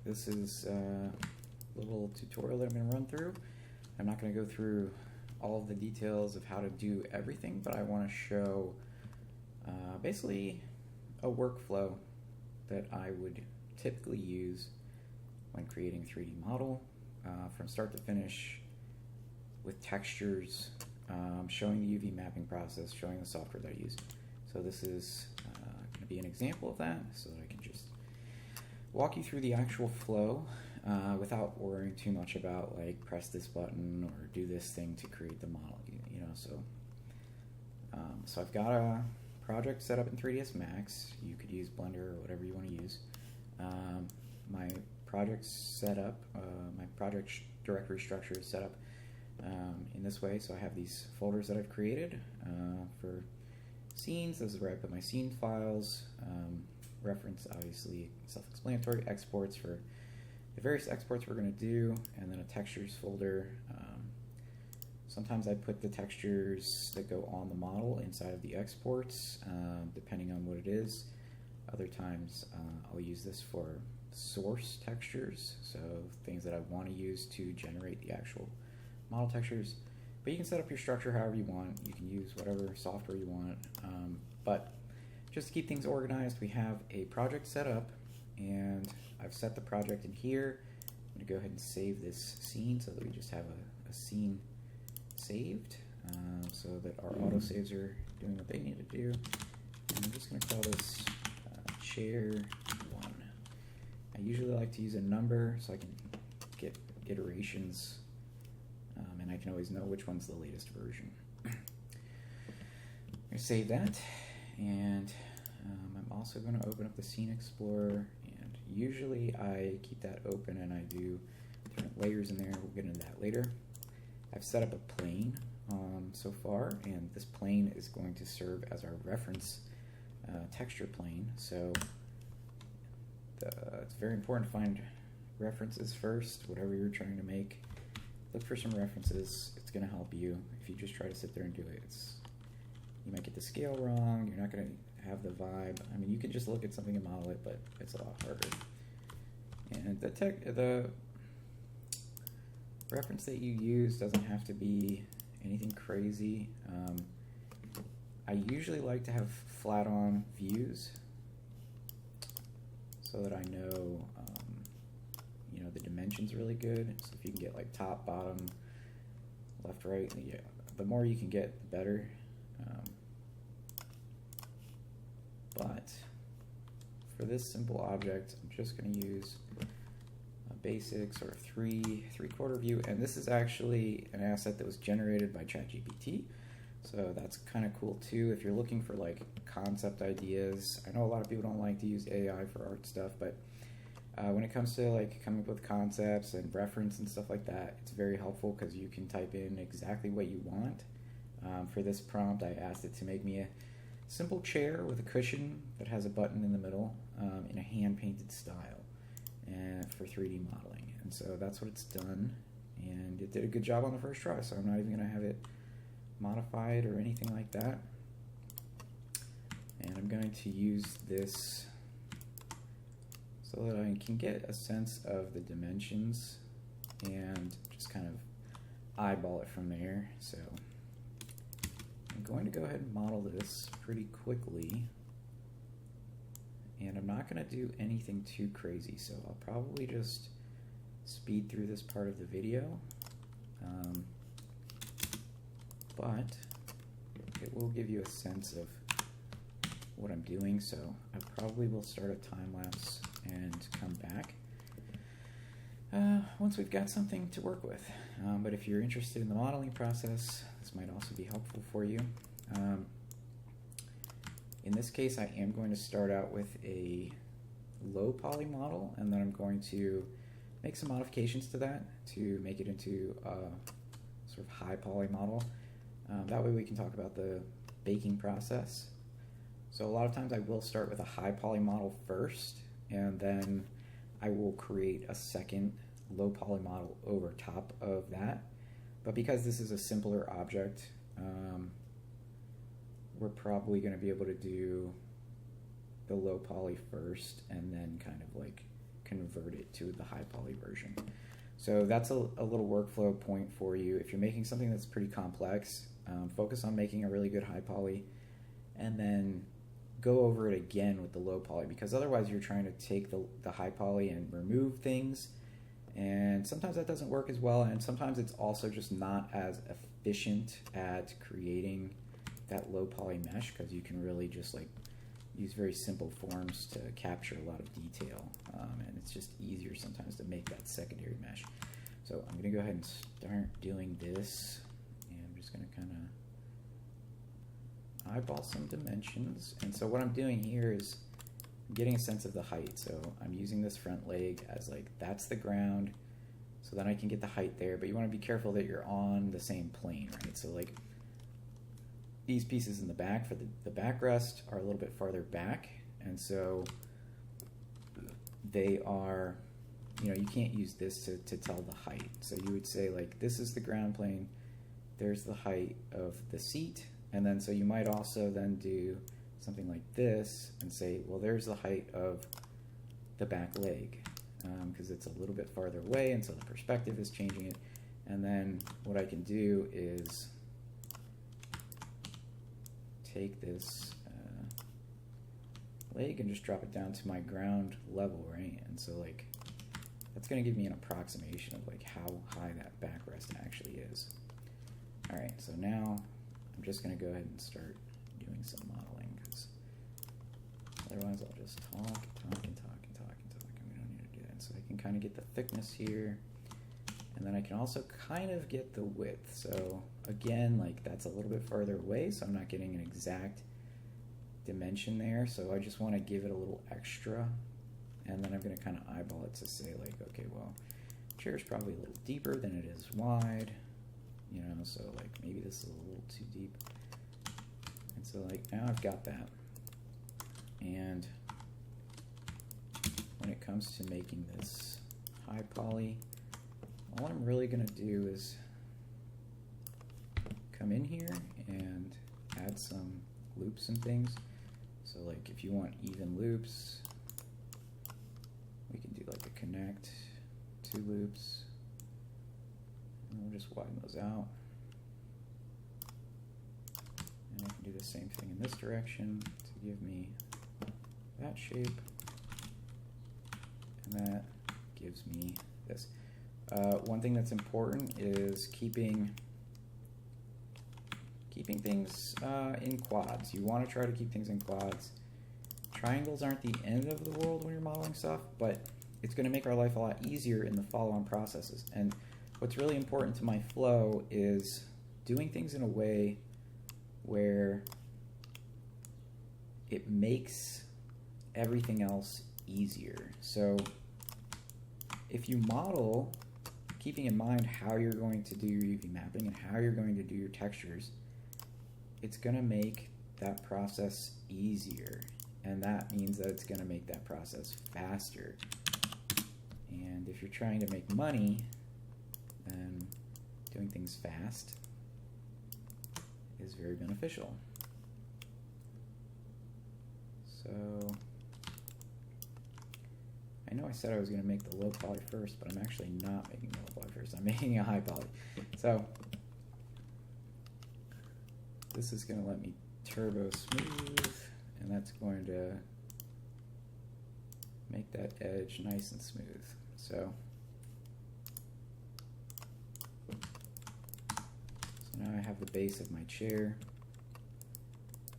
This is a little tutorial that I'm going to run through. I'm not going to go through all of the details of how to do everything, but I want to show basically a workflow that I would typically use when creating a 3D model from start to finish with textures, showing the UV mapping process, showing the software that I use. So this is going to be an example of that, so that I can just walk you through the actual flow without worrying too much about like press this button or do this thing to create the model. You know, so I've got a project set up in 3ds Max. You could use Blender or whatever you want to use. My project setup, my project directory structure is set up in this way. So I have these folders that I've created for scenes. This is where I put my scene files. Reference, obviously self-explanatory. Exports for the various exports we're going to do, and then a textures folder. Sometimes I put the textures that go on the model inside of the exports, depending on what it is. Other times I'll use this for source textures, so things that I want to use to generate the actual model textures. But you can set up your structure however you want. You can use whatever software you want. But just to keep things organized, we have a project set up, and I've set the project in here. I'm going to go ahead and save this scene so that we just have a scene saved, so that our autosaves are doing what they need to do. And I'm just going to call this chair 1. I usually like to use a number so I can get iterations, and I can always know which one's the latest version. I'm going to save that, and I'm also going to open up the Scene Explorer, and usually I keep that open and I do different layers in there. We'll get into that later. I've set up a plane so far, and this plane is going to serve as our reference texture plane. So it's very important to find references first. Whatever you're trying to make, look for some references. It's going to help you. If you just try to sit there and do it, you might get the scale wrong. You're not going to have the vibe. I mean, you could just look at something and model it, but it's a lot harder. And the reference that you use doesn't have to be anything crazy. I usually like to have flat-on views so that I know, the dimensions really good. So if you can get like top, bottom, left, right, yeah, the more you can get, the better. But for this simple object, I'm just going to use a basic sort of three-quarter view, and this is actually an asset that was generated by ChatGPT, so that's kind of cool too if you're looking for like concept ideas. I know a lot of people don't like to use AI for art stuff, but when it comes to like coming up with concepts and reference and stuff like that, it's very helpful because you can type in exactly what you want. For this prompt, I asked it to make me a simple chair with a cushion that has a button in the middle in a hand-painted style and for 3D modeling. And so that's what it's done, and it did a good job on the first try, so I'm not even going to have it modified or anything like that. And I'm going to use this so that I can get a sense of the dimensions and just kind of eyeball it from there. So I'm going to go ahead and model this pretty quickly, and I'm not going to do anything too crazy, so I'll probably just speed through this part of the video, but it will give you a sense of what I'm doing. So I probably will start a time lapse and come back once we've got something to work with. But if you're interested in the modeling process, this might also be helpful for you. In this case, I am going to start out with a low poly model, and then I'm going to make some modifications to that to make it into a sort of high poly model. That way we can talk about the baking process. So a lot of times I will start with a high poly model first, and then I will create a second low poly model over top of that. But because this is a simpler object, we're probably going to be able to do the low poly first and then kind of like convert it to the high poly version. So that's a little workflow point for you. If you're making something that's pretty complex, focus on making a really good high poly, and then go over it again with the low poly, because otherwise you're trying to take the high poly and remove things, and sometimes that doesn't work as well, and sometimes it's also just not as efficient at creating that low poly mesh, because you can really just like use very simple forms to capture a lot of detail, and it's just easier sometimes to make that secondary mesh. So I'm going to go ahead and start doing this, and I'm just going to kind of eyeball some dimensions. And so what I'm doing here is I'm getting a sense of the height. So I'm using this front leg as like, that's the ground, so then I can get the height there, but you want to be careful that you're on the same plane, right? So like these pieces in the back for the backrest are a little bit farther back, and so they are, you know, you can't use this to tell the height. So you would say like, this is the ground plane, there's the height of the seat, and then so you might also then do something like this and say, well, there's the height of the back leg, because it's a little bit farther away, and so the perspective is changing it. And then what I can do is take this leg and just drop it down to my ground level, right? And so like, that's going to give me an approximation of like how high that backrest actually is. All right, so now I'm just going to go ahead and start doing some modeling, because otherwise I'll just talk, and we don't need to do that. So I can kind of get the thickness here, and then I can also kind of get the width. So again, like that's a little bit farther away, so I'm not getting an exact dimension there. So I just want to give it a little extra, and then I'm going to kind of eyeball it to say like, okay, well, chair's probably a little deeper than it is wide, you know, so like maybe this is a little too deep. And so like now I've got that. And when it comes to making this high poly, all I'm really going to do is come in here and add some loops and things. So like if you want even loops, we can do like a connect, 2 loops, and we'll just widen those out. And I can do the same thing in this direction to give me that shape, and that gives me this. One thing that's important is keeping things in quads. You want to try to keep things in quads. Triangles aren't the end of the world when you're modeling stuff, but it's going to make our life a lot easier in the follow-on processes. And what's really important to my flow is doing things in a way where it makes everything else easier. So if you model keeping in mind how you're going to do your UV mapping and how you're going to do your textures, it's going to make that process easier, and that means that it's going to make that process faster. And if you're trying to make money, then doing things fast is very beneficial. So I know I said I was going to make the low poly first, but I'm actually not making the low poly first. I'm making a high poly. So this is going to let me turbo smooth, and that's going to make that edge nice and smooth. So now I have the base of my chair.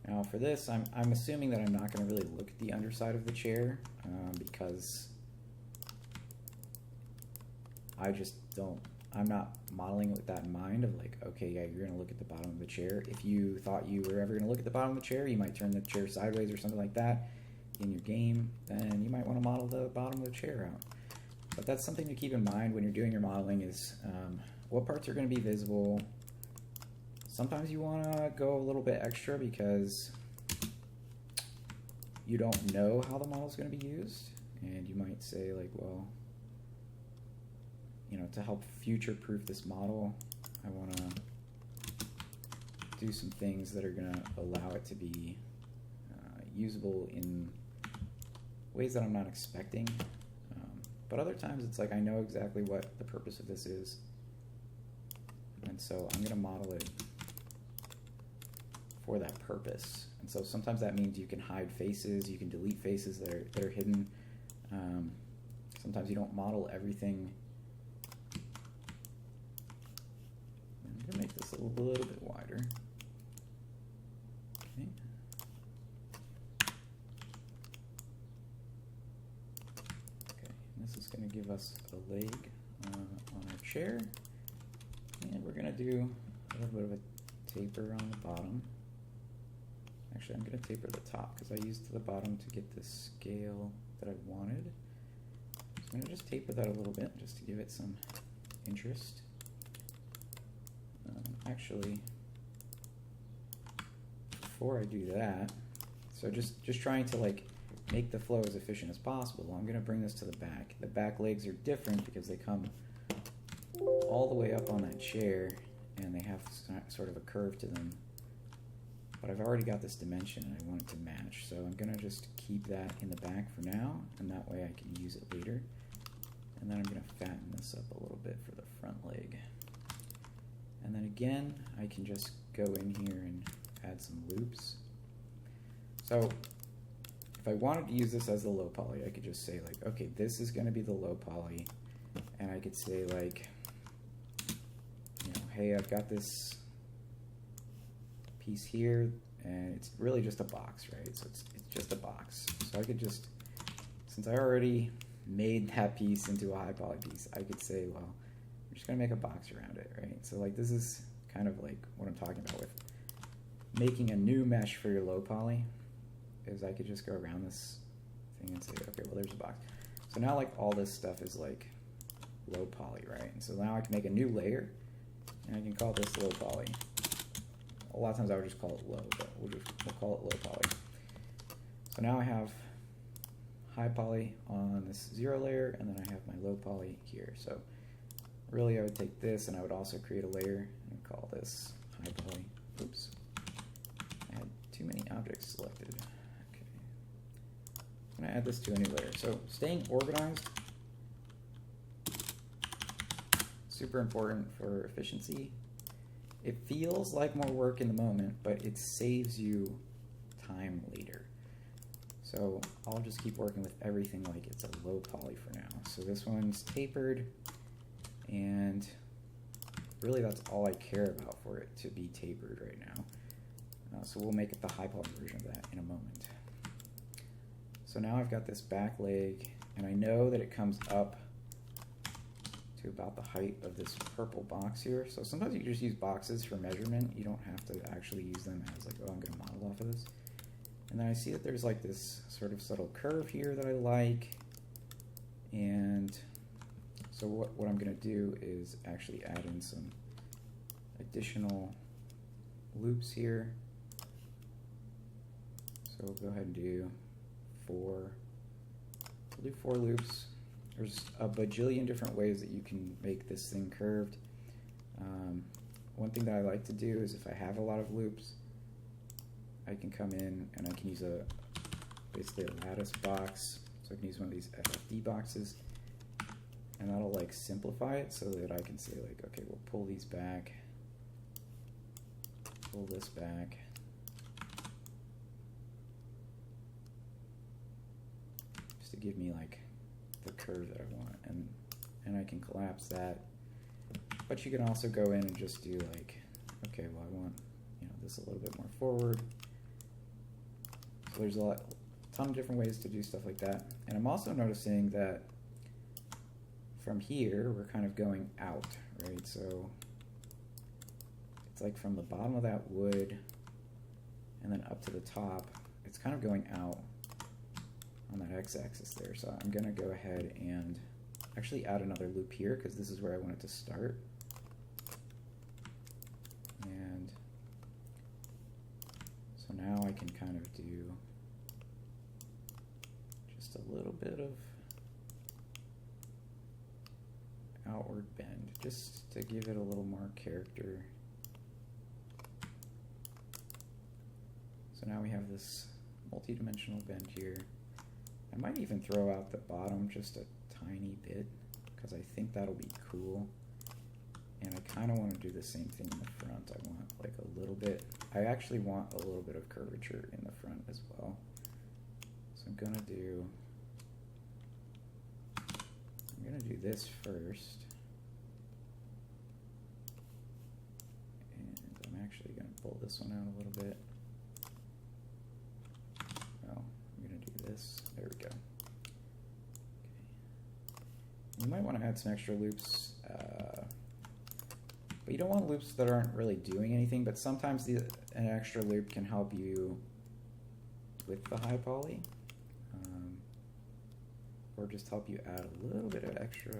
Now for this, I'm assuming that I'm not going to really look at the underside of the chair, because I just don't, I'm not modeling with that in mind of like, okay, yeah, you're going to look at the bottom of the chair. If you thought you were ever going to look at the bottom of the chair, you might turn the chair sideways or something like that in your game, then you might want to model the bottom of the chair out. But that's something to keep in mind when you're doing your modeling is what parts are going to be visible. Sometimes you want to go a little bit extra because you don't know how the model is going to be used, and you might say like, well, you know, to help future-proof this model, I want to do some things that are going to allow it to be usable in ways that I'm not expecting. But other times it's like I know exactly what the purpose of this is. And so I'm going to model it for that purpose. And so sometimes that means you can hide faces, you can delete faces that are hidden. Sometimes you don't model everything. I'm going to make this a little bit wider. Okay. Okay, and this is going to give us a leg on our chair. And we're going to do a little bit of a taper on the bottom. Actually, I'm going to taper the top because I used the bottom to get the scale that I wanted. So I'm going to just taper that a little bit just to give it some interest. Actually, before I do that, so just trying to like make the flow as efficient as possible, I'm going to bring this to the back. The back legs are different because they come all the way up on that chair and they have sort of a curve to them. But I've already got this dimension and I want it to match, so I'm going to just keep that in the back for now, and that way I can use it later. And then I'm going to fatten this up a little bit for the front leg. And then again, I can just go in here and add some loops. So if I wanted to use this as the low poly, I could just say like, okay, this is going to be the low poly, and I could say like, you know, hey, I've got this piece here, and it's really just a box, right? So it's just a box. So I could just, since I already made that piece into a high poly piece, I could say, well, I'm just gonna make a box around it, right? So like this is kind of like what I'm talking about with making a new mesh for your low poly, is I could just go around this thing and say, okay, well there's a box. So now like all this stuff is like low poly, right? And so now I can make a new layer, and I can call this low poly. A lot of times I would just call it low, but we'll call it low poly. So now I have high poly on this 0 layer, and then I have my low poly here. So really I would take this and I would also create a layer and call this high poly. Oops, I had too many objects selected. Okay, I'm gonna add this to a new layer. So staying organized, super important for efficiency. It feels like more work in the moment, but it saves you time later. So I'll just keep working with everything like it's a low poly for now. So this one's tapered, and really that's all I care about for it to be tapered right now. So we'll make it the high poly version of that in a moment. So now I've got this back leg, and I know that it comes up to about the height of this purple box here. So sometimes you can just use boxes for measurement. You don't have to actually use them as like, oh, I'm going to model off of this. And then I see that there's like this sort of subtle curve here that I like. And so what I'm going to do is actually add in some additional loops here. So we'll go ahead and do we'll do 4 loops. There's a bajillion different ways that you can make this thing curved. One thing that I like to do is if I have a lot of loops, I can come in and I can use basically a lattice box. So I can use one of these FFD boxes, and that'll like simplify it so that I can say like, okay, we'll pull these back, pull this back, just to give me like the curve that I want, and I can collapse that. But you can also go in and just do like, okay, well I want, you know, this a little bit more forward. So there's a ton of different ways to do stuff like that. And I'm also noticing that from here we're kind of going out, right? So it's like from the bottom of that wood and then up to the top, it's kind of going out on that x-axis there. So I'm gonna go ahead and actually add another loop here because this is where I want it to start. And so now I can kind of do just a little bit of outward bend just to give it a little more character. So now we have this multi-dimensional bend here. I might even throw out the bottom just a tiny bit because I think that'll be cool. And I kind of want to do the same thing in the front. I want like a little bit, I actually want a little bit of curvature in the front as well. So I'm gonna do this first. And I'm actually gonna pull this one out a little bit. Oh, I'm gonna do this. There we go. Okay. You might want to add some extra loops. But you don't want loops that aren't really doing anything, but sometimes an extra loop can help you with the high poly, or just help you add a little bit of extra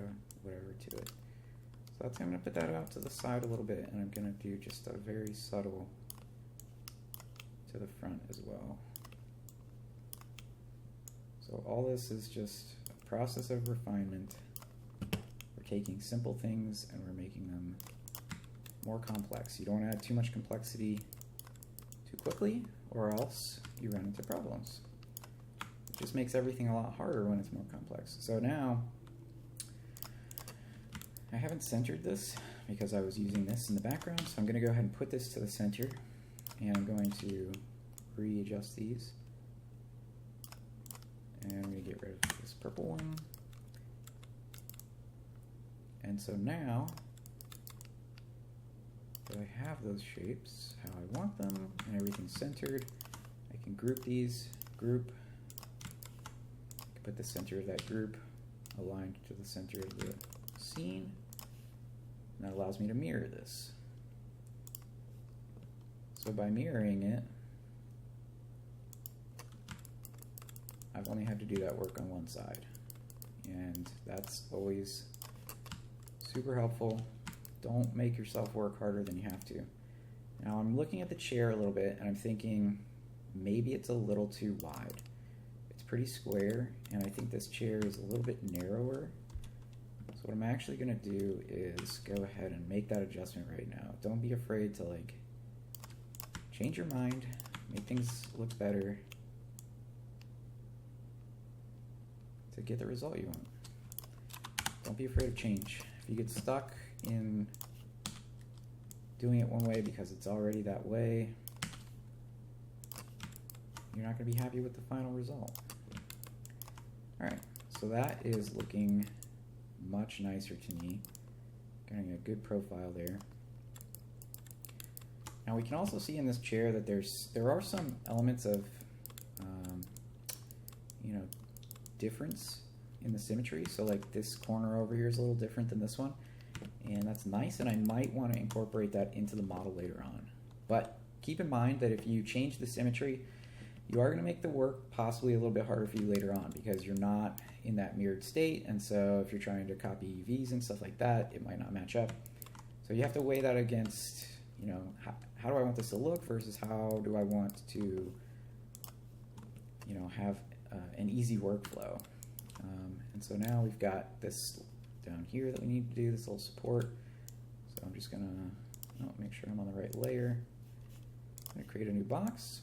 whatever to it. So that's, I'm going to put that out to the side a little bit, and I'm going to do just a very subtle to the front as well. So all this is just a process of refinement. We're taking simple things and we're making them more complex. You don't want to add too much complexity too quickly, or else you run into problems. It just makes everything a lot harder when it's more complex. So now, I haven't centered this because I was using this in the background, so I'm going to go ahead and put this to the center, and I'm going to readjust these. And I'm going to get rid of this purple one. And so now, that I have those shapes how I want them and everything's centered, I can group these, group, I can put the center of that group aligned to the center of the scene, and that allows me to mirror this. So by mirroring it, I've only had to do that work on one side, and that's always super helpful. Don't make yourself work harder than you have to. Now I'm looking at the chair a little bit and I'm thinking maybe it's a little too wide. It's pretty square and I think this chair is a little bit narrower. So what I'm actually going to do is go ahead and make that adjustment right now. Don't be afraid to like change your mind, make things look better to get the result you want. Don't be afraid of change. If you get stuck in doing it one way because it's already that way, you're not going to be happy with the final result. Alright, so that is looking much nicer to me. Getting a good profile there. Now we can also see in this chair that there are some elements of difference in the symmetry. So like this corner over here is a little different than this one. And that's nice, and I might want to incorporate that into the model later on. But keep in mind that if you change the symmetry, you are going to make the work possibly a little bit harder for you later on because you're not in that mirrored state, and so if you're trying to copy UVs and stuff like that, it might not match up. So you have to weigh that against, how do I want this to look versus how do I want to, have an easy workflow. And so now we've got this down here that we need to do, this little support. So I'm just gonna make sure I'm on the right layer. I'm gonna create a new box.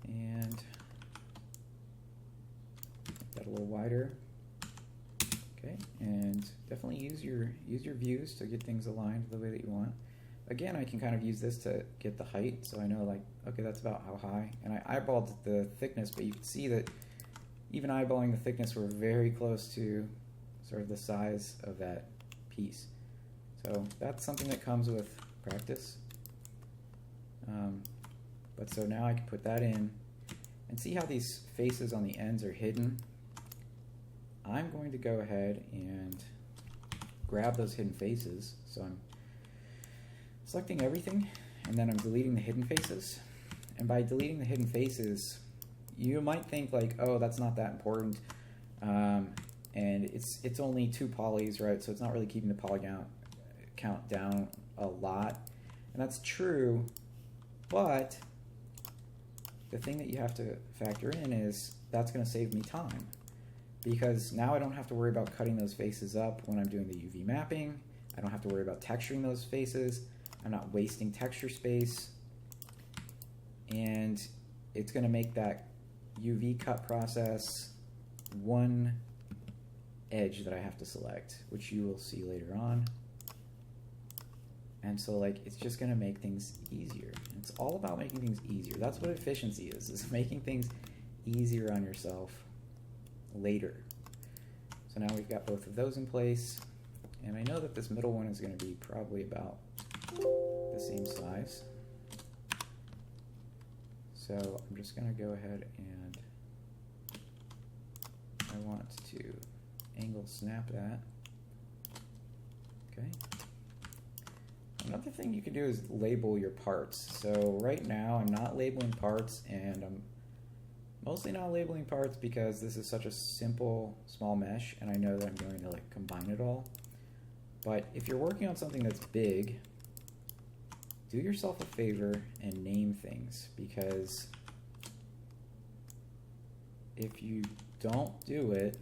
And make that a little wider. Okay, and definitely use your views to get things aligned the way that you want. Again, I can kind of use this to get the height, so I know like, okay, that's about how high. And I eyeballed the thickness, but you can see that even eyeballing the thickness, we're very close to sort of the size of that piece. So that's something that comes with practice. But so now I can put that in and see how these faces on the ends are hidden. I'm going to go ahead and grab those hidden faces. So I'm selecting everything and then I'm deleting the hidden faces. And by deleting the hidden faces, you might think like, oh, that's not that important. And it's only 2 polys, right? So it's not really keeping the polygon count down a lot. And that's true, but the thing that you have to factor in is that's going to save me time, because now I don't have to worry about cutting those faces up when I'm doing the UV mapping. I don't have to worry about texturing those faces. I'm not wasting texture space. And it's going to make that UV cut process one edge that I have to select, which you will see later on. And so like it's just gonna make things easier. It's all about making things easier. That's what efficiency is making things easier on yourself later. So now we've got both of those in place, and I know that this middle one is gonna be probably about the same size. So I'm just gonna go ahead and I want to angle snap that. Okay. Another thing you can do is label your parts. So right now I'm not labeling parts, and I'm mostly not labeling parts because this is such a simple small mesh and I know that I'm going to like combine it all. But if you're working on something that's big, do yourself a favor and name things, because if you don't do it,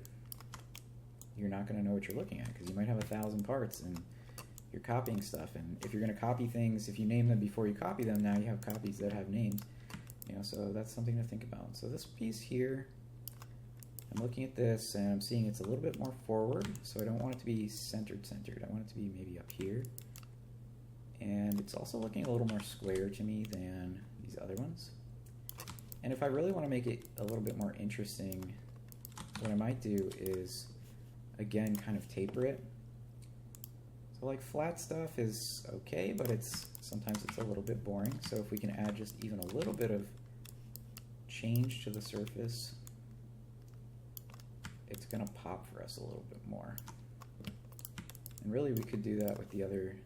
you're not going to know what you're looking at, because you might have 1,000 parts and you're copying stuff. And if you're going to copy things, if you name them before you copy them, now you have copies that have names. You know, so that's something to think about. So this piece here, I'm looking at this and I'm seeing it's a little bit more forward, so I don't want it to be centered. I want it to be maybe up here. And it's also looking a little more square to me than these other ones. And if I really want to make it a little bit more interesting, what I might do is, again, kind of taper it. So like flat stuff is okay, but sometimes it's a little bit boring. So if we can add just even a little bit of change to the surface, it's gonna pop for us a little bit more. And really we could do that with the other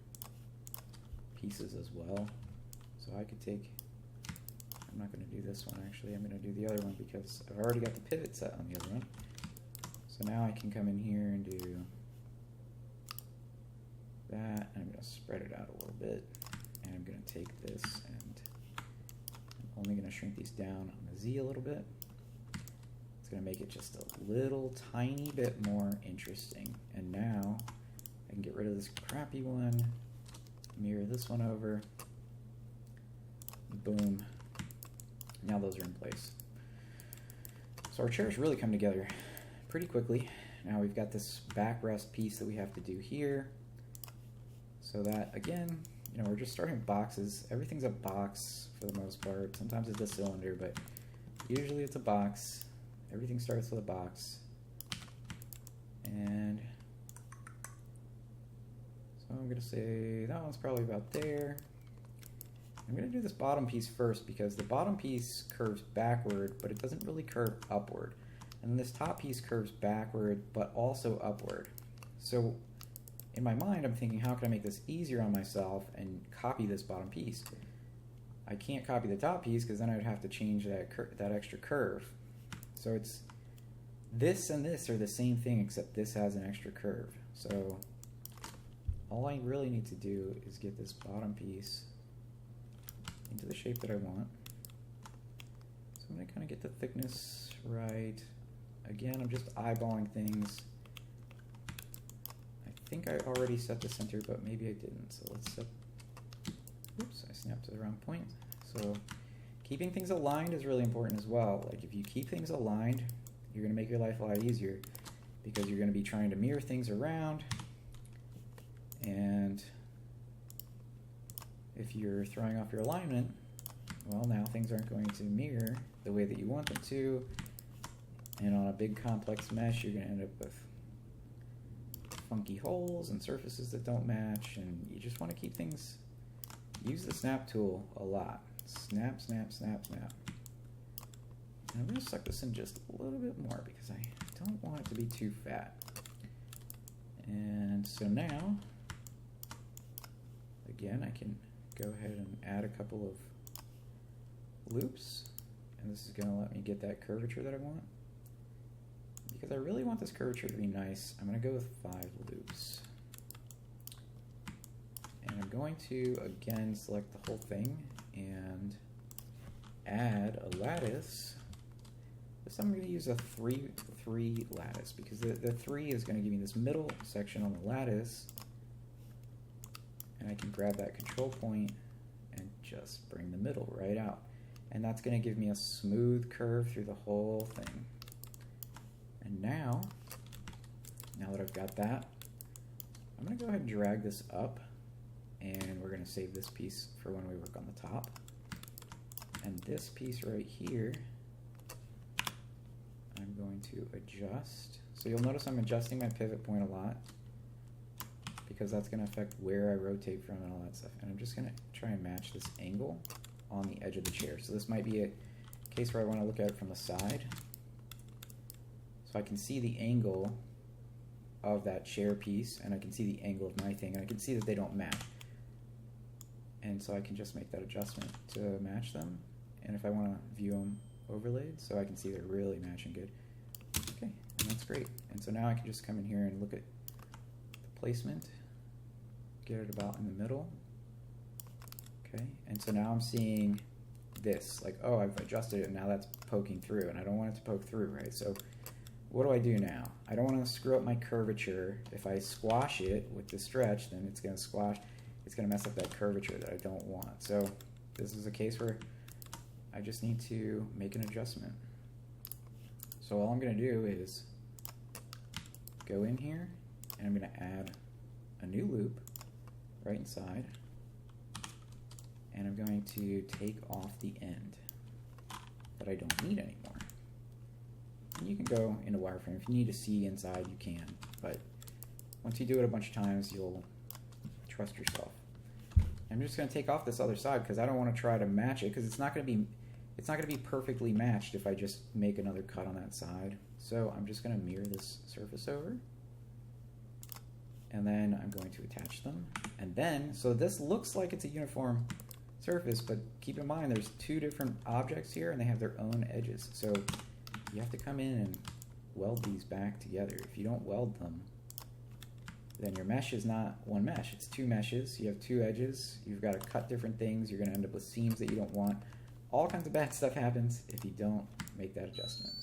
pieces as well. So I could take, I'm not gonna do this one actually, I'm gonna do the other one because I've already got the pivot set on the other one. So now I can come in here and do that, and I'm going to spread it out a little bit, and I'm going to take this and I'm only going to shrink these down on the Z a little bit. It's going to make it just a little tiny bit more interesting. And now I can get rid of this crappy one, mirror this one over, boom, now those are in place. So our chairs really come together pretty quickly. Now we've got this backrest piece that we have to do here. So that, again, you know, we're just starting with boxes. Everything's a box for the most part. Sometimes it's a cylinder, but usually it's a box. Everything starts with a box. And so I'm going to say that one's probably about there. I'm going to do this bottom piece first because the bottom piece curves backward, but it doesn't really curve upward. And this top piece curves backward, but also upward. So in my mind, I'm thinking, how can I make this easier on myself and copy this bottom piece? I can't copy the top piece because then I'd have to change that extra curve. So it's this and this are the same thing, except this has an extra curve. So all I really need to do is get this bottom piece into the shape that I want. So I'm going to kind of get the thickness right. Again, I'm just eyeballing things. I think I already set the center, but maybe I didn't. So let's set, oops, I snapped to the wrong point. So keeping things aligned is really important as well. Like if you keep things aligned, you're going to make your life a lot easier because you're going to be trying to mirror things around. And if you're throwing off your alignment, well, now things aren't going to mirror the way that you want them to. And on a big complex mesh, you're going to end up with funky holes and surfaces that don't match, and you just want to keep things, use the snap tool a lot. Snap, snap, snap, snap. And I'm going to suck this in just a little bit more because I don't want it to be too fat. And so now, again, I can go ahead and add a couple of loops, and this is going to let me get that curvature that I want. Because I really want this curvature to be nice, I'm going to go with 5 loops. And I'm going to, again, select the whole thing and add a lattice. This time I'm going to use a 3 lattice because the 3 is going to give me this middle section on the lattice. And I can grab that control point and just bring the middle right out. And that's going to give me a smooth curve through the whole thing. And And now that I've got that, I'm going to go ahead and drag this up, and we're going to save this piece for when we work on the top. And this piece right here, I'm going to adjust. So you'll notice I'm adjusting my pivot point a lot, because that's going to affect where I rotate from and all that stuff. And I'm just going to try and match this angle on the edge of the chair. So this might be a case where I want to look at it from the side. So I can see the angle of that chair piece, and I can see the angle of my thing, and I can see that they don't match. And so I can just make that adjustment to match them. And if I want to view them overlaid, so I can see they're really matching good. Okay, and that's great. And so now I can just come in here and look at the placement, get it about in the middle. Okay, and so now I'm seeing this, like, oh, I've adjusted it and now that's poking through, and I don't want it to poke through, right? So what do I do now? I don't want to screw up my curvature. If I squash it with the stretch, then it's going to squash, it's going to mess up that curvature that I don't want. So this is a case where I just need to make an adjustment. So all I'm going to do is go in here, and I'm going to add a new loop right inside, and I'm going to take off the end that I don't need anymore. And you can go into wireframe. If you need to see inside, you can, but once you do it a bunch of times, you'll trust yourself. I'm just going to take off this other side because I don't want to try to match it, because it's not going to be perfectly matched if I just make another cut on that side. So I'm just going to mirror this surface over, and then I'm going to attach them. And then, so this looks like it's a uniform surface, but keep in mind there's two different objects here and they have their own edges. So you have to come in and weld these back together. If you don't weld them, then your mesh is not one mesh, it's two meshes. You have two edges, you've got to cut different things, you're going to end up with seams that you don't want. All kinds of bad stuff happens if you don't make that adjustment.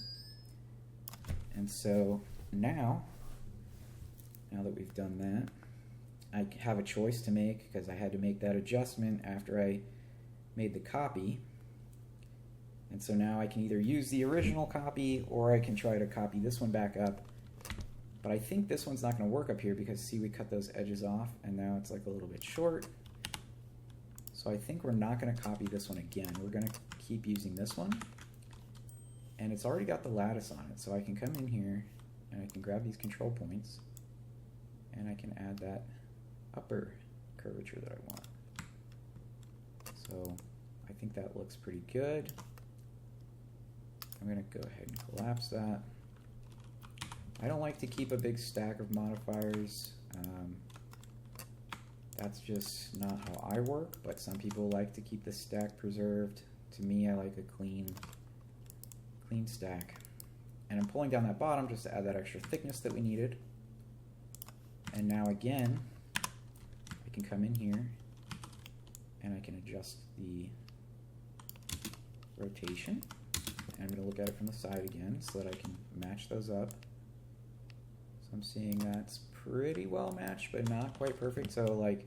And so now that we've done that, I have a choice to make, because I had to make that adjustment after I made the copy. And so now I can either use the original copy, or I can try to copy this one back up. But I think this one's not going to work up here, because see, we cut those edges off and now it's like a little bit short. So I think we're not going to copy this one again. We're going to keep using this one. And it's already got the lattice on it, so I can come in here and I can grab these control points and I can add that upper curvature that I want. So I think that looks pretty good. I'm going to go ahead and collapse that. I don't like to keep a big stack of modifiers. That's just not how I work, but some people like to keep the stack preserved. To me, I like a clean stack. And I'm pulling down that bottom just to add that extra thickness that we needed. And now again, I can come in here and I can adjust the rotation. And I'm going to look at it from the side again so that I can match those up. So I'm seeing that's pretty well matched, but not quite perfect. So like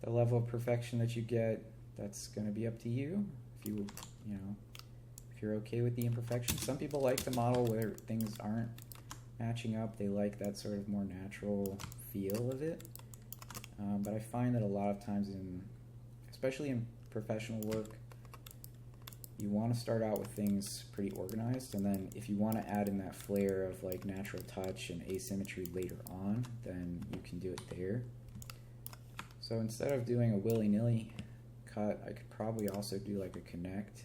the level of perfection that you get, that's going to be up to you. If you're okay with the imperfections. Some people like the model where things aren't matching up. They like that sort of more natural feel of it. But I find that a lot of times, especially in professional work, you want to start out with things pretty organized, and then if you want to add in that flair of like natural touch and asymmetry later on, then you can do it there. So instead of doing a willy-nilly cut, I could probably also do like a connect,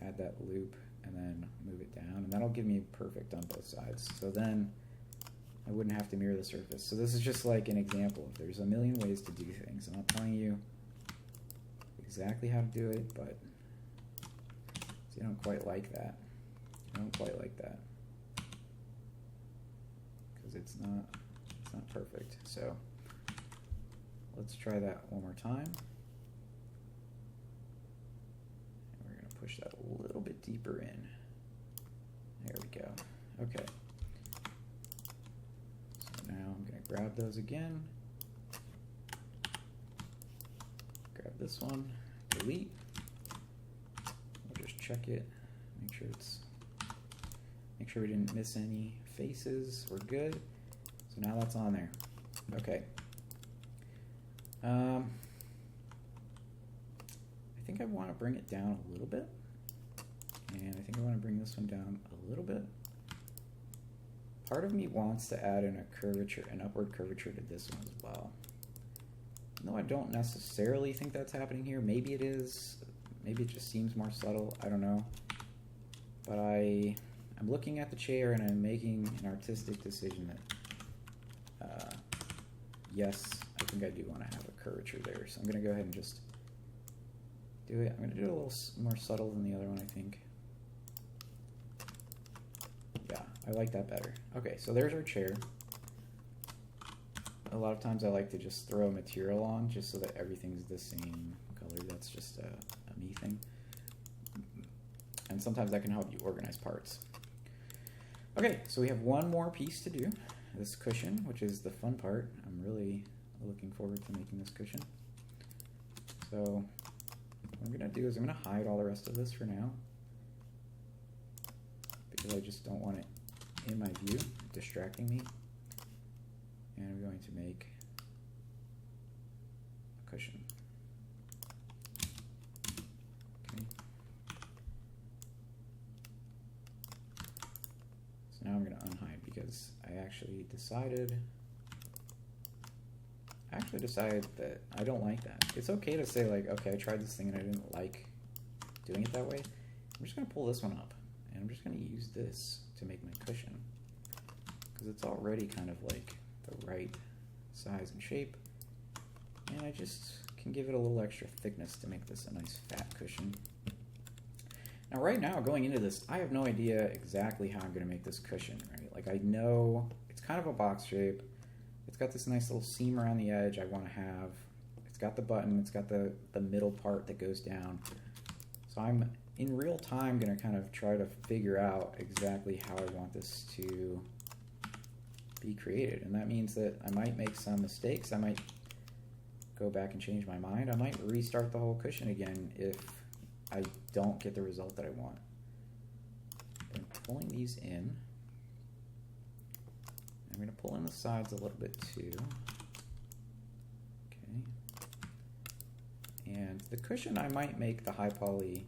add that loop, and then move it down, and that'll give me perfect on both sides. So then I wouldn't have to mirror the surface. So this is just like an example. There's a million ways to do things. I'm not telling you exactly how to do it, but you don't quite like that. You don't quite like that because it's not perfect. So let's try that one more time. And we're going to push that a little bit deeper in. There we go. Okay. So now I'm going to grab those again. Grab this one, delete. Check it, make sure it's Make sure we didn't miss any faces. We're good. So now that's on there. Okay. I think I want to bring it down a little bit. And I think I want to bring this one down a little bit. Part of me wants to add in a curvature, an upward curvature to this one as well. No, I don't necessarily think that's happening here. Maybe it is. Maybe it just seems more subtle. I don't know. But I'm looking at the chair and I'm making an artistic decision that, yes, I think I do want to have a curvature there. So I'm going to go ahead and just do it. I'm going to do it a little more subtle than the other one, I think. Yeah, I like that better. Okay, so there's our chair. A lot of times I like to just throw material on just so that everything's the same color. That's just a me thing. And sometimes that can help you organize parts. Okay, so we have one more piece to do. This cushion, which is the fun part. I'm really looking forward to making this cushion. So what I'm going to do is I'm going to hide all the rest of this for now, because I just don't want it in my view, distracting me. And I'm going to make a cushion. Okay. So now I'm going to unhide because I actually decided that I don't like that. It's okay to say like, okay, I tried this thing and I didn't like doing it that way. I'm just going to pull this one up and I'm just going to use this to make my cushion because it's already kind of like the right size and shape, and I just can give it a little extra thickness to make this a nice fat cushion. Now right now, going into this, I have no idea exactly how I'm going to make this cushion, right? Like I know it's kind of a box shape. It's got this nice little seam around the edge I want to have. It's got the button, it's got the middle part that goes down. So I'm in real time going to kind of try to figure out exactly how I want this to be created, and that means that I might make some mistakes. I might go back and change my mind. I might restart the whole cushion again if I don't get the result that I want. I'm pulling these in. I'm going to pull in the sides a little bit too. Okay. And the cushion I might make the high poly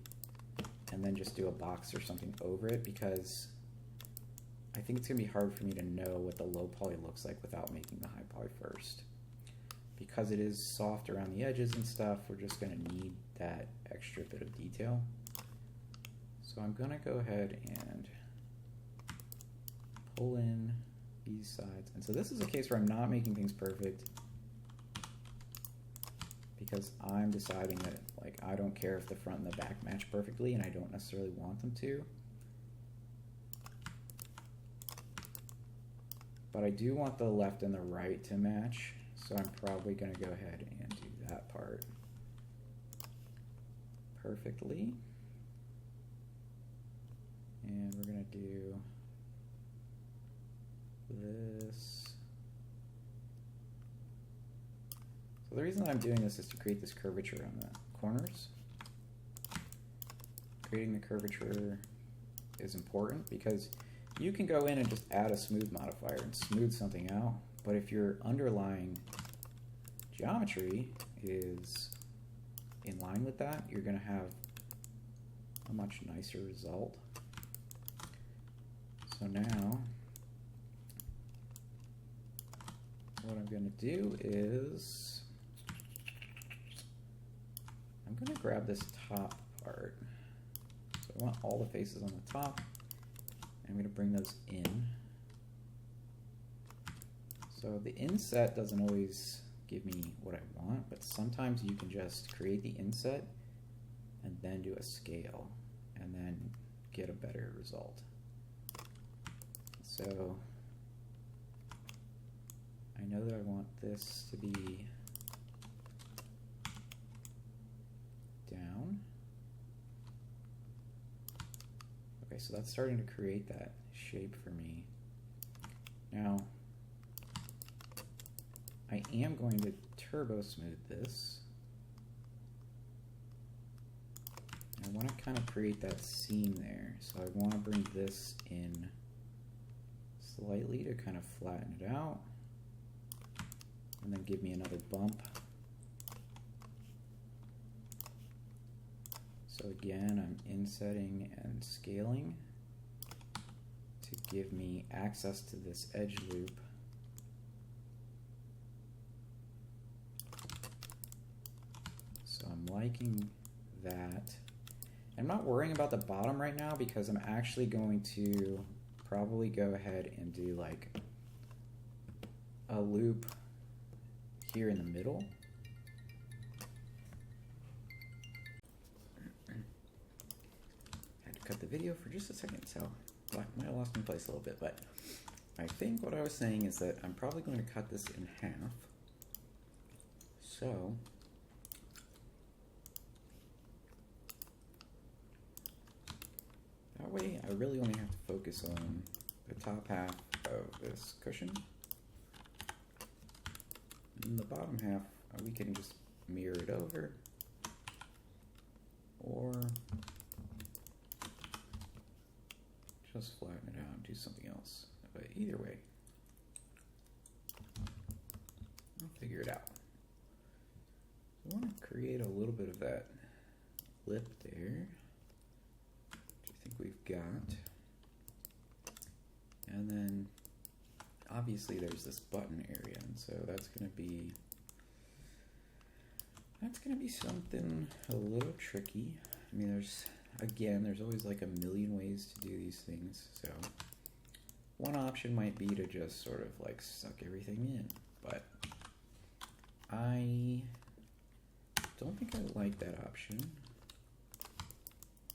and then just do a box or something over it, because I think it's going to be hard for me to know what the low poly looks like without making the high poly first. Because it is soft around the edges and stuff, we're just going to need that extra bit of detail. So I'm going to go ahead and pull in these sides. And so this is a case where I'm not making things perfect, because I'm deciding that like I don't care if the front and the back match perfectly, and I don't necessarily want them to. But I do want the left and the right to match, so I'm probably going to go ahead and do that part perfectly. And we're going to do this. So the reason that I'm doing this is to create this curvature on the corners. Creating the curvature is important because you can go in and just add a smooth modifier and smooth something out, but if your underlying geometry is in line with that, you're going to have a much nicer result. So now, what I'm going to do is, I'm going to grab this top part. So I want all the faces on the top. I'm going to bring those in. So the inset doesn't always give me what I want, but sometimes you can just create the inset and then do a scale and then get a better result. So I know that I want this to be down. Okay, so that's starting to create that shape for me. Now, I am going to turbo smooth this. I want to kind of create that seam there, so I want to bring this in slightly to kind of flatten it out, and then give me another bump. So again, I'm insetting and scaling to give me access to this edge loop. So I'm liking that. I'm not worrying about the bottom right now because I'm actually going to probably go ahead and do like a loop here in the middle. Had to cut the video for just a second, so I might have lost my place a little bit, but I think what I was saying is that I'm probably going to cut this in half. So that way I really only have to focus on the top half of this cushion. And the bottom half, we can just mirror it over, or just flatten it out and do something else. But either way, I'll figure it out. I want to create a little bit of that lip there, which I think we've got. And then obviously there's this button area, and so that's going to be something a little tricky. I mean, there's always like a million ways to do these things. So one option might be to just sort of like suck everything in, but I don't think I like that option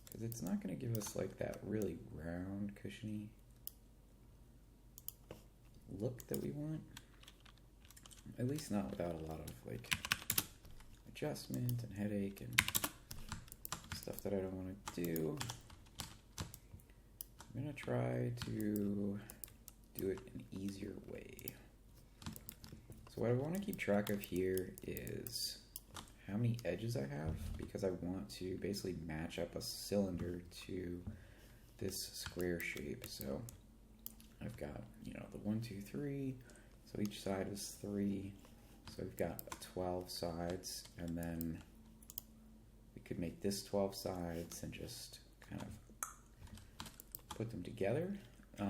because it's not going to give us like that really round, cushiony look that we want. At least not without a lot of like adjustment and headache and stuff that I don't want to do. I'm going to try to do it an easier way. So what I want to keep track of here is how many edges I have, because I want to basically match up a cylinder to this square shape. So I've got, the 1, 2, 3, so each side is 3, so we've got 12 sides, and then we could make this 12 sides and just kind of put them together. But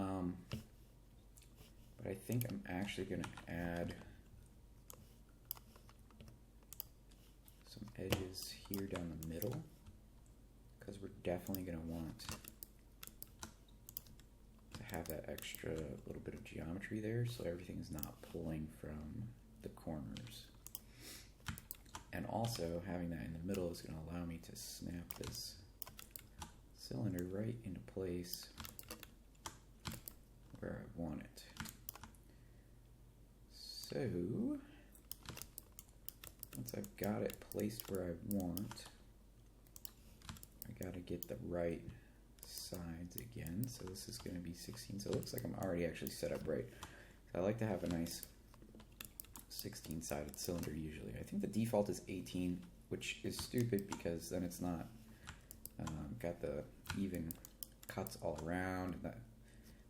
I think I'm actually going to add some edges here down the middle, because we're definitely going to want to have that extra little bit of geometry there, so everything's not pulling from the corners. And also having that in the middle is going to allow me to snap this cylinder right into place where I want it. So once I've got it placed where I want, I got to get the right sides again. So this is going to be 16, so it looks like I'm already actually set up right. So I like to have a nice 16-sided cylinder usually. I think the default is 18, which is stupid because then it's not got the even cuts all around, and that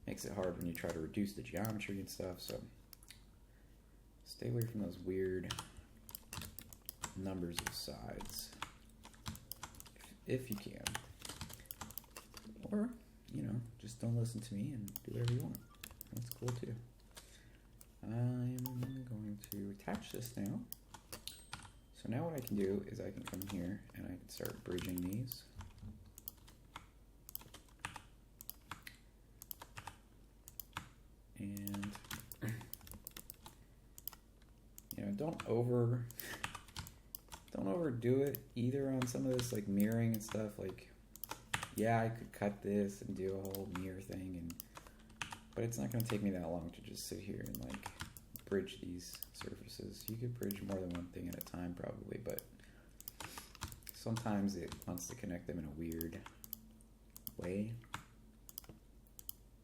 makes it hard when you try to reduce the geometry and stuff. So stay away from those weird numbers of sides if you can. Or, just don't listen to me and do whatever you want. That's cool too. I'm going to attach this now. So now what I can do is I can come here and I can start bridging these. And, don't overdo it either on some of this like mirroring and stuff. Like, yeah, I could cut this and do a whole mirror thing, but it's not going to take me that long to just sit here and like bridge these surfaces. You could bridge more than one thing at a time probably, but sometimes it wants to connect them in a weird way.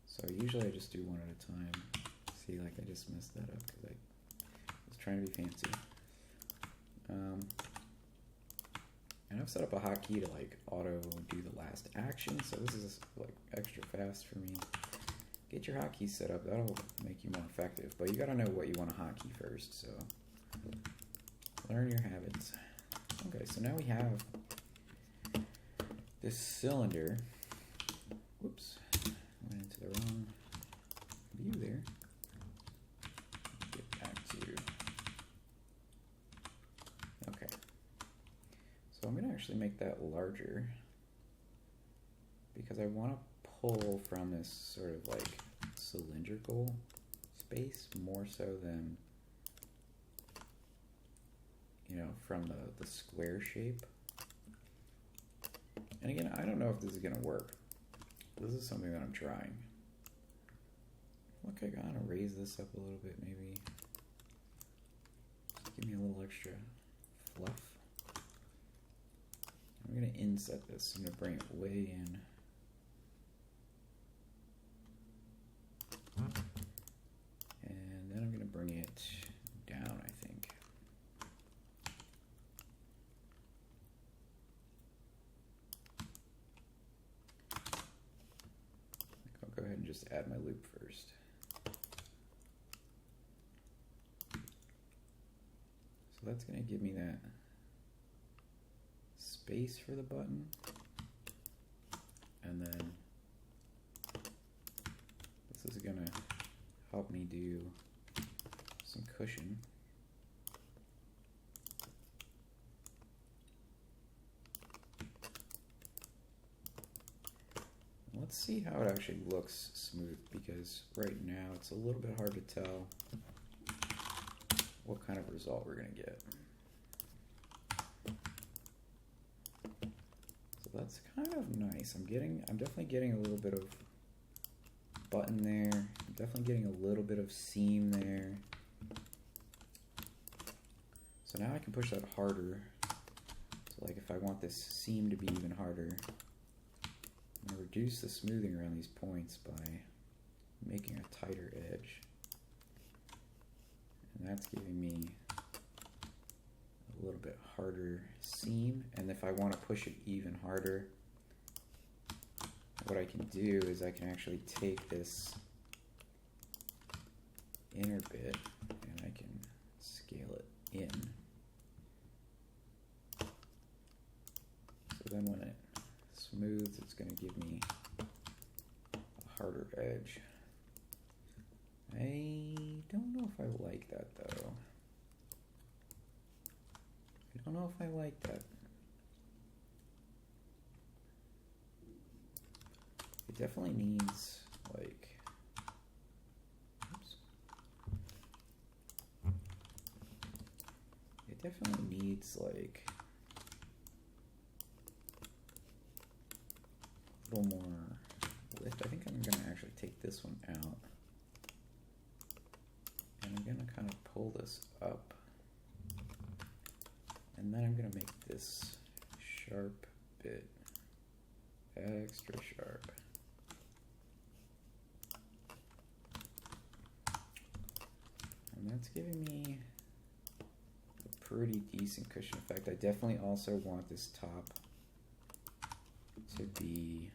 So usually I just do one at a time. See, like I just messed that up because I was trying to be fancy. And I've set up a hotkey to like auto do the last action, so this is like extra fast for me. get your hotkey set up. That'll make you more effective. But you gotta know what you want to hotkey first. So learn your habits. Okay, so now we have this cylinder. Whoops, went into the wrong view there. Get back to. Okay, so I'm gonna actually make that larger because I want to pull from this sort of like cylindrical space more so than, you know, from the square shape. And again, I don't know if this is gonna work. This is something that I'm trying. Look, I gotta raise this up a little bit, maybe. Just give me a little extra fluff. I'm gonna inset this. I'm gonna bring it way in. And then I'm gonna bring it down, I think. I'll go ahead and just add my loop first. So that's gonna give me that space for the button. And then this is gonna help me do some cushion. Let's see how it actually looks smooth, because right now it's a little bit hard to tell what kind of result we're gonna get. So that's kind of nice. I'm definitely getting a little bit of button there. I'm definitely getting a little bit of seam there. So now I can push that harder. So like if I want this seam to be even harder, I'm going to reduce the smoothing around these points by making a tighter edge. And that's giving me a little bit harder seam. And if I want to push it even harder, what I can do is I can actually take this inner bit and I can scale it in. So then when it smooths, it's going to give me a harder edge. I don't know if I like that though. I don't know if I like that. It definitely needs like, oops. It definitely needs like a little more lift. I think I'm gonna actually take this one out. And I'm gonna kind of pull this up. And then I'm gonna make this sharp bit extra sharp. And that's giving me a pretty decent cushion effect. I definitely also want this top to be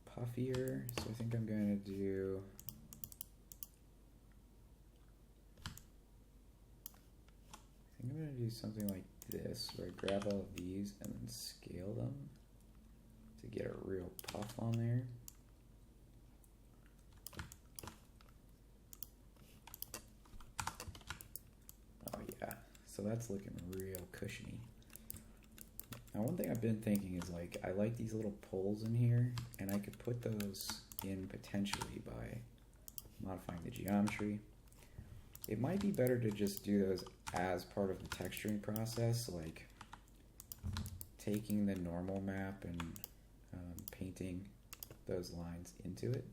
puffier. So I think I'm going to do something like this, where I grab all of these and then scale them to get a real puff on there. Oh yeah, so that's looking real cushiony. Now one thing I've been thinking is like, I like these little poles in here, and I could put those in potentially by modifying the geometry. It might be better to just do those as part of the texturing process, like taking the normal map and painting those lines into it.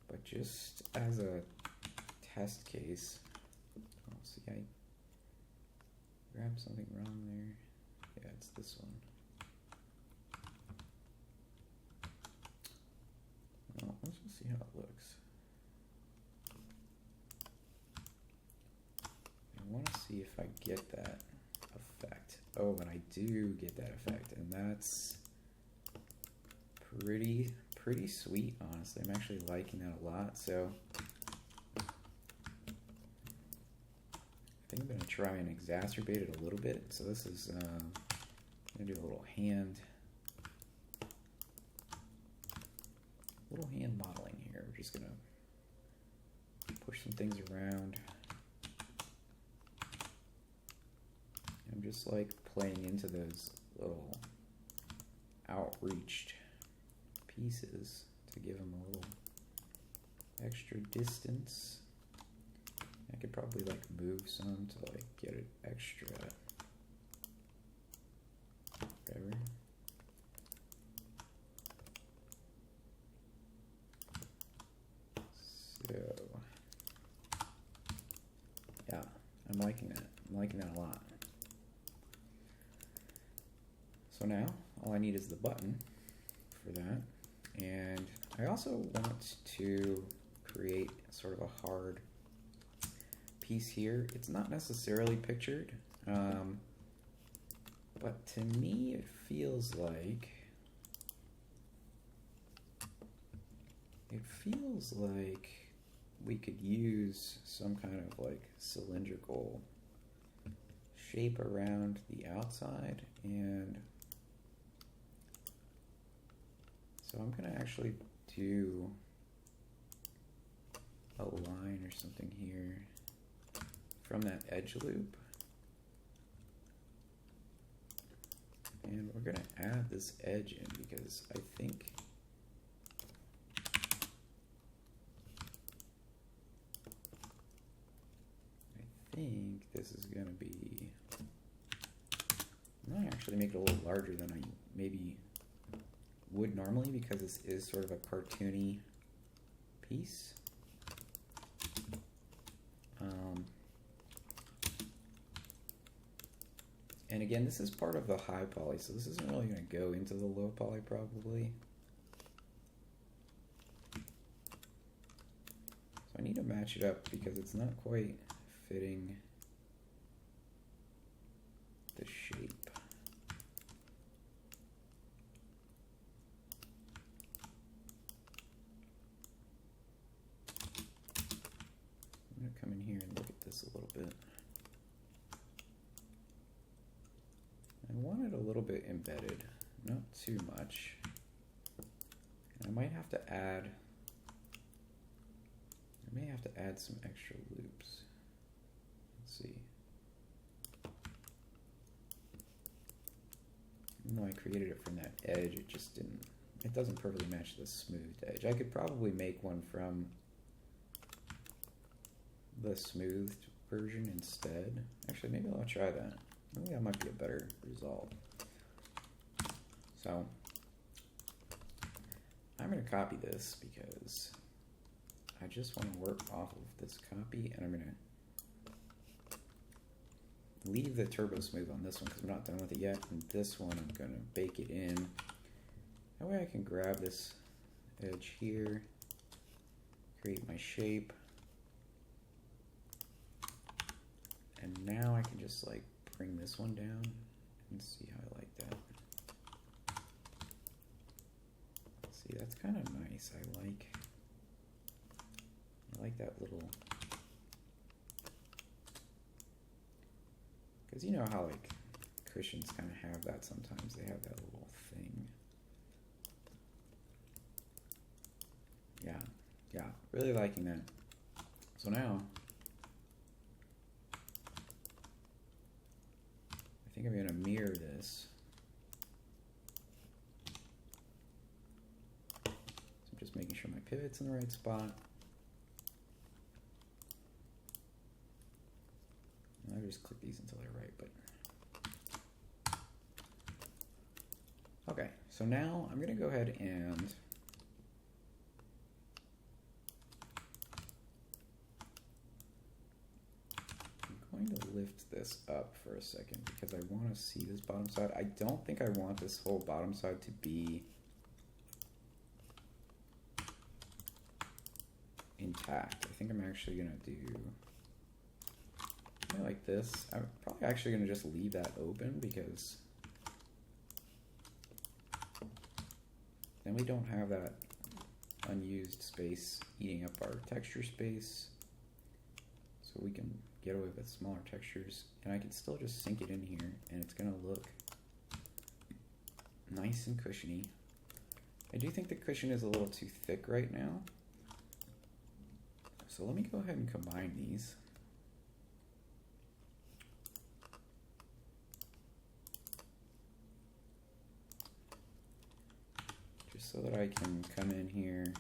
But just as a test case, oh, see, I grabbed something wrong there. Yeah, it's this one. Well, let's just see how it looks. I want to see if I get that effect Oh, and I do get that effect, and that's pretty sweet, honestly. I'm actually liking that a lot, so I think I'm going to try and exacerbate it a little bit. So this is, I'm going to do a little hand modeling here. We're just going to push some things around. I'm just like playing into those little outreached pieces to give them a little extra distance. I could probably like move some to like get it extra whatever. So yeah, I'm liking that. I'm liking that a lot. So now all I need is the button for that. And I also want to create sort of a hard piece here. It's not necessarily pictured, but to me it feels like we could use some kind of like cylindrical shape around the outside, and so I'm going to actually do a line or something here from that edge loop. And we're going to add this edge in because I think this is going to be, I might actually make it a little larger than I maybe would normally, because this is sort of a cartoony piece. And again, this is part of the high poly, so this isn't really going to go into the low poly probably. So I need to match it up because it's not quite fitting the shape. I'm going to come in here and look at this a little bit. I want it a little bit embedded, not too much. And I might have to add, some extra loops. Let's see. Even though I created it from that edge, it just didn't, it doesn't perfectly match the smoothed edge. I could probably make one from the smoothed version instead. Actually, maybe I'll try that. I think that might be a better result. So I'm going to copy this because I just want to work off of this copy, and I'm going to leave the turbo smooth on this one because I'm not done with it yet. And this one I'm going to bake it in. That way I can grab this edge here, create my shape, and now I can just like bring this one down and see how I like that. See, that's kind of nice. I like that little, because you know how like cushions kind of have that sometimes. They have that little thing. Yeah, really liking that. So now I think I'm going to mirror this. So I'm just making sure my pivot's in the right spot. And I just click these until they're right, but okay. So now I'm going to go ahead and I'm going to lift this up for a second because I want to see this bottom side. I don't think I want this whole bottom side to be intact. I think I'm actually going to do I like this. I'm probably actually going to just leave that open because then we don't have that unused space eating up our texture space. So we can get away with smaller textures, and I can still just sink it in here and it's going to look nice and cushiony. I do think the cushion is a little too thick right now. So let me go ahead and combine these. Just so that I can come in here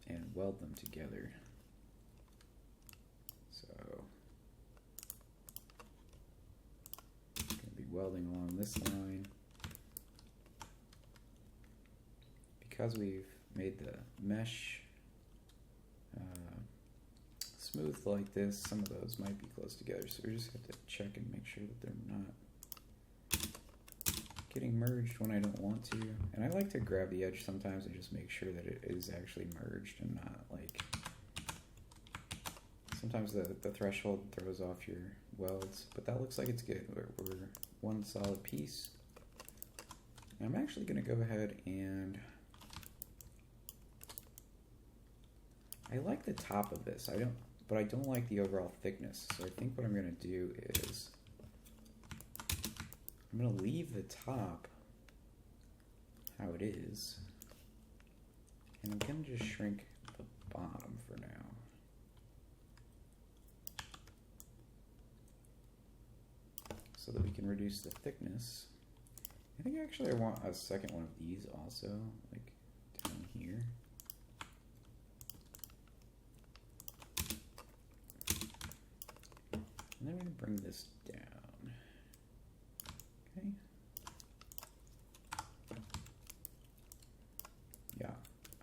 and weld them together. So I'm going to be welding along this line. Because we've made the mesh smooth like this, some of those might be close together, so we just have to check and make sure that they're not getting merged when I don't want to. And I like to grab the edge sometimes and just make sure that it is actually merged and not like, sometimes the threshold throws off your welds, but that looks like it's good. We're one solid piece. And I'm actually going to go ahead and I like the top of this. But I don't like the overall thickness. So I think what I'm going to do is I'm going to leave the top how it is, and I'm going to just shrink the bottom for now. So that we can reduce the thickness. I think actually I want a second one of these also, like down here. And then we're going to bring this down. Okay. Yeah,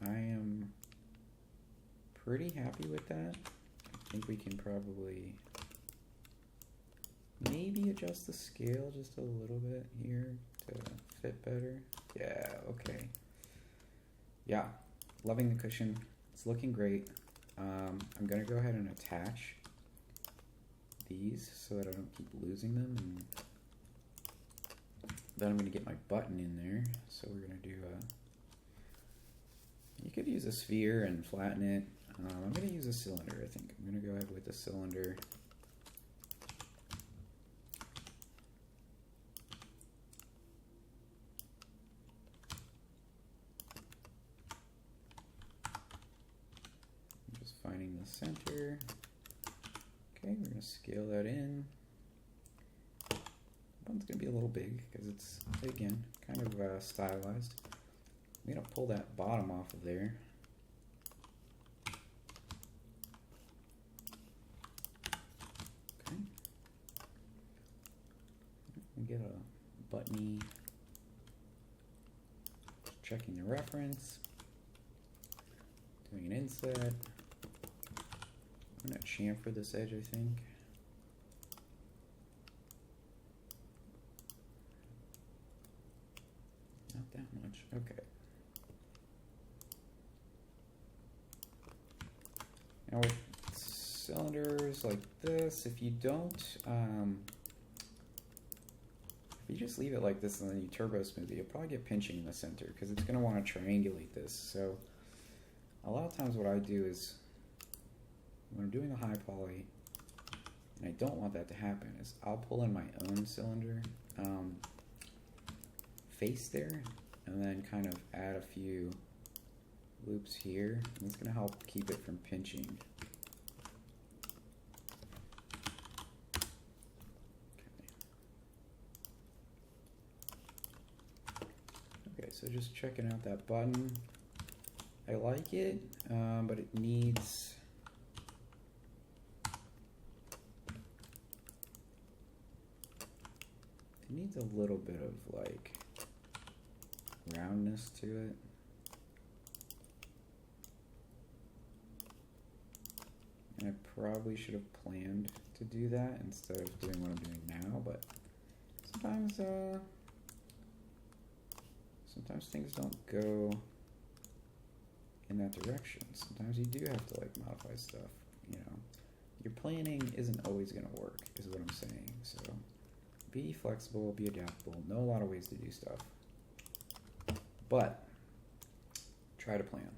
I am pretty happy with that. I think we can probably maybe adjust the scale just a little bit here to fit better. Yeah, okay. Yeah, loving the cushion. It's looking great. I'm going to go ahead and attach these so that I don't keep losing them, and then I'm going to get my button in there. So we're going to do you could use a sphere and flatten it. I'm going to use a cylinder, I think. I'm going to go ahead with a cylinder. I'm just finding the center. Okay, we're going to scale that in. One's going to be a little big because it's, again, kind of stylized. I'm going to pull that bottom off of there. Okay. We get a buttony. Checking the reference. Doing an inset. I'm going to chamfer this edge, I think. Not that much. Okay. Now with cylinders like this, if you don't, if you just leave it like this and then you turbo smooth it, you'll probably get pinching in the center because it's going to want to triangulate this. So a lot of times what I do is, when I'm doing the high poly, and I don't want that to happen, is I'll pull in my own cylinder face there, and then kind of add a few loops here, and it's going to help keep it from pinching. Okay, so just checking out that button. I like it, but it needs a little bit of like roundness to it. And I probably should have planned to do that instead of doing what I'm doing now, but sometimes things don't go in that direction. Sometimes you do have to like modify stuff, you know. your planning isn't always going to work, is what I'm saying. So be flexible, be adaptable, know a lot of ways to do stuff. But try to plan.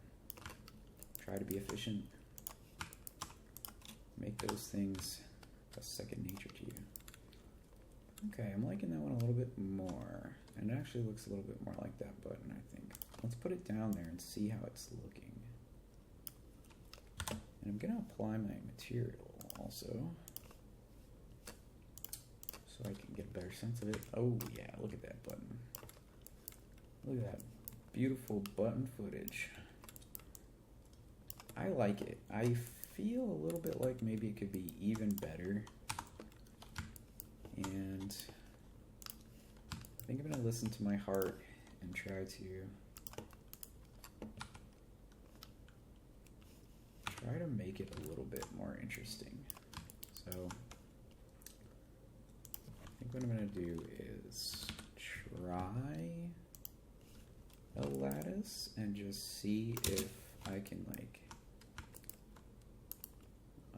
Try to be efficient. Make those things a second nature to you. Okay, I'm liking that one a little bit more. And it actually looks a little bit more like that button, I think. Let's put it down there and see how it's looking. And I'm going to apply my material also, so I can get a better sense of it. Oh yeah, look at that button. Look at that beautiful button footage. I like it. I feel a little bit like maybe it could be even better. And I think I'm going to listen to my heart and try to make it a little bit more interesting. So I think what I'm going to do is try a lattice and just see if I can like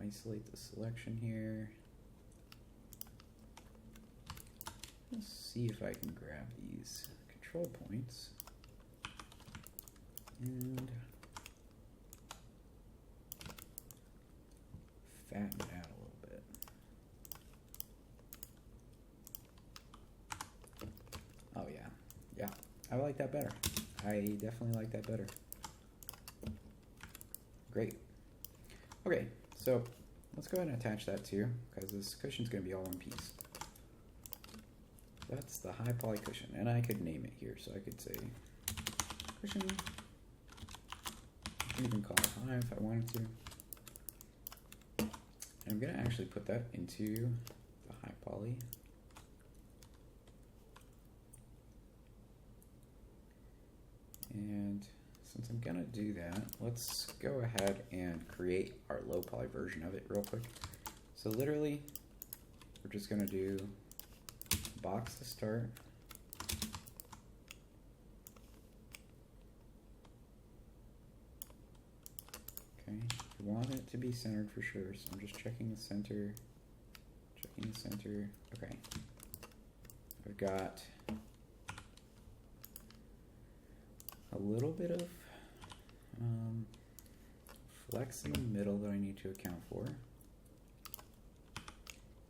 isolate the selection here. Let's see if I can grab these control points and fatten it out a little bit. Oh yeah, yeah, I like that better. I definitely like that better. Great. Okay, so let's go ahead and attach that too, because this cushion's going to be all one piece. That's the high poly cushion, and I could name it here, so I could say cushion. I can even call it high if I wanted to. And I'm going to actually put that into the high poly. And since I'm going to do that, let's go ahead and create our low poly version of it real quick. So literally, we're just going to do box to start. Okay, you want it to be centered for sure, so I'm just checking the center, Okay, I've got a little bit of flex in the middle that I need to account for.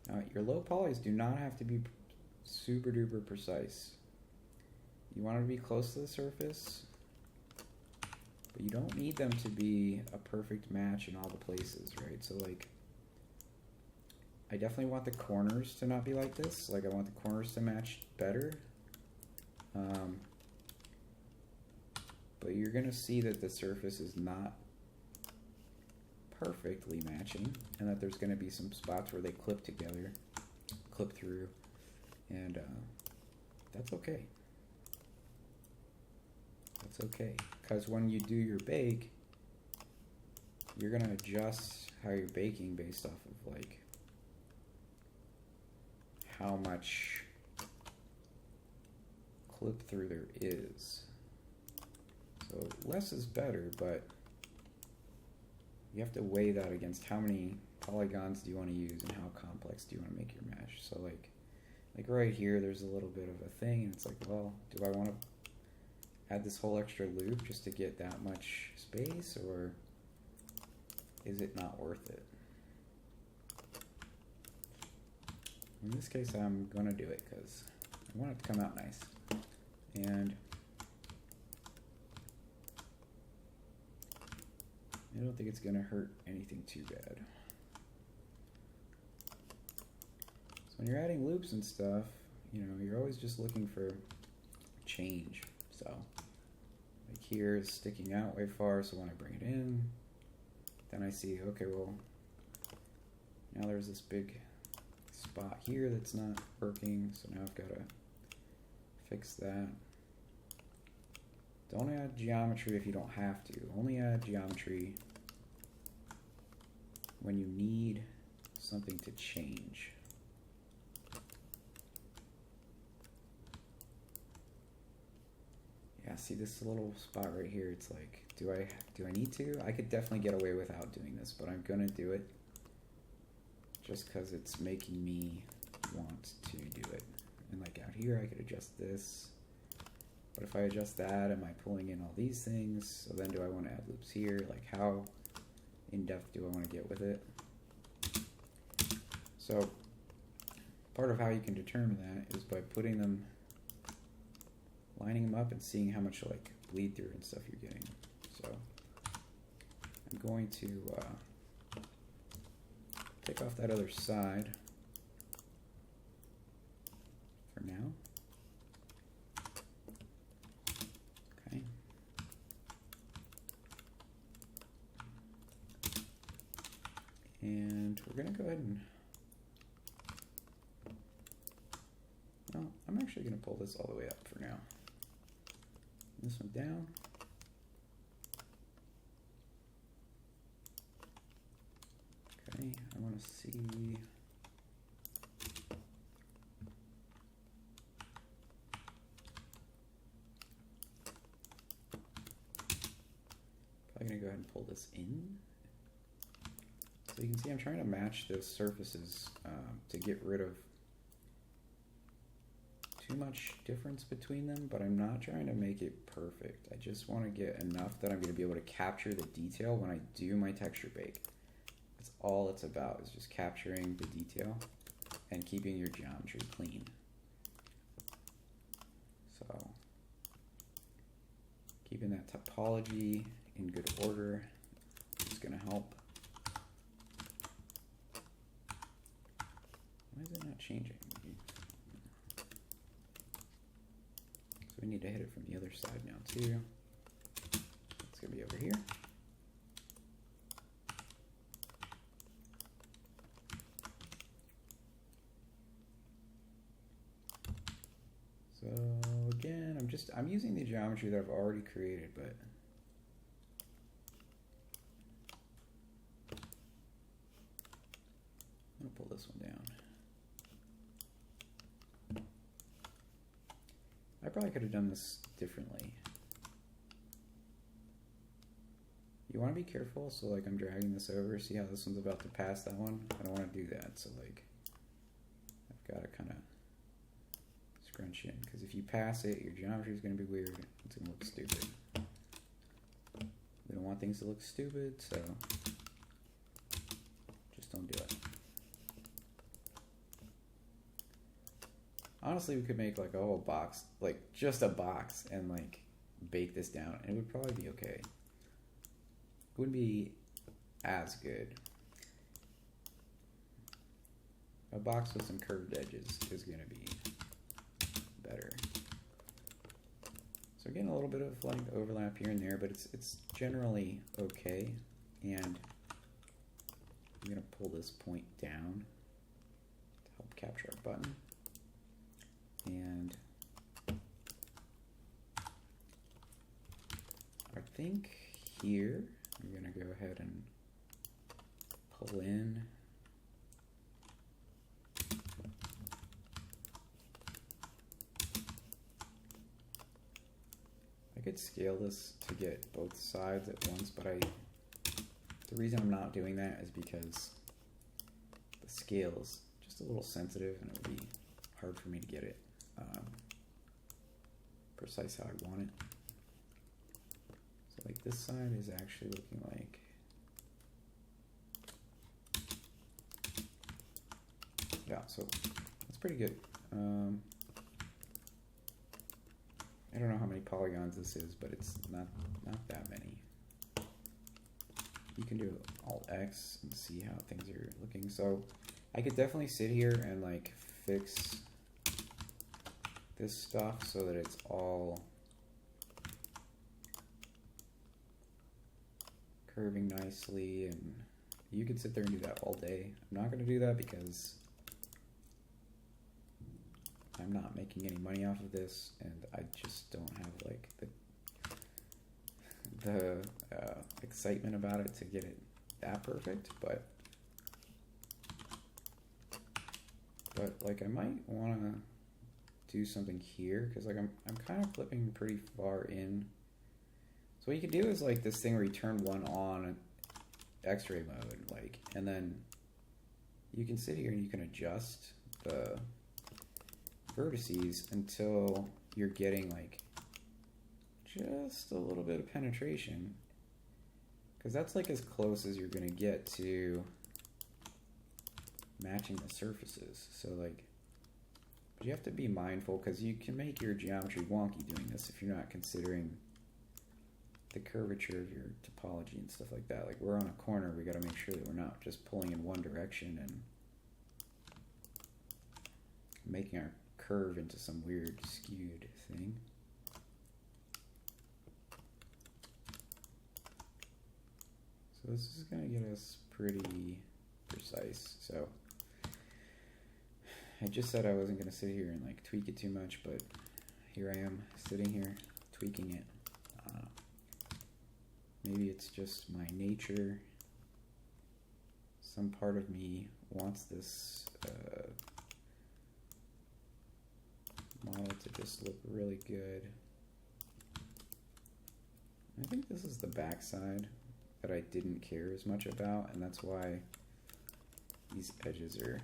Now, your low polys do not have to be super duper precise. You want it to be close to the surface, but you don't need them to be a perfect match in all the places, right? So like, I definitely want the corners to not be like this. Like I want the corners to match better. But you're gonna see that the surface is not perfectly matching, and that there's gonna be some spots where they clip together, clip through, and that's okay. That's okay, because when you do your bake, you're gonna adjust how you're baking based off of like how much clip through there is. So less is better, but you have to weigh that against how many polygons do you want to use and how complex do you want to make your mesh. So like right here, there's a little bit of a thing, and it's like, well, do I want to add this whole extra loop just to get that much space, or is it not worth it? In this case, I'm going to do it because I want it to come out nice. And I don't think it's going to hurt anything too bad. So when you're adding loops and stuff, you know, you're always just looking for change. So like here is sticking out way far, so when I bring it in, then I see, okay, well, now there's this big spot here that's not working, so now I've got to fix that. Don't add geometry if you don't have to. Only add geometry when you need something to change. Yeah, see this little spot right here? It's like, do I need to? I could definitely get away without doing this, but I'm gonna do it just because it's making me want to do it. And like out here I could adjust this, but if I adjust that, am I pulling in all these things? So then do I want to add loops here? Like how in depth do I want to get with it? So part of how you can determine that is by putting them, lining them up and seeing how much like bleed through and stuff you're getting. So I'm going to take off that other side for now. Okay. And we're going to go ahead and, well, I'm actually going to pull this all the way up for now. This one down. Okay, I want to see. Probably going to go ahead and pull this in. So you can see I'm trying to match those surfaces to get rid of too much difference between them, but I'm not trying to make it perfect. I just want to get enough that I'm going to be able to capture the detail when I do my texture bake. That's all it's about, is just capturing the detail and keeping your geometry clean. So keeping that topology in good order is going to help. Why is it not changing? So we need to hit it from the other side now too. It's going to be over here. So again, I'm using the geometry that I've already created, but I'm going to pull this one down. I probably could have done this differently. You want to be careful, so like I'm dragging this over, see how this one's about to pass that one? I don't want to do that, so like I've got to kind of scrunch in, because if you pass it, your geometry is going to be weird. It's going to look stupid. We don't want things to look stupid, so just don't do it. Honestly, we could make like a whole box, like just a box, and like bake this down, and it would probably be okay. It wouldn't be as good. A box with some curved edges is going to be better. So getting a little bit of like overlap here and there, but it's generally okay. And I'm going to pull this point down to help capture our button. And I think here I'm going to go ahead and pull in I could scale this to get both sides at once, but the reason I'm not doing that is because the scale's just a little sensitive and it would be hard for me to get it precise how I want it. So like this side is actually looking like yeah, so that's pretty good. I don't know how many polygons this is, but it's not that many. You can do Alt X and see how things are looking. So I could definitely sit here and like fix this stuff so that it's all curving nicely, and you could sit there and do that all day. I'm not going to do that because I'm not making any money off of this, and I just don't have like the excitement about it to get it that perfect. But like I might want to do something here, because like I'm kind of flipping pretty far in. So what you could do is like this thing where you turn one on X-ray mode, like, and then you can sit here and you can adjust the vertices until you're getting like just a little bit of penetration, because that's like as close as you're going to get to matching the surfaces. So like, but you have to be mindful, because you can make your geometry wonky doing this if you're not considering the curvature of your topology and stuff like that. Like, we're on a corner, we got to make sure that we're not just pulling in one direction and making our curve into some weird skewed thing. So this is going to get us pretty precise. So I just said I wasn't going to sit here and like tweak it too much, but here I am sitting here tweaking it. Maybe it's just my nature. Some part of me wants this model to just look really good. I think this is the back side that I didn't care as much about, and that's why these edges are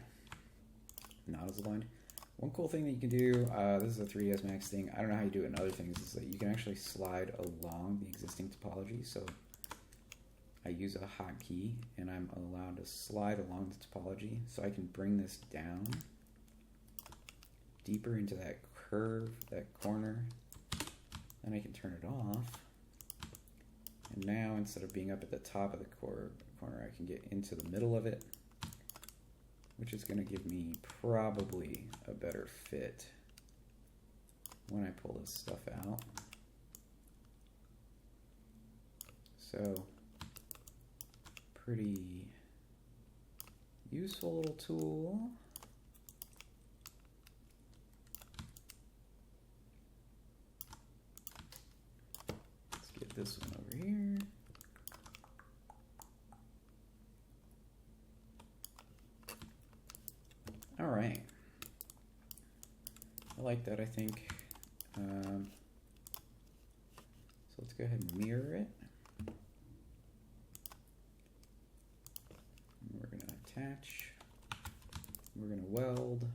not as aligned. One cool thing that you can do, this is a 3ds Max thing, I don't know how you do it in other things, is that you can actually slide along the existing topology. So I use a hotkey and I'm allowed to slide along the topology, so I can bring this down deeper into that curve, that corner, then I can turn it off. And now, instead of being up at the top of the corner, I can get into the middle of it, which is going to give me probably a better fit when I pull this stuff out. So, pretty useful little tool. Let's get this one over here. All right. I like that, I think. So let's go ahead and mirror it. And we're going to attach. We're going to weld.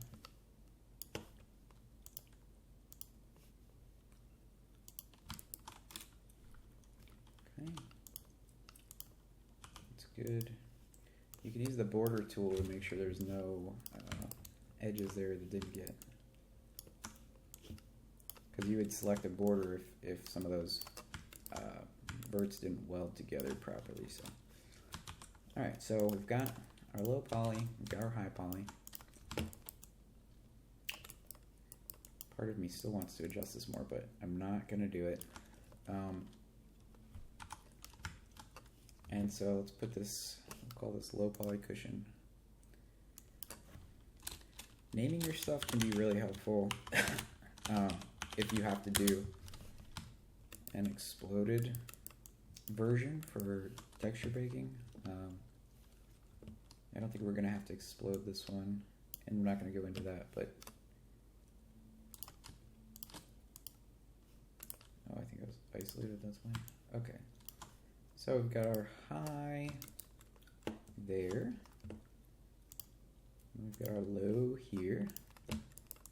Okay. That's good. You can use the border tool to make sure there's no edges there that didn't get, because you would select a border if some of those verts didn't weld together properly. So, all right, so we've got our low poly, we've got our high poly. Part of me still wants to adjust this more, but I'm not going to do it. And so let's put this, we'll call this low poly cushion. Naming your stuff can be really helpful if you have to do an exploded version for texture baking. I don't think we're going to have to explode this one, and we're not going to go into that, but oh, I think it was isolated, that's fine. Okay, so we've got our high there. We've got our low here,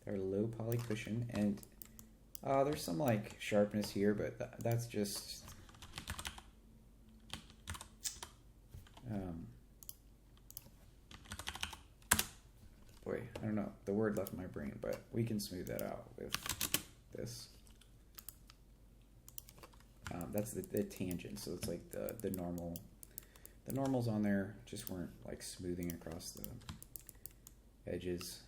our low poly cushion, and there's some like sharpness here, but that's just boy, I don't know, the word left my brain, but we can smooth that out with this. That's the tangent, so it's like the normal. The normals on there just weren't like smoothing across the edges.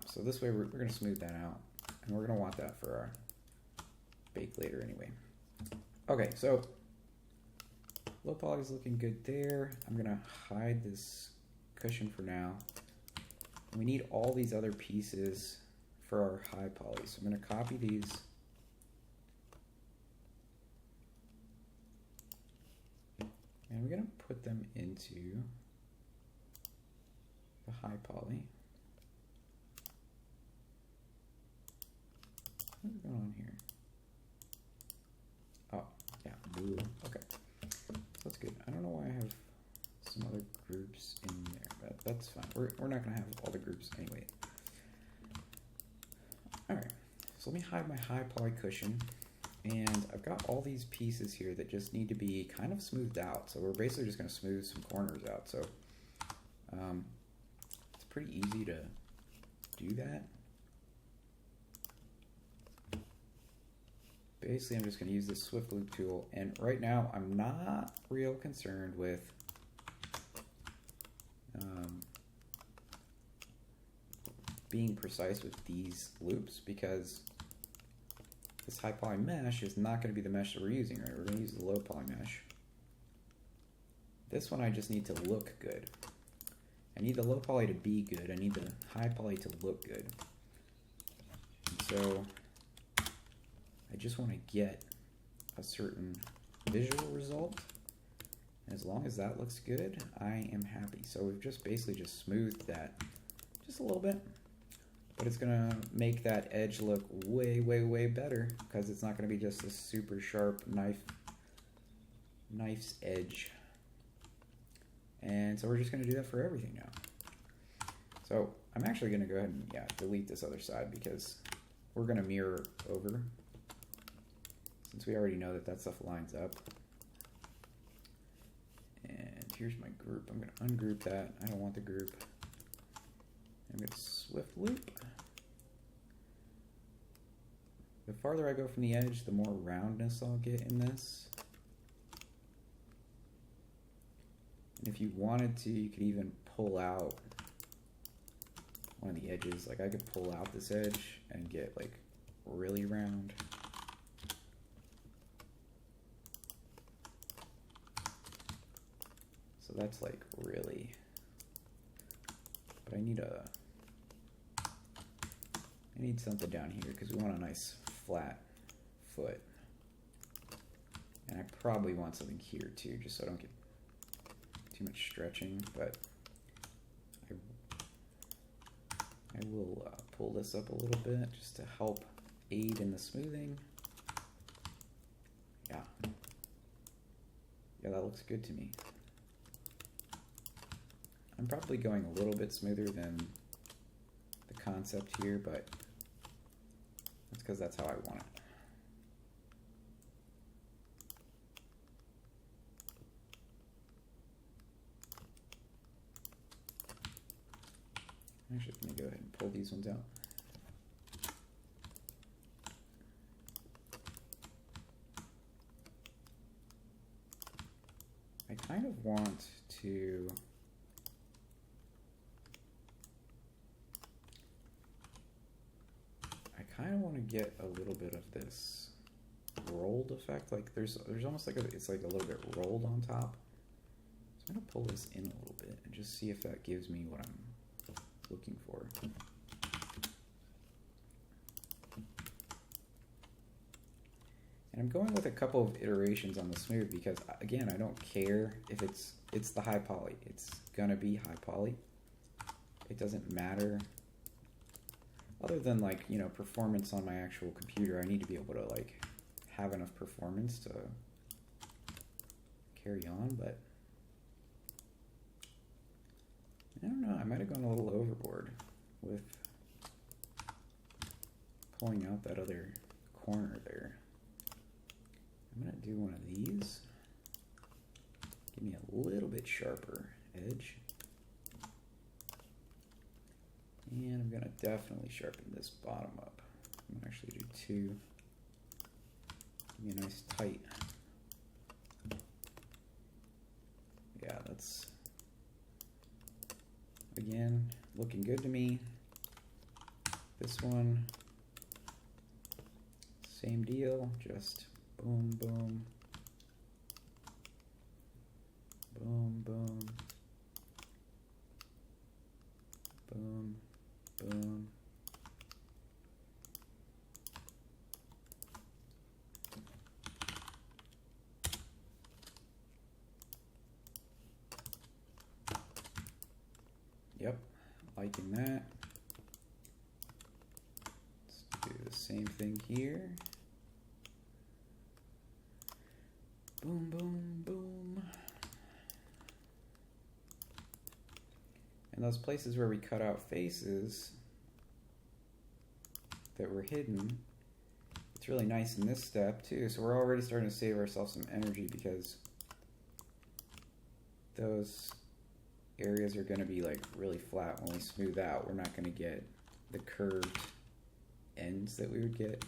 So this way we're going to smooth that out, and we're going to want that for our bake later anyway. Okay, so low poly is looking good there. I'm going to hide this cushion for now. We need all these other pieces for our high poly, so I'm going to copy these. And we're going to put them into the high poly. What's going on here? Oh, yeah, blue. Okay, so that's good. I don't know why I have some other groups in there, but that's fine. We're not gonna have all the groups anyway. All right, so let me hide my high poly cushion, and I've got all these pieces here that just need to be kind of smoothed out. So we're basically just gonna smooth some corners out. So it's pretty easy to do that. Basically, I'm just going to use this Swift Loop tool, and right now I'm not real concerned with being precise with these loops, because this high poly mesh is not going to be the mesh that we're using, right? We're going to use the low poly mesh. This one I just need to look good. I need the low poly to be good. I need the high poly to look good. And so I just want to get a certain visual result. And as long as that looks good, I am happy. So we've just basically just smoothed that just a little bit. But it's going to make that edge look way, way, way better, because it's not going to be just a super sharp knife's edge. And so we're just going to do that for everything now. So I'm actually going to go ahead and delete this other side, because we're going to mirror over, since we already know that that stuff lines up. And here's my group. I'm going to ungroup that. I don't want the group. I'm going to Swift Loop. The farther I go from the edge, the more roundness I'll get in this. And if you wanted to, you could even pull out one of the edges. Like I could pull out this edge and get like really round. So that's like really, but I need something down here because we want a nice flat foot. And I probably want something here too, just so I don't get too much stretching, but I will pull this up a little bit just to help aid in the smoothing. Yeah, that looks good to me. I'm probably going a little bit smoother than the concept here, but that's because that's how I want it. I'm actually going to go ahead and pull these ones out. I kind of want to get a little bit of this rolled effect. Like there's almost like it's like a little bit rolled on top. So I'm gonna pull this in a little bit and just see if that gives me what I'm looking for. And I'm going with a couple of iterations on the smooth because again, I don't care if it's the high poly. It's gonna be high poly. It doesn't matter. Other than like, you know, performance on my actual computer, I need to be able to like have enough performance to carry on, but I don't know, I might have gone a little overboard with pulling out that other corner there. I'm gonna do one of these. Give me a little bit sharper edge. And I'm gonna definitely sharpen this bottom up. I'm gonna actually do two. Give me a nice tight. Yeah, that's, again, looking good to me. This one, same deal, just boom, boom, boom, boom, boom, boom. Yep, liking that. Let's do the same thing here. Boom, boom, boom. And those places where we cut out faces that were hidden, it's really nice in this step too. So we're already starting to save ourselves some energy because those areas are going to be like really flat when we smooth out. We're not going to get the curved ends that we would get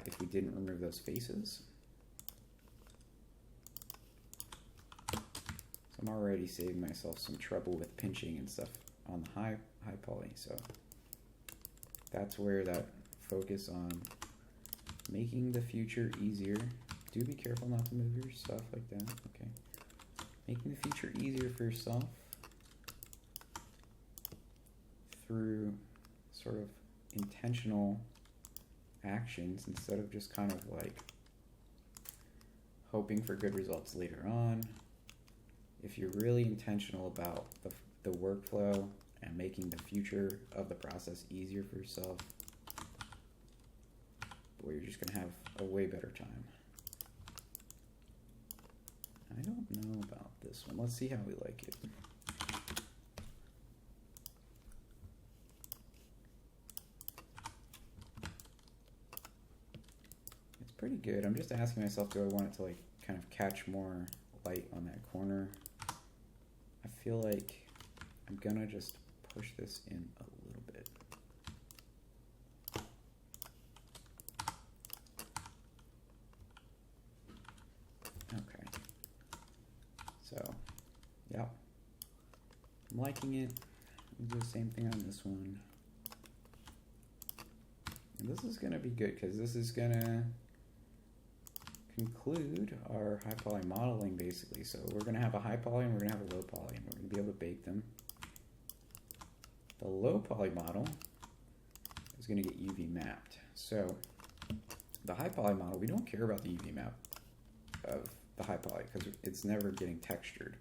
if we didn't remove those faces. So I'm already saving myself some trouble with pinching and stuff on the high poly. So that's where that focus on making the future easier. Do be careful not to move your stuff like that. Okay. Making the future easier for yourself through sort of intentional actions instead of just kind of like hoping for good results later on. If you're really intentional about the workflow and making the future of the process easier for yourself, boy, you're just going to have a way better time. I don't know about this one. Let's see how we like it. It's pretty good. I'm just asking myself, do I want it to like kind of catch more light on that corner? I feel like I'm gonna just push this in a little bit. Okay. So, yeah. I'm liking it. We'll do the same thing on this one. And this is gonna be good because this is gonna conclude our high poly modeling basically. So we're going to have a high poly and we're going to have a low poly and we're going to be able to bake them. The low poly model is going to get UV mapped. So the high poly model, we don't care about the UV map of the high poly because it's never getting textured.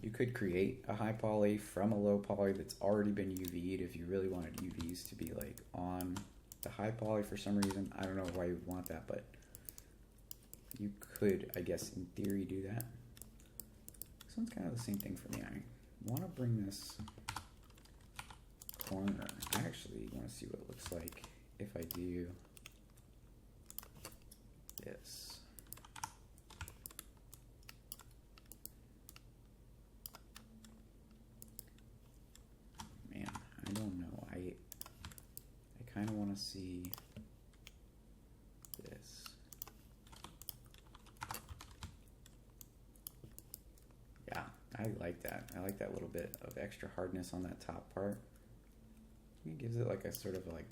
You could create a high poly from a low poly that's already been UV'd if you really wanted UVs to be like on the high poly for some reason. I don't know why you would want that, but you could, I guess, in theory do that. This one's kind of the same thing for me. I want to bring this corner. I actually want to see what it looks like if I do this. Man, I don't know. I kind of want to see this. Yeah, I like that. I like that little bit of extra hardness on that top part. It gives it like a sort of like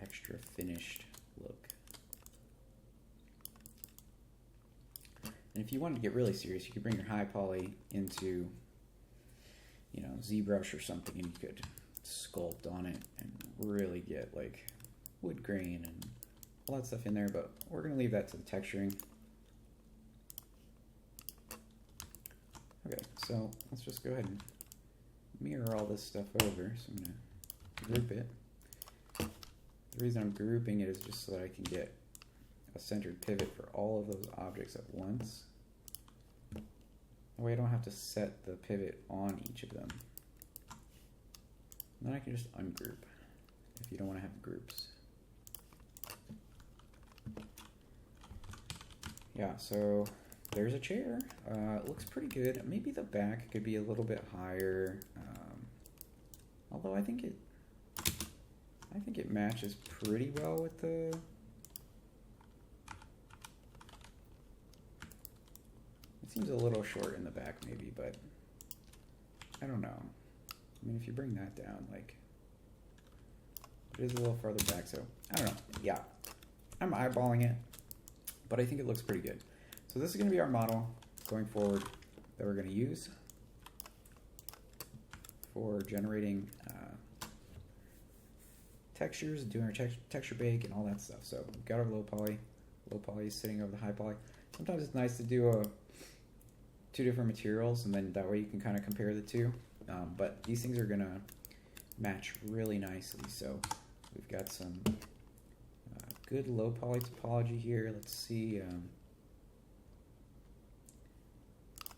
extra finished look. And if you wanted to get really serious, you could bring your high poly into, you know, ZBrush or something, and you could sculpt on it and really get like wood grain and all that stuff in there, but we're going to leave that to the texturing. Okay, so let's just go ahead and mirror all this stuff over. So I'm going to group it. The reason I'm grouping it is just so that I can get a centered pivot for all of those objects at once. That way I don't have to set the pivot on each of them. And then I can just ungroup if you don't want to have groups. Yeah, so there's a chair. It looks pretty good. Maybe the back could be a little bit higher. Although I think it matches pretty well with the. It seems a little short in the back maybe, but I don't know. I mean, if you bring that down, like, it is a little farther back, so I don't know. Yeah, I'm eyeballing it, but I think it looks pretty good. So this is going to be our model going forward that we're going to use for generating textures, doing our texture bake and all that stuff. So we've got our low poly is sitting over the high poly. Sometimes it's nice to do two different materials, and then that way you can kind of compare the two. But these things are gonna match really nicely. So we've got some good low poly topology here. Let's see.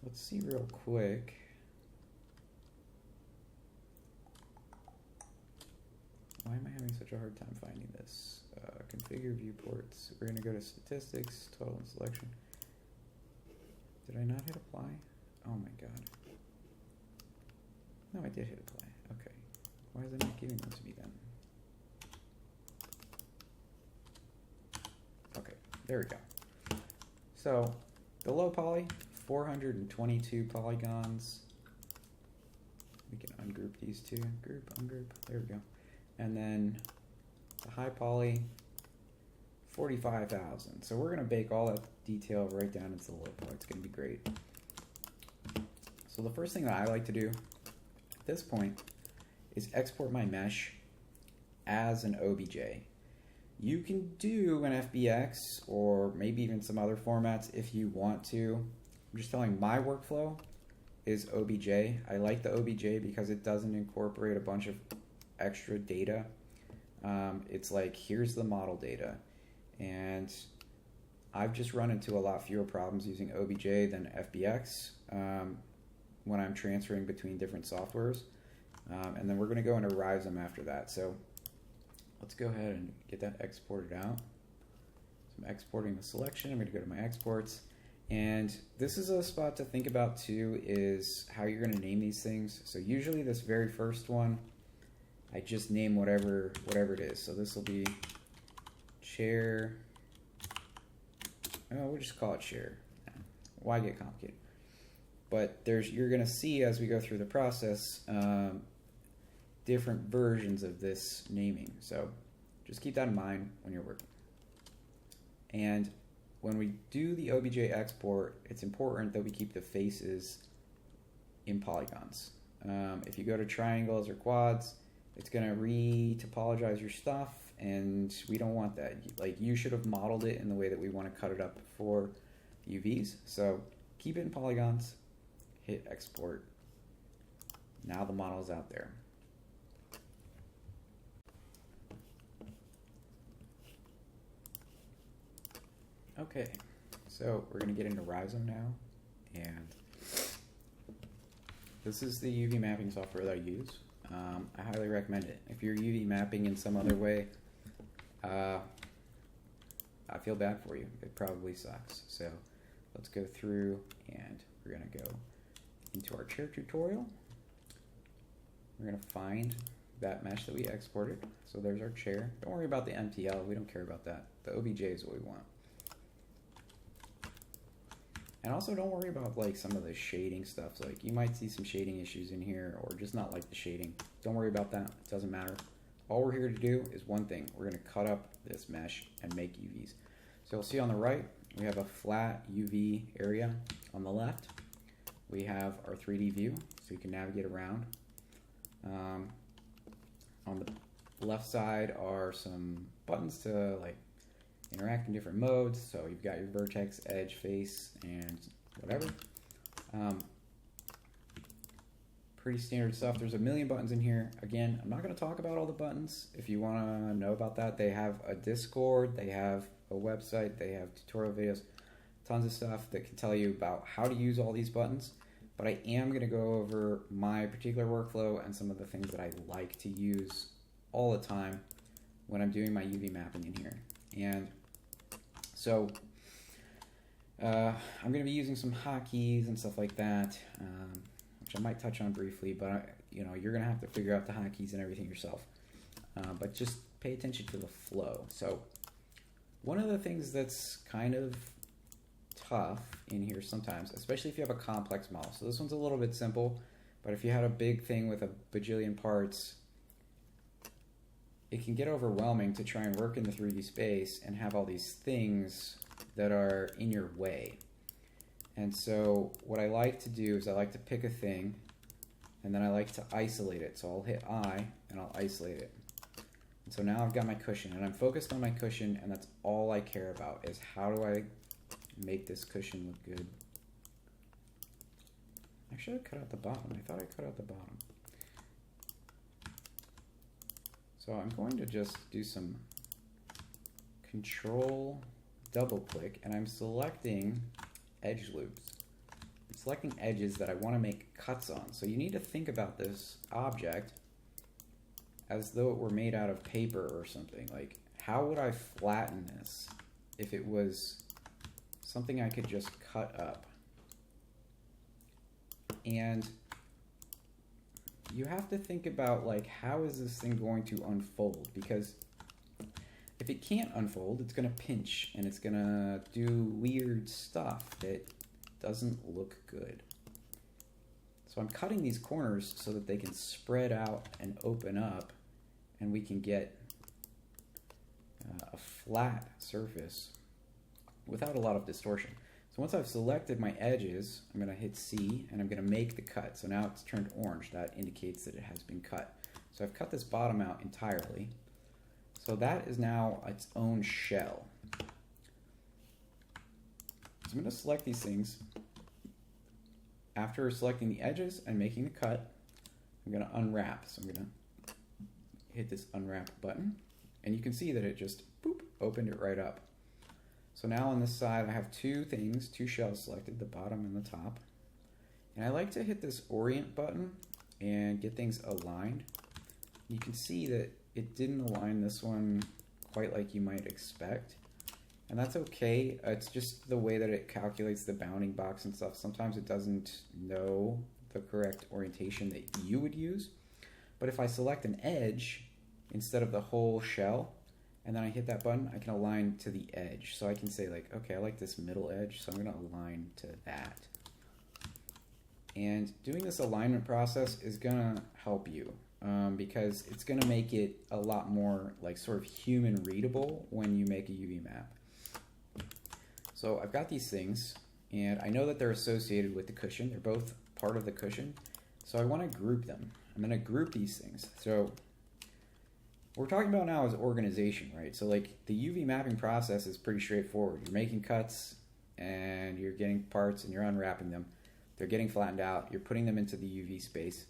let's see real quick. Why am I having such a hard time finding this? Configure viewports. We're going to go to statistics, total and selection. Did I not hit apply? Oh my god. No, I did hit apply. Okay. Why is it not giving them to me then? Okay, there we go. So, the low poly, 422 polygons. We can ungroup these two. Group, ungroup. There we go. And then the high poly, 45,000. So we're going to bake all that detail right down into the low poly. It's going to be great. So the first thing that I like to do at this point is export my mesh as an OBJ. You can do an FBX or maybe even some other formats if you want to. I'm just telling my workflow is OBJ. I like the OBJ because it doesn't incorporate a bunch of extra data. It's like, here's the model data, and I've just run into a lot fewer problems using OBJ than FBX when I'm transferring between different softwares. And then we're going to go into Rhizome after that. So let's go ahead and get that exported out. So I'm exporting the selection. I'm going to go to my exports. And this is a spot to think about too, is how you're going to name these things. So usually this very first one, I just name whatever it is. So this will be chair. Oh, we'll just call it chair. Why get complicated? But you're going to see as we go through the process different versions of this naming. So just keep that in mind when you're working. And when we do the OBJ export, it's important that we keep the faces in polygons. If you go to triangles or quads, it's going to re-topologize your stuff, and we don't want that. Like, you should have modeled it in the way that we want to cut it up for UVs. So keep it in polygons, hit export. Now the model is out there. Okay, so we're going to get into Rhizome now, and this is the UV mapping software that I use. I highly recommend it. If you're UV mapping in some other way, I feel bad for you. It probably sucks. So let's go through, and we're going to go into our chair tutorial. We're going to find that mesh that we exported. So there's our chair. Don't worry about the MTL. We don't care about that. The OBJ is what we want. And also don't worry about like some of the shading stuff. Like, you might see some shading issues in here, or just not like the shading. Don't worry about that. It doesn't matter. All we're here to do is one thing. We're going to cut up this mesh and make UVs. So you'll see on the right, we have a flat UV area. On the left, we have our 3D view, so you can navigate around. On the left side are some buttons to like interact in different modes. So you've got your vertex, edge, face, and whatever. Pretty standard stuff. There's a million buttons in here. Again, I'm not going to talk about all the buttons. If you want to know about that, they have a Discord, they have a website, they have tutorial videos, tons of stuff that can tell you about how to use all these buttons. But I am going to go over my particular workflow and some of the things that I like to use all the time when I'm doing my UV mapping in here. And so I'm going to be using some hotkeys and stuff like that, which I might touch on briefly, but you're going to have to figure out the hotkeys and everything yourself. But just pay attention to the flow. So one of the things that's kind of tough in here sometimes, especially if you have a complex model. So this one's a little bit simple, but if you had a big thing with a bajillion parts, it can get overwhelming to try and work in the 3D space and have all these things that are in your way. And so what I like to do is I like to pick a thing, and then I like to isolate it. So I'll hit I, and I'll isolate it. And so now I've got my cushion, and I'm focused on my cushion, and that's all I care about, is how do I make this cushion look good. Actually, I cut out the bottom. I thought I cut out the bottom. So I'm going to just do some control double click, and I'm selecting edge loops. I'm selecting edges that I want to make cuts on. So you need to think about this object as though it were made out of paper or something. Like, how would I flatten this if it was something I could just cut up? And you have to think about, like, how is this thing going to unfold? Because if it can't unfold, it's going to pinch and it's going to do weird stuff that doesn't look good. So I'm cutting these corners so that they can spread out and open up, and we can get a flat surface without a lot of distortion. So once I've selected my edges, I'm going to hit C and I'm going to make the cut. So now it's turned orange. That indicates that it has been cut. So I've cut this bottom out entirely. So that is now its own shell. So I'm going to select these things. After selecting the edges and making the cut, I'm going to unwrap. So I'm going to hit this unwrap button, and you can see that it just boop, opened it right up. So now on this side I have two shells selected, the bottom and the top. And I like to hit this orient button and get things aligned. You can see that it didn't align this one quite like you might expect. And that's okay. It's just the way that it calculates the bounding box and stuff. Sometimes it doesn't know the correct orientation that you would use. But if I select an edge instead of the whole shell, and then I hit that button, I can align to the edge. So I can say, like, okay, I like this middle edge, so I'm going to align to that. And doing this alignment process is going to help you because it's going to make it a lot more like sort of human readable when you make a UV map. So I've got these things, and I know that they're associated with the cushion. They're both part of the cushion. So I want to group them. I'm going to group these things. So what we're talking about now is organization, right? So like the UV mapping process is pretty straightforward. You're making cuts and you're getting parts and you're unwrapping them. They're getting flattened out. You're putting them into the UV space.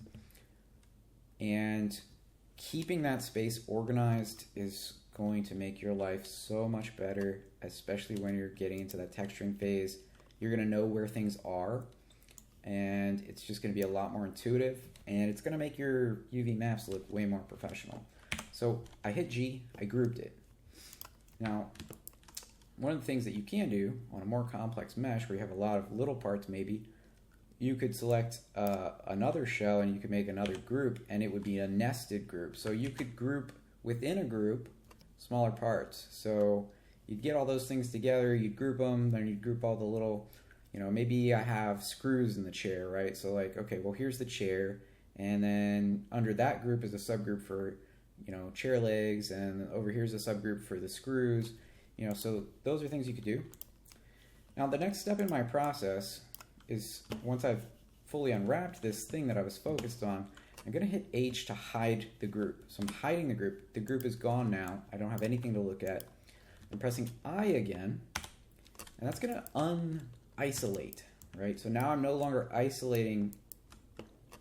And keeping that space organized is going to make your life so much better, especially when you're getting into that texturing phase. You're going to know where things are, and it's just going to be a lot more intuitive, and it's going to make your UV maps look way more professional. So I hit G, I grouped it. Now, one of the things that you can do on a more complex mesh where you have a lot of little parts maybe, you could select another shell and you could make another group, and it would be a nested group. So you could group within a group smaller parts. So you'd get all those things together, you'd group them, then you'd group all the little, you know, maybe I have screws in the chair, right? So like, okay, well here's the chair, and then under that group is a subgroup for, you know, chair legs, and over here's a subgroup for the screws, you know, so those are things you could do. Now the next step in my process is once I've fully unwrapped this thing that I was focused on, I'm going to hit H to hide the group. So I'm hiding the group. The group is gone now. I don't have anything to look at. I'm pressing I again, and that's going to un-isolate, right? So now I'm no longer isolating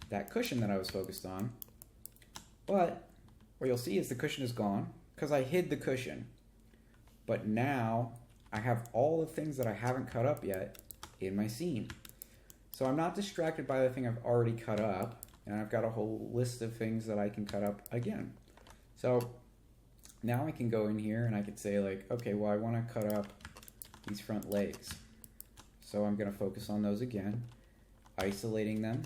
that cushion that I was focused on, but what you'll see is the cushion is gone because I hid the cushion. But now I have all the things that I haven't cut up yet in my scene. So I'm not distracted by the thing I've already cut up, and I've got a whole list of things that I can cut up again. So now I can go in here and I could say like, okay, well I want to cut up these front legs. So I'm going to focus on those again, isolating them.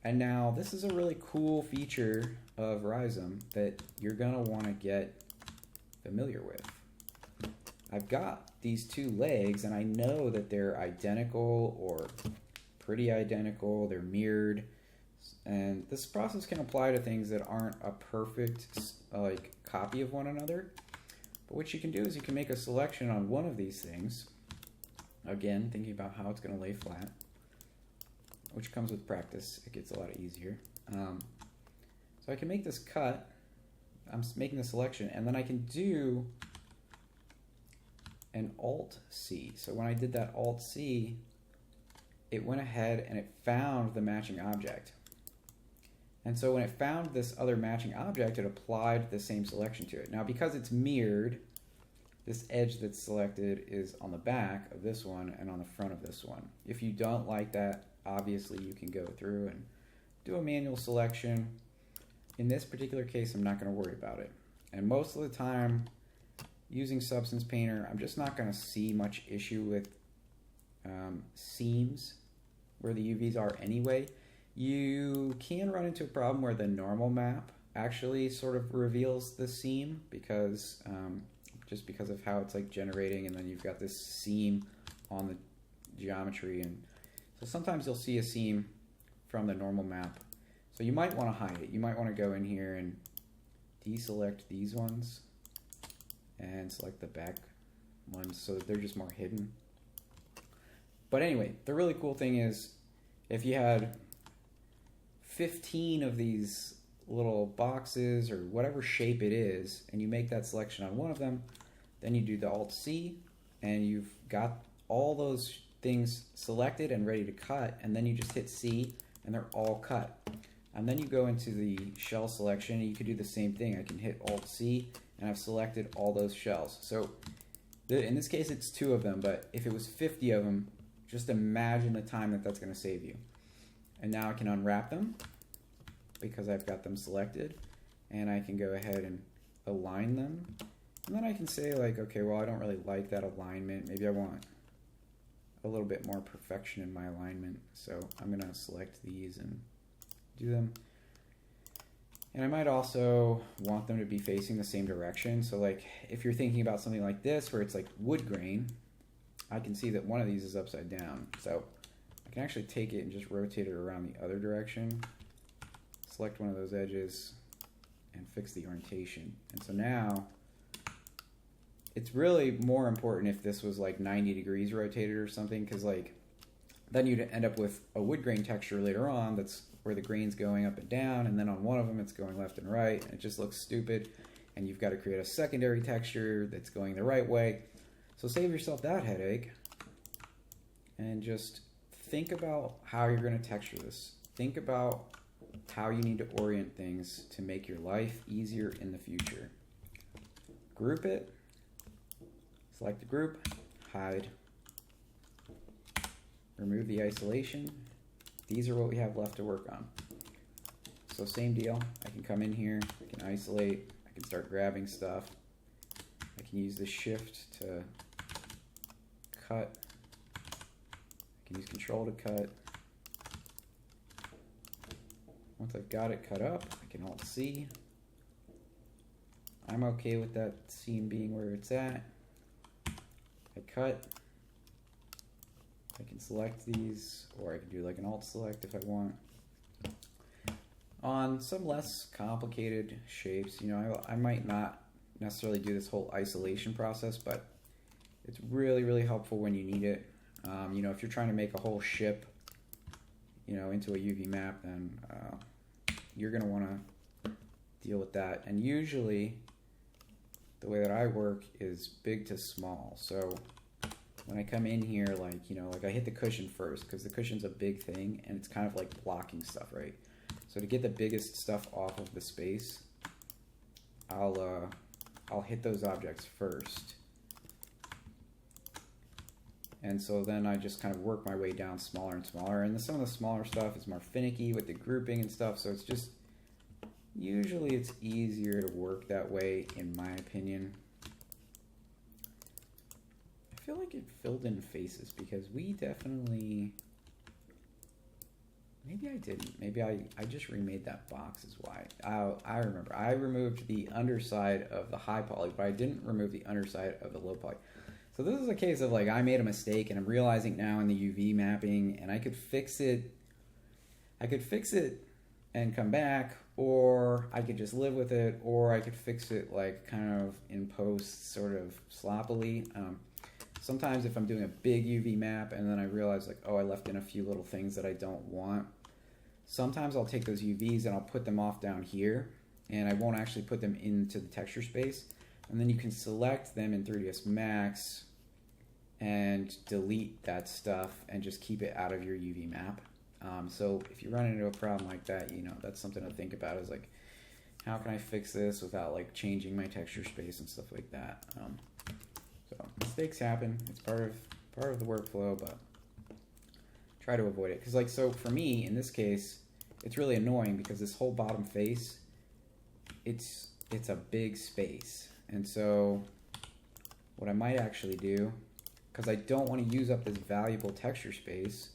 And now this is a really cool feature of Rhizome that you're going to want to get familiar with. I've got these two legs and I know that they're identical or pretty identical, they're mirrored, and this process can apply to things that aren't a perfect like copy of one another. But what you can do is you can make a selection on one of these things, again thinking about how it's going to lay flat, which comes with practice. It gets a lot easier. So I can make this cut, I'm making the selection, and then I can do an Alt-C. So when I did that Alt-C, it went ahead and it found the matching object. And so when it found this other matching object, it applied the same selection to it. Now because it's mirrored, this edge that's selected is on the back of this one and on the front of this one. If you don't like that, obviously you can go through and do a manual selection. In this particular case, I'm not going to worry about it. And most of the time, using Substance Painter, I'm just not going to see much issue with seams where the UVs are anyway. You can run into a problem where the normal map actually sort of reveals the seam because just because of how it's like generating, and then you've got this seam on the geometry, and so sometimes you'll see a seam from the normal map. So you might want to hide it. You might want to go in here and deselect these ones and select the back ones so that they're just more hidden. But anyway, the really cool thing is if you had 15 of these little boxes or whatever shape it is, and you make that selection on one of them, then you do the Alt-C, and you've got all those things selected and ready to cut, and then you just hit C, and they're all cut. And then you go into the shell selection, and you could do the same thing. I can hit Alt-C, and I've selected all those shells. So in this case, it's 2 of them, but if it was 50 of them, just imagine the time that that's going to save you. And now I can unwrap them because I've got them selected, and I can go ahead and align them. And then I can say like, okay, well, I don't really like that alignment. Maybe I want a little bit more perfection in my alignment. So I'm going to select these and do them. And I might also want them to be facing the same direction. So like if you're thinking about something like this where it's like wood grain, I can see that one of these is upside down. So I can actually take it and just rotate it around the other direction, select one of those edges, and fix the orientation. And so now it's really more important if this was like 90 degrees rotated or something, because like then you'd end up with a wood grain texture later on that's where the grain's going up and down, and then on one of them it's going left and right, and it just looks stupid, and you've got to create a secondary texture that's going the right way. So save yourself that headache and just think about how you're going to texture this. Think about how you need to orient things to make your life easier in the future. Group it, select the group, hide, remove the isolation. These are what we have left to work on. So same deal, I can come in here, I can isolate, I can start grabbing stuff. I can use the shift to cut. I can use control to cut. Once I've got it cut up, I can Alt-C. I'm okay with that seam being where it's at. I cut. I can select these, or I can do like an Alt-Select if I want. On some less complicated shapes, you know, I might not necessarily do this whole isolation process, but it's really, really helpful when you need it. You know, if you're trying to make a whole ship, you know, into a UV map, then you're going to want to deal with that. And usually, the way that I work is big to small. So when I come in here, like, you know, like I hit the cushion first because the cushion's a big thing and it's kind of like blocking stuff, right? So to get the biggest stuff off of the space, I'll hit those objects first. And so then I just kind of work my way down smaller and smaller. And some of the smaller stuff is more finicky with the grouping and stuff. So it's just, usually it's easier to work that way, in my opinion. I feel like it filled in faces because we definitely, maybe I didn't. Maybe I just remade that box is why. I remember. I removed the underside of the high poly, but I didn't remove the underside of the low poly. So this is a case of like I made a mistake and I'm realizing now in the UV mapping, and I could fix it. I could fix it and come back, or I could just live with it, or I could fix it like kind of in post, sort of sloppily. Sometimes if I'm doing a big UV map and then I realize like, oh, I left in a few little things that I don't want, sometimes I'll take those UVs and I'll put them off down here, and I won't actually put them into the texture space. And then you can select them in 3ds Max and delete that stuff and just keep it out of your UV map. So if you run into a problem like that, you know, that's something to think about, is like, how can I fix this without like changing my texture space and stuff like that? So mistakes happen. It's part of the workflow, but try to avoid it. Because like, so for me, in this case, it's really annoying because this whole bottom face, it's a big space. And so what I might actually do, because I don't want to use up this valuable texture space,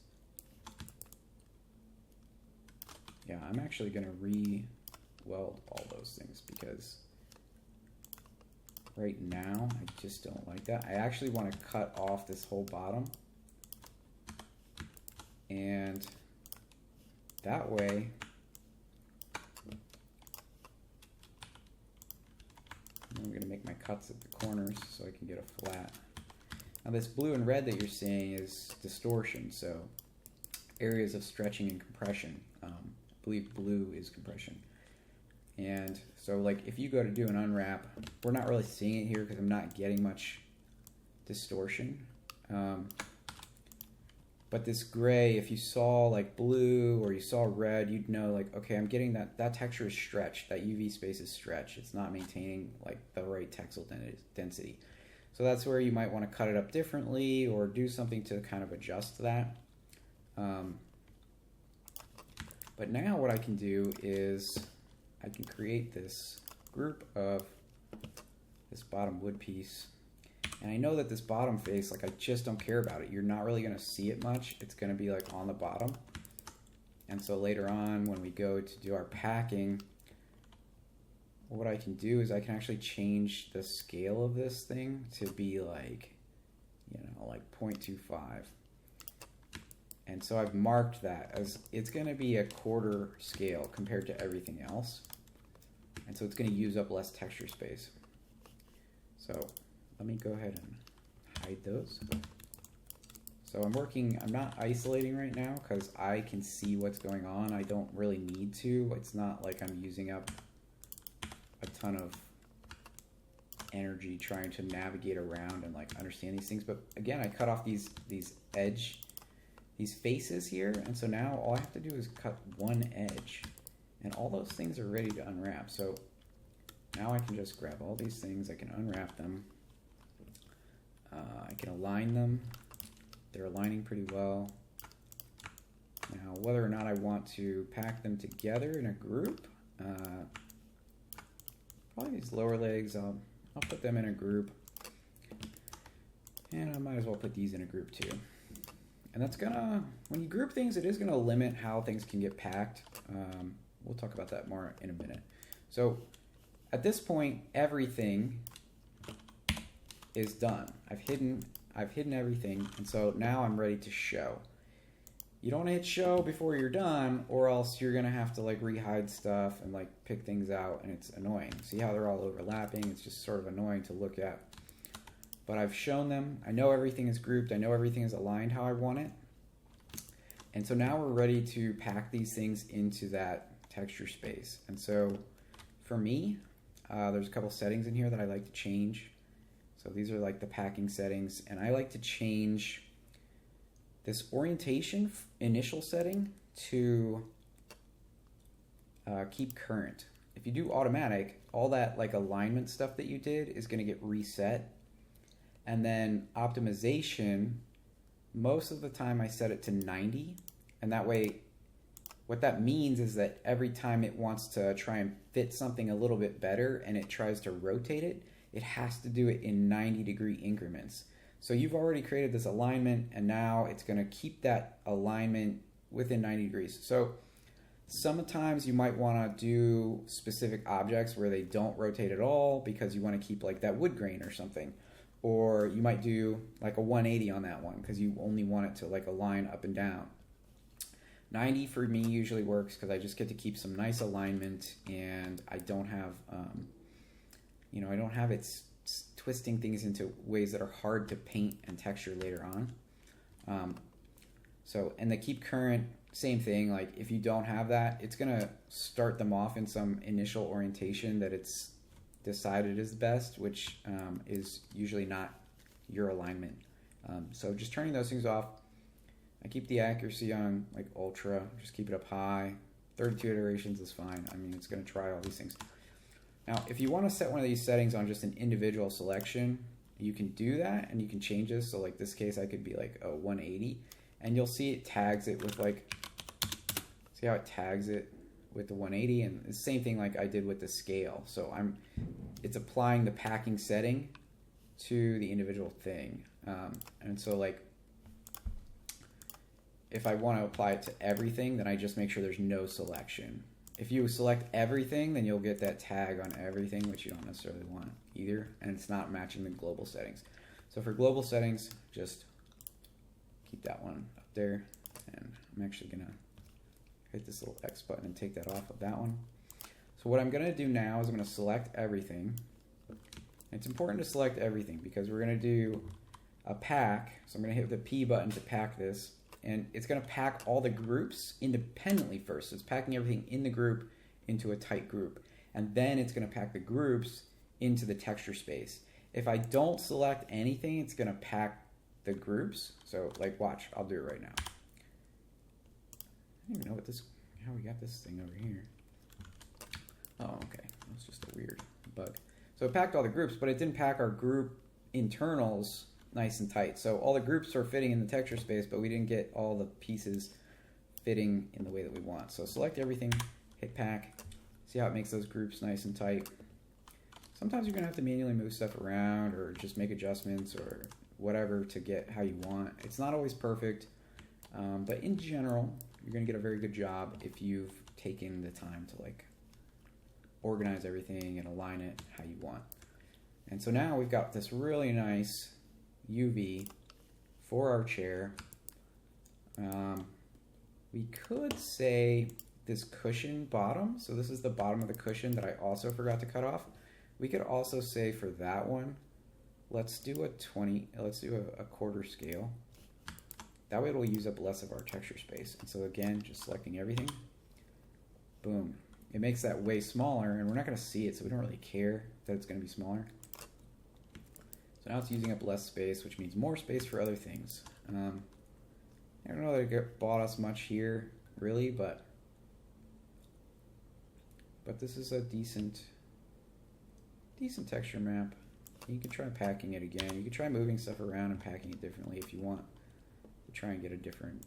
yeah, I'm actually going to re-weld all those things because right now I just don't like that. I actually want to cut off this whole bottom, and that way I'm going to make my cuts at the corners so I can get a flat. Now this blue and red that you're seeing is distortion, so areas of stretching and compression. I believe blue is compression. And so like if you go to do an unwrap, we're not really seeing it here because I'm not getting much distortion. But this gray, if you saw like blue or you saw red, you'd know like, okay, I'm getting that texture is stretched, that UV space is stretched. It's not maintaining like the right textile density. So that's where you might want to cut it up differently or do something to kind of adjust that. But now what I can do is I can create this group of this bottom wood piece. And I know that this bottom face, like I just don't care about it. You're not really going to see it much. It's going to be like on the bottom. And so later on when we go to do our packing, what I can do is I can actually change the scale of this thing to be like, you know, like 0.25. And so I've marked that as it's going to be a quarter scale compared to everything else. And so it's going to use up less texture space. So let me go ahead and hide those. So I'm not isolating right now because I can see what's going on. I don't really need to. It's not like I'm using up a ton of energy trying to navigate around and like understand these things. But again, I cut off these faces here, and so now all I have to do is cut one edge, and all those things are ready to unwrap. So now I can just grab all these things, I can unwrap them, I can align them. They're aligning pretty well. Now whether or not I want to pack them together in a group, probably these lower legs, I'll put them in a group, and I might as well put these in a group too. And that's gonna, when you group things, it is gonna limit how things can get packed. We'll talk about that more in a minute. So at this point, everything is done. I've hidden everything, and so now I'm ready to show. You don't want to hit show before you're done, or else you're gonna have to like rehide stuff and like pick things out, and it's annoying. See how they're all overlapping? It's just sort of annoying to look at. But I've shown them. I know everything is grouped. I know everything is aligned how I want it. And so now we're ready to pack these things into that texture space. And so for me, there's a couple settings in here that I like to change. So these are like the packing settings. And I like to change this orientation initial setting to keep current. If you do automatic, all that like alignment stuff that you did is going to get reset. And then optimization, most of the time I set it to 90. And that way, what that means is that every time it wants to try and fit something a little bit better and it tries to rotate it, it has to do it in 90-degree increments. So you've already created this alignment, and now it's going to keep that alignment within 90 degrees. So sometimes you might want to do specific objects where they don't rotate at all because you want to keep like that wood grain or something. Or you might do like a 180 on that one because you only want it to like align up and down. 90 for me usually works because I just get to keep some nice alignment, and I don't have, I don't have it twisting things into ways that are hard to paint and texture later on. And the keep current, same thing. Like if you don't have that, it's gonna start them off in some initial orientation that it's decided is best, which is usually not your alignment. So just turning those things off. I keep the accuracy on like ultra, just keep it up high. 32 iterations is fine. I mean, it's going to try all these things. Now, if you want to set one of these settings on just an individual selection, you can do that, and you can change this. So like this case, I could be like a 180, and you'll see it tags it with like, see how it tags it with the 180, and the same thing like I did with the scale. So it's applying the packing setting to the individual thing. And so like, if I want to apply it to everything, then I just make sure there's no selection. If you select everything, then you'll get that tag on everything, which you don't necessarily want either, and it's not matching the global settings. So for global settings, just keep that one up there, and I'm actually gonna hit this little X button and take that off of that one. So what I'm gonna do now is I'm gonna select everything. It's important to select everything because we're gonna do a pack. So I'm gonna hit the P button to pack this, and it's gonna pack all the groups independently first. So it's packing everything in the group into a tight group, and then it's gonna pack the groups into the texture space. If I don't select anything, it's gonna pack the groups. So like, watch, I'll do it right now. I don't even know how we got this thing over here. Oh, okay, that's just a weird bug. So it packed all the groups, but it didn't pack our group internals nice and tight. So all the groups are fitting in the texture space, but we didn't get all the pieces fitting in the way that we want. So select everything, hit pack, see how it makes those groups nice and tight. Sometimes you're gonna have to manually move stuff around or just make adjustments or whatever to get how you want. It's not always perfect, but in general, you're gonna get a very good job if you've taken the time to like organize everything and align it how you want. And so now we've got this really nice UV for our chair. We could say this cushion bottom. So this is the bottom of the cushion that I also forgot to cut off. We could also say for that one, let's do a quarter scale. That way it'll use up less of our texture space. And so again, just selecting everything, boom. It makes that way smaller, and we're not gonna see it, so we don't really care that it's gonna be smaller. So now it's using up less space, which means more space for other things. I don't know that it bought us much here, really, but this is a decent texture map. You can try packing it again. You can try moving stuff around and packing it differently if you want to try and get a different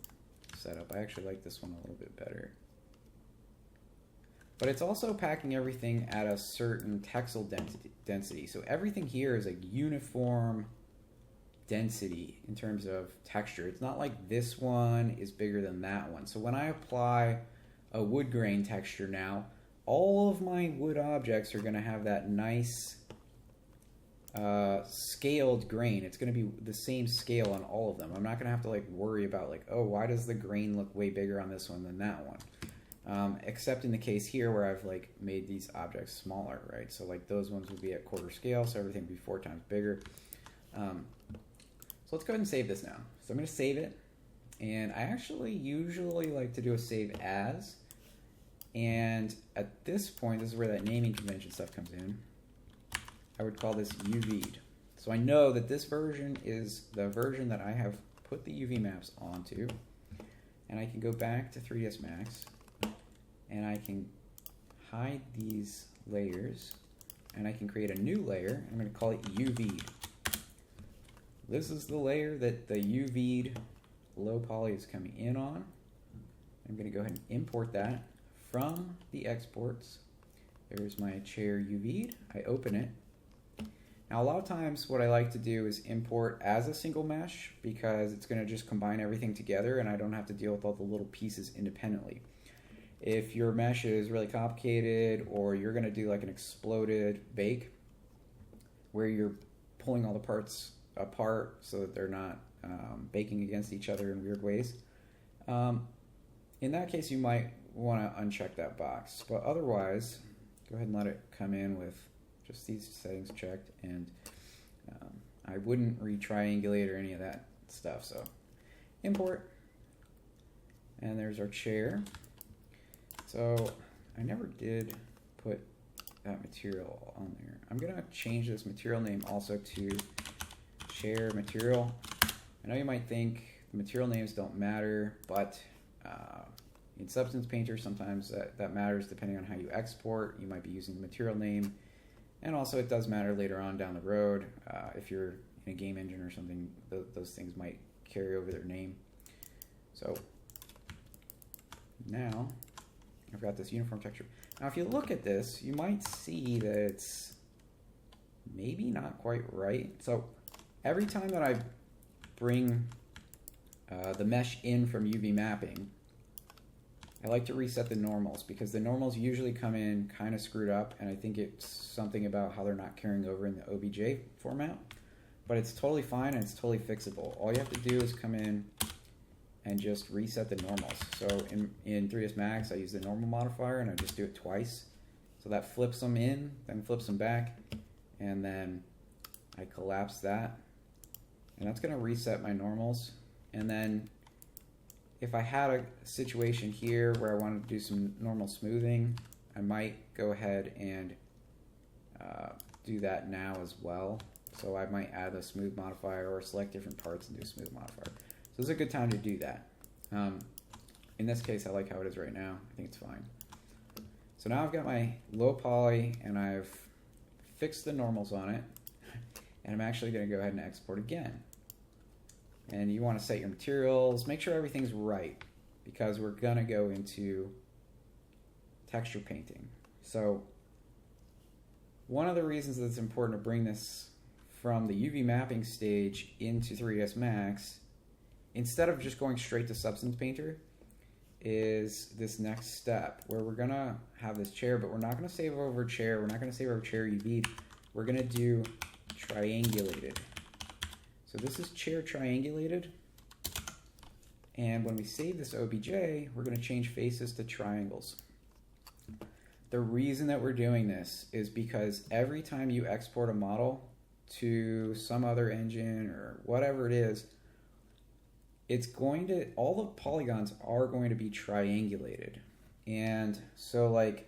setup. I actually like this one a little bit better. But it's also packing everything at a certain textile density. So everything here is a uniform density in terms of texture. It's not like this one is bigger than that one. So when I apply a wood grain texture now, all of my wood objects are going to have that nice scaled grain. It's going to be the same scale on all of them. I'm not going to have to like worry about like, oh, why does the grain look way bigger on this one than that one? Except in the case here where I've like made these objects smaller, right? So like those ones would be at quarter scale, so everything would be 4 times bigger. So let's go ahead and save this now. So I'm going to save it, and I actually usually like to do a save as, and at this point, this is where that naming convention stuff comes in. I would call this UV'd. So I know that this version is the version that I have put the UV maps onto, and I can go back to 3ds Max, and I can hide these layers, and I can create a new layer. I'm going to call it UV'd. This is the layer that the UV'd low poly is coming in on. I'm going to go ahead and import that from the exports. There's my chair UV'd. I open it. Now a lot of times what I like to do is import as a single mesh because it's going to just combine everything together and I don't have to deal with all the little pieces independently. If your mesh is really complicated or you're going to do like an exploded bake where you're pulling all the parts apart so that they're not baking against each other in weird ways, in that case you might want to uncheck that box. But otherwise, go ahead and let it come in with just these settings checked, and I wouldn't re-triangulate or any of that stuff. So import, and there's our chair. So I never did put that material on there. I'm gonna change this material name also to chair material. I know you might think the material names don't matter, but in Substance Painter sometimes that matters depending on how you export. You might be using the material name And also it does matter later on down the road. If you're in a game engine or something, those things might carry over their name. So now I've got this uniform texture. Now if you look at this, you might see that it's maybe not quite right. So every time that I bring the mesh in from UV mapping, I like to reset the normals because the normals usually come in kind of screwed up, and I think it's something about how they're not carrying over in the OBJ format. But it's totally fine and it's totally fixable. All you have to do is come in and just reset the normals. So in 3ds Max, I use the normal modifier and I just do it twice. So that flips them in, then flips them back, and then I collapse that. And that's going to reset my normals. And then if I had a situation here where I wanted to do some normal smoothing, I might go ahead and do that now as well. So I might add a smooth modifier or select different parts and do a smooth modifier. So this is a good time to do that. In this case, I like how it is right now. I think it's fine. So now I've got my low poly and I've fixed the normals on it. And I'm actually going to go ahead and export again. And you want to set your materials, make sure everything's right, because we're going to go into texture painting. So one of the reasons that it's important to bring this from the UV mapping stage into 3ds Max, instead of just going straight to Substance Painter, is this next step where we're going to have this chair, but we're not going to save over chair. We're not going to save over chair UV. We're going to do triangulated. So this is chair triangulated, and when we save this OBJ, we're going to change faces to triangles. The reason that we're doing this is because every time you export a model to some other engine or whatever it is, it's going to, all the polygons are going to be triangulated. And so like,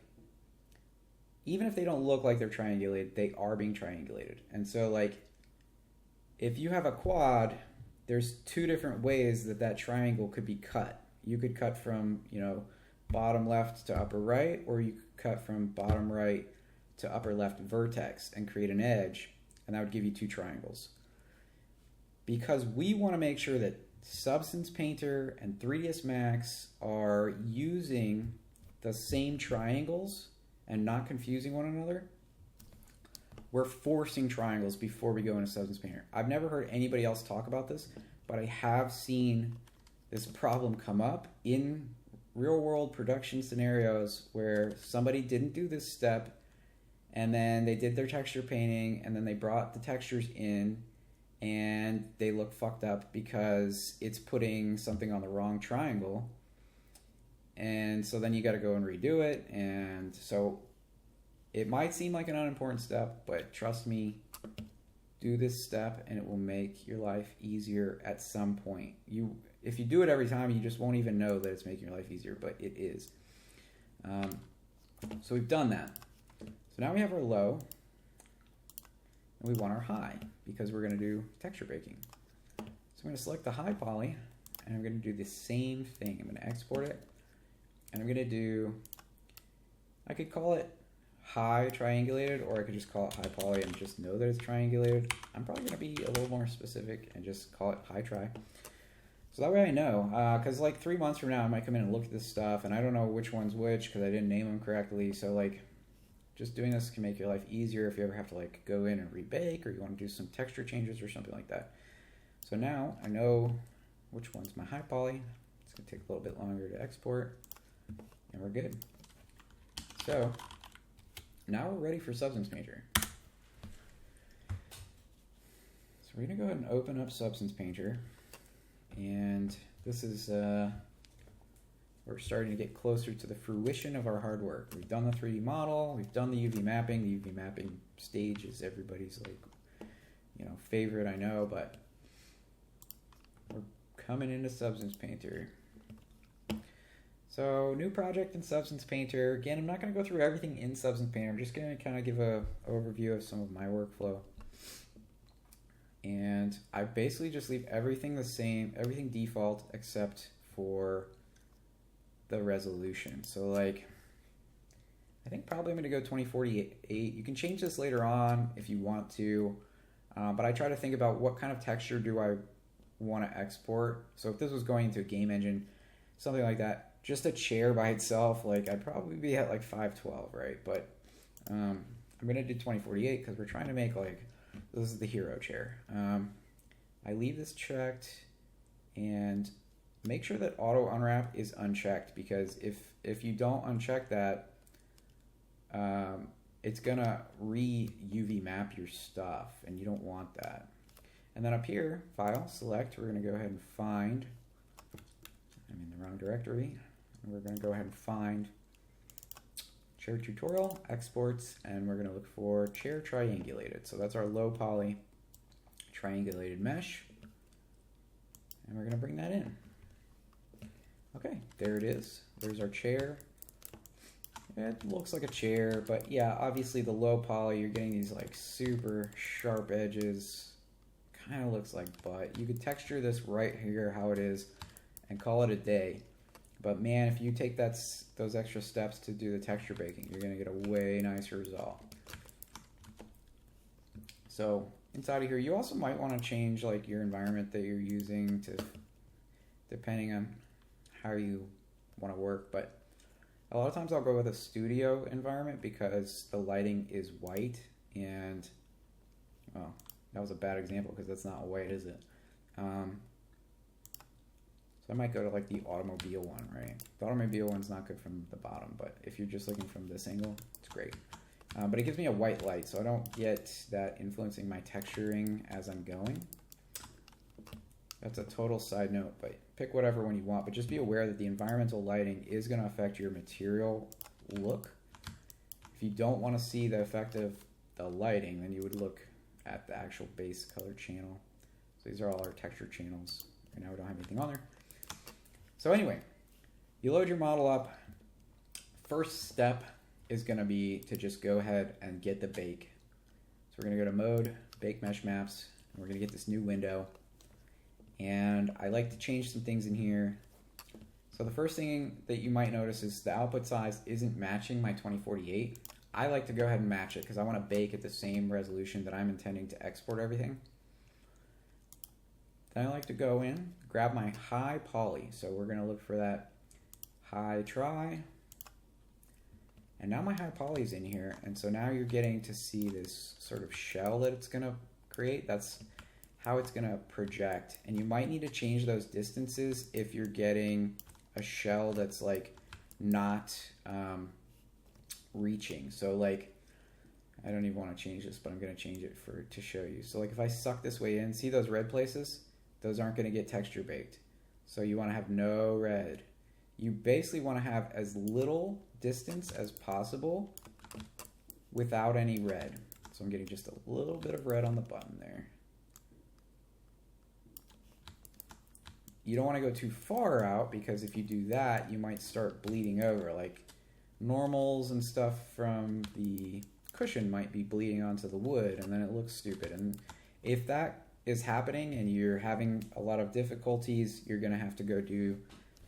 even if they don't look like they're triangulated, they are being triangulated. And so like, if you have a quad, there's two different ways that that triangle could be cut. You could cut from, bottom left to upper right, or you could cut from bottom right to upper left vertex and create an edge, and that would give you two triangles. Because we want to make sure that Substance Painter and 3ds Max are using the same triangles and not confusing one another, we're forcing triangles before we go into Substance Painter. I've never heard anybody else talk about this, but I have seen this problem come up in real-world production scenarios where somebody didn't do this step, and then they did their texture painting, and then they brought the textures in, and they look fucked up because it's putting something on the wrong triangle. And so then you got to go and redo it, and so it might seem like an unimportant step, but trust me, do this step and it will make your life easier at some point. If you do it every time, you just won't even know that it's making your life easier, but it is. So we've done that. So now we have our low, and we want our high, because we're going to do texture baking. So I'm going to select the high poly, and I'm going to do the same thing. I'm going to export it, and I'm going to do, I could call it high triangulated, or I could just call it high poly and just know that it's triangulated. I'm probably going to be a little more specific and just call it high tri. So that way I know, because like 3 months from now I might come in and look at this stuff and I don't know which one's which because I didn't name them correctly. So like just doing this can make your life easier if you ever have to like go in and rebake, or you want to do some texture changes or something like that. So now I know which one's my high poly. It's going to take a little bit longer to export, and we're good. So now we're ready for Substance Painter. So we're going to go ahead and open up Substance Painter. And this is, we're starting to get closer to the fruition of our hard work. We've done the 3D model, we've done the UV mapping. The UV mapping stage is everybody's favorite, I know, but we're coming into Substance Painter. So new project in Substance Painter. Again, I'm not going to go through everything in Substance Painter. I'm just going to kind of give an overview of some of my workflow. And I basically just leave everything the same, everything default except for the resolution. So like, I think probably I'm going to go 2048. You can change this later on if you want to, but I try to think about what kind of texture do I want to export. So if this was going into a game engine, something like that, just a chair by itself, like I'd probably be at like 512, right? But I'm going to do 2048 because we're trying to make like, this is the hero chair. I leave this checked and make sure that auto unwrap is unchecked, because if you don't uncheck that, it's gonna UV map your stuff, and you don't want that. And then up here, file, select, we're gonna go ahead and find, I'm in the wrong directory, and we're gonna go ahead and find chair tutorial, exports, and we're gonna look for chair triangulated. So that's our low poly triangulated mesh, and we're gonna bring that in. Okay, there it is. There's our chair. It looks like a chair, but yeah, obviously the low poly, you're getting these like super sharp edges. Kind of looks like butt. You could texture this right here how it is and call it a day. But man, if you take those extra steps to do the texture baking, you're gonna get a way nicer result. So inside of here, you also might want to change like your environment that you're using to, depending on how you want to work, but a lot of times I'll go with a studio environment because the lighting is white, and oh, that was a bad example because that's not white, is it? So I might go to like the automobile one, right? The automobile one's not good from the bottom, but if you're just looking from this angle, it's great. But it gives me a white light, so I don't get that influencing my texturing as I'm going. That's a total side note, but pick whatever one you want, but just be aware that the environmental lighting is going to affect your material look. If you don't want to see the effect of the lighting, then you would look at the actual base color channel. So these are all our texture channels. Right now we don't have anything on there. So anyway, you load your model up. First step is going to be to just go ahead and get the bake. So we're going to go to mode, bake mesh maps, and we're going to get this new window. And I like to change some things in here. So the first thing that you might notice is the output size isn't matching my 2048. I like to go ahead and match it because I want to bake at the same resolution that I'm intending to export everything. Then I like to go in, grab my high poly. So we're going to look for that high tri. And now my high poly is in here. And so now you're getting to see this sort of shell that it's going to create. That's how it's going to project. And you might need to change those distances if you're getting a shell that's like not reaching. So like, I don't even want to change this, but I'm going to change it to show you. So like if I suck this way in, see those red places? Those aren't going to get texture baked. So you want to have no red. You basically want to have as little distance as possible without any red. So I'm getting just a little bit of red on the button there. You don't want to go too far out because if you do that, you might start bleeding over. Like normals and stuff from the cushion might be bleeding onto the wood, and then it looks stupid. And if that is happening and you're having a lot of difficulties, you're going to have to go do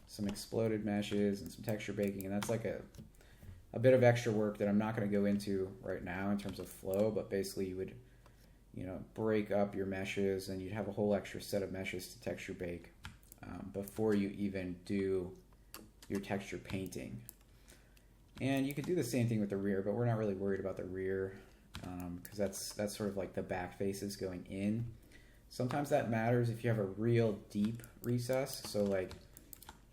some exploded meshes and some texture baking, and that's like a bit of extra work that I'm not going to go into right now in terms of flow, but basically you would, break up your meshes and you'd have a whole extra set of meshes to texture bake before you even do your texture painting. And you could do the same thing with the rear, but we're not really worried about the rear because that's sort of like the back faces going in. Sometimes that matters if you have a real deep recess, so like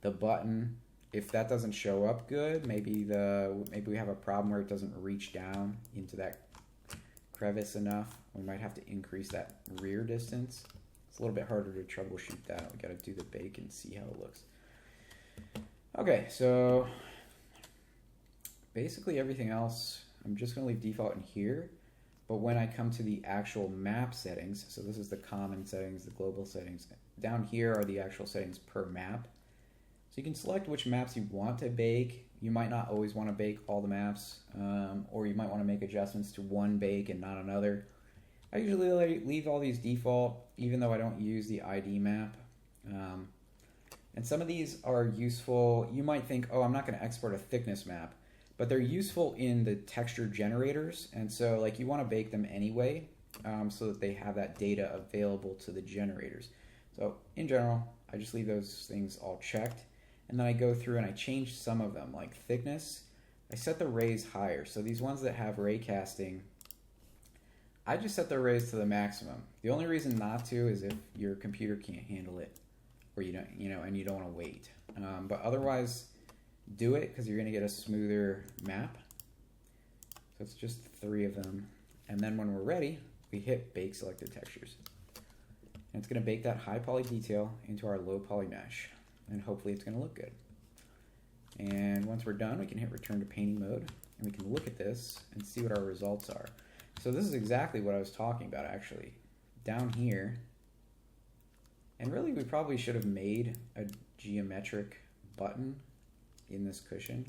the button, if that doesn't show up good, maybe we have a problem where it doesn't reach down into that crevice enough. We might have to increase that rear distance. It's a little bit harder to troubleshoot that. We got to do the bake and see how it looks. Okay, so basically everything else, I'm just going to leave default in here. But when I come to the actual map settings, so this is the common settings, the global settings, down here are the actual settings per map. So you can select which maps you want to bake. You might not always want to bake all the maps, or you might want to make adjustments to one bake and not another. I usually leave all these default, even though I don't use the ID map. And some of these are useful. You might think, oh, I'm not going to export a thickness map. but they're useful in the texture generators. And so like you want to bake them anyway, so that they have that data available to the generators. So in general, I just leave those things all checked. And then I go through and I change some of them, like thickness. I set the rays higher. So these ones that have ray casting, I just set the rays to the maximum. The only reason not to is if your computer can't handle it, or you don't, and you don't want to wait. But otherwise, do it because you're going to get a smoother map. So it's just 3 of them. And then when we're ready, we hit Bake Selected Textures. And it's going to bake that high poly detail into our low poly mesh. And hopefully it's going to look good. And once we're done, we can hit Return to Painting Mode. And we can look at this and see what our results are. So this is exactly what I was talking about, actually. Down here, and really we probably should have made a geometric button in this cushion.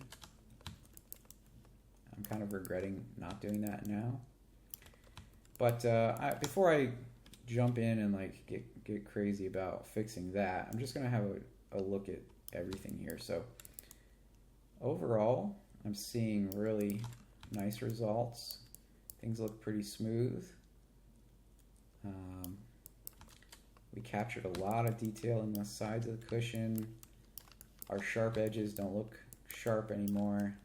I'm kind of regretting not doing that now. But before I jump in and like get crazy about fixing that, I'm just gonna have a look at everything here. So overall, I'm seeing really nice results. Things look pretty smooth. We captured a lot of detail in the sides of the cushion. Our sharp edges don't look sharp anymore.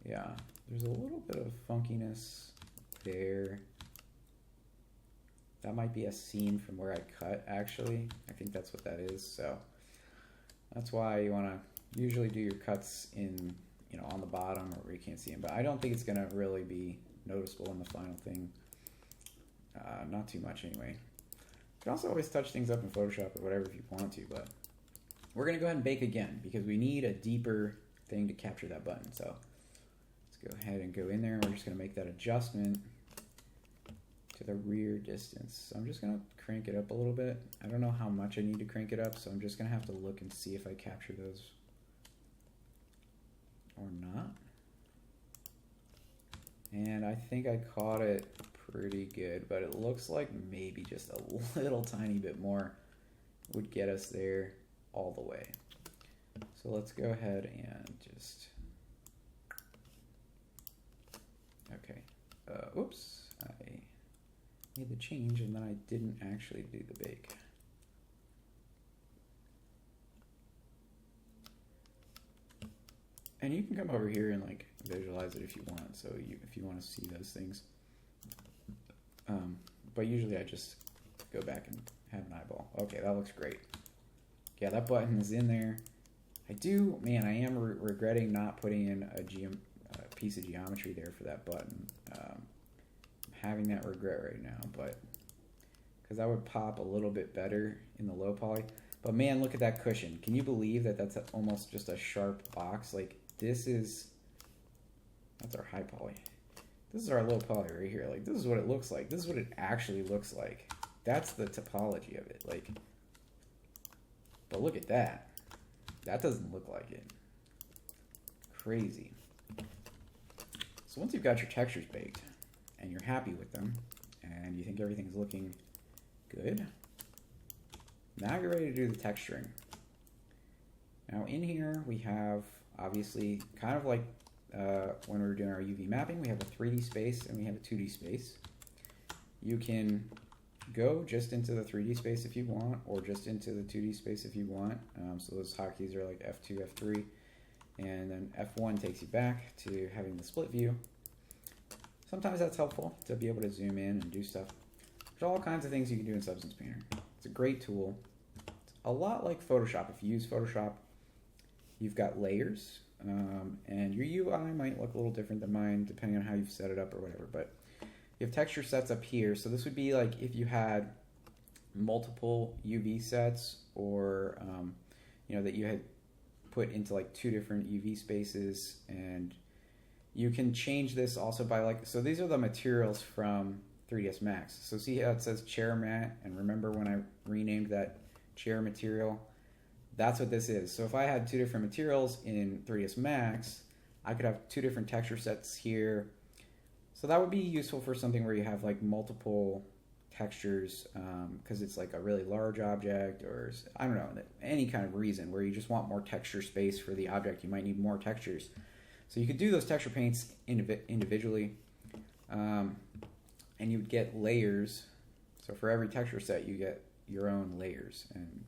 Yeah, there's a little bit of funkiness there. That might be a seam from where I cut, actually. I think that's what that is. So that's why you want to usually do your cuts in, on the bottom or where you can't see them. But I don't think it's going to really be noticeable in the final thing. Not too much anyway. You can also always touch things up in Photoshop or whatever if you want to, but we're going to go ahead and bake again because we need a deeper thing to capture that button. So let's go ahead and go in there, and we're just going to make that adjustment to the rear distance. So I'm just going to crank it up a little bit. I don't know how much I need to crank it up, so I'm just going to have to look and see if I capture those or not. And I think I caught it pretty good, but it looks like maybe just a little tiny bit more would get us there all the way. So let's go ahead and just, okay, oops, I made the change and then I didn't actually do the bake. And you can come over here and like visualize it if you want. So if you want to see those things. But usually I just go back and have an eyeball. Okay, that looks great. Yeah, that button is in there. I am regretting not putting in a piece of geometry there for that button. I'm having that regret right now, but because that would pop a little bit better in the low poly. But man, look at that cushion. Can you believe that that's almost just a sharp box? Like that's our high poly. This is our low poly right here. Like this is what it looks like. This is what it actually looks like. That's the topology of it. Like, but look at that. That doesn't look like it. Crazy. So once you've got your textures baked and you're happy with them and you think everything's looking good, now you're ready to do the texturing. Now in here we have obviously kind of like when we were doing our UV mapping, we have a 3D space and we have a 2D space. You can go just into the 3D space if you want, or just into the 2D space if you want. So those hotkeys are like F2, F3, and then F1 takes you back to having the split view. Sometimes that's helpful to be able to zoom in and do stuff. There's all kinds of things you can do in Substance Painter. It's a great tool. It's a lot like Photoshop. If you use Photoshop, you've got layers, and your UI might look a little different than mine depending on how you've set it up or whatever, but you have texture sets up here. So this would be like if you had multiple UV sets, or that you had put into like 2 different UV spaces, and you can change this also by like, so these are the materials from 3ds Max. So see how it says chair mat, and remember when I renamed that chair material? That's what this is. So if I had 2 different materials in 3ds Max, I could have 2 different texture sets here. So that would be useful for something where you have like multiple textures because it's like a really large object, or I don't know, any kind of reason where you just want more texture space for the object. You might need more textures. So you could do those texture paints individually, and you would get layers. So for every texture set, you get your own layers, and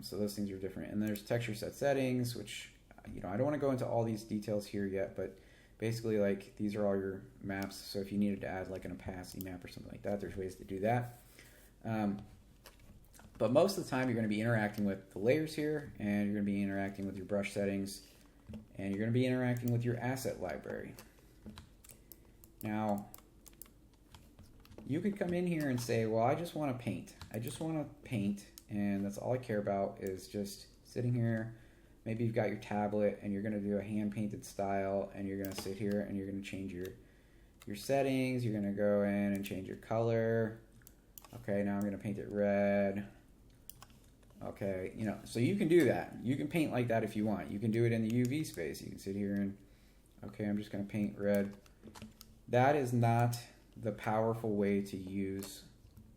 so those things are different. And there's texture set settings, which I don't want to go into all these details here yet, but basically, like, these are all your maps. So if you needed to add like an opacity map or something like that, there's ways to do that. But most of the time, you're going to be interacting with the layers here, and you're going to be interacting with your brush settings, and you're going to be interacting with your asset library. Now, you could come in here and say, well, I just want to paint. I just want to paint, and that's all I care about is just sitting here. Maybe you've got your tablet and you're going to do a hand-painted style, and you're going to sit here and you're going to change your settings. You're going to go in and change your color. Okay, now I'm going to paint it red. Okay, so you can do that. You can paint like that if you want. You can do it in the UV space. You can sit here and, okay, I'm just going to paint red. That is not the powerful way to use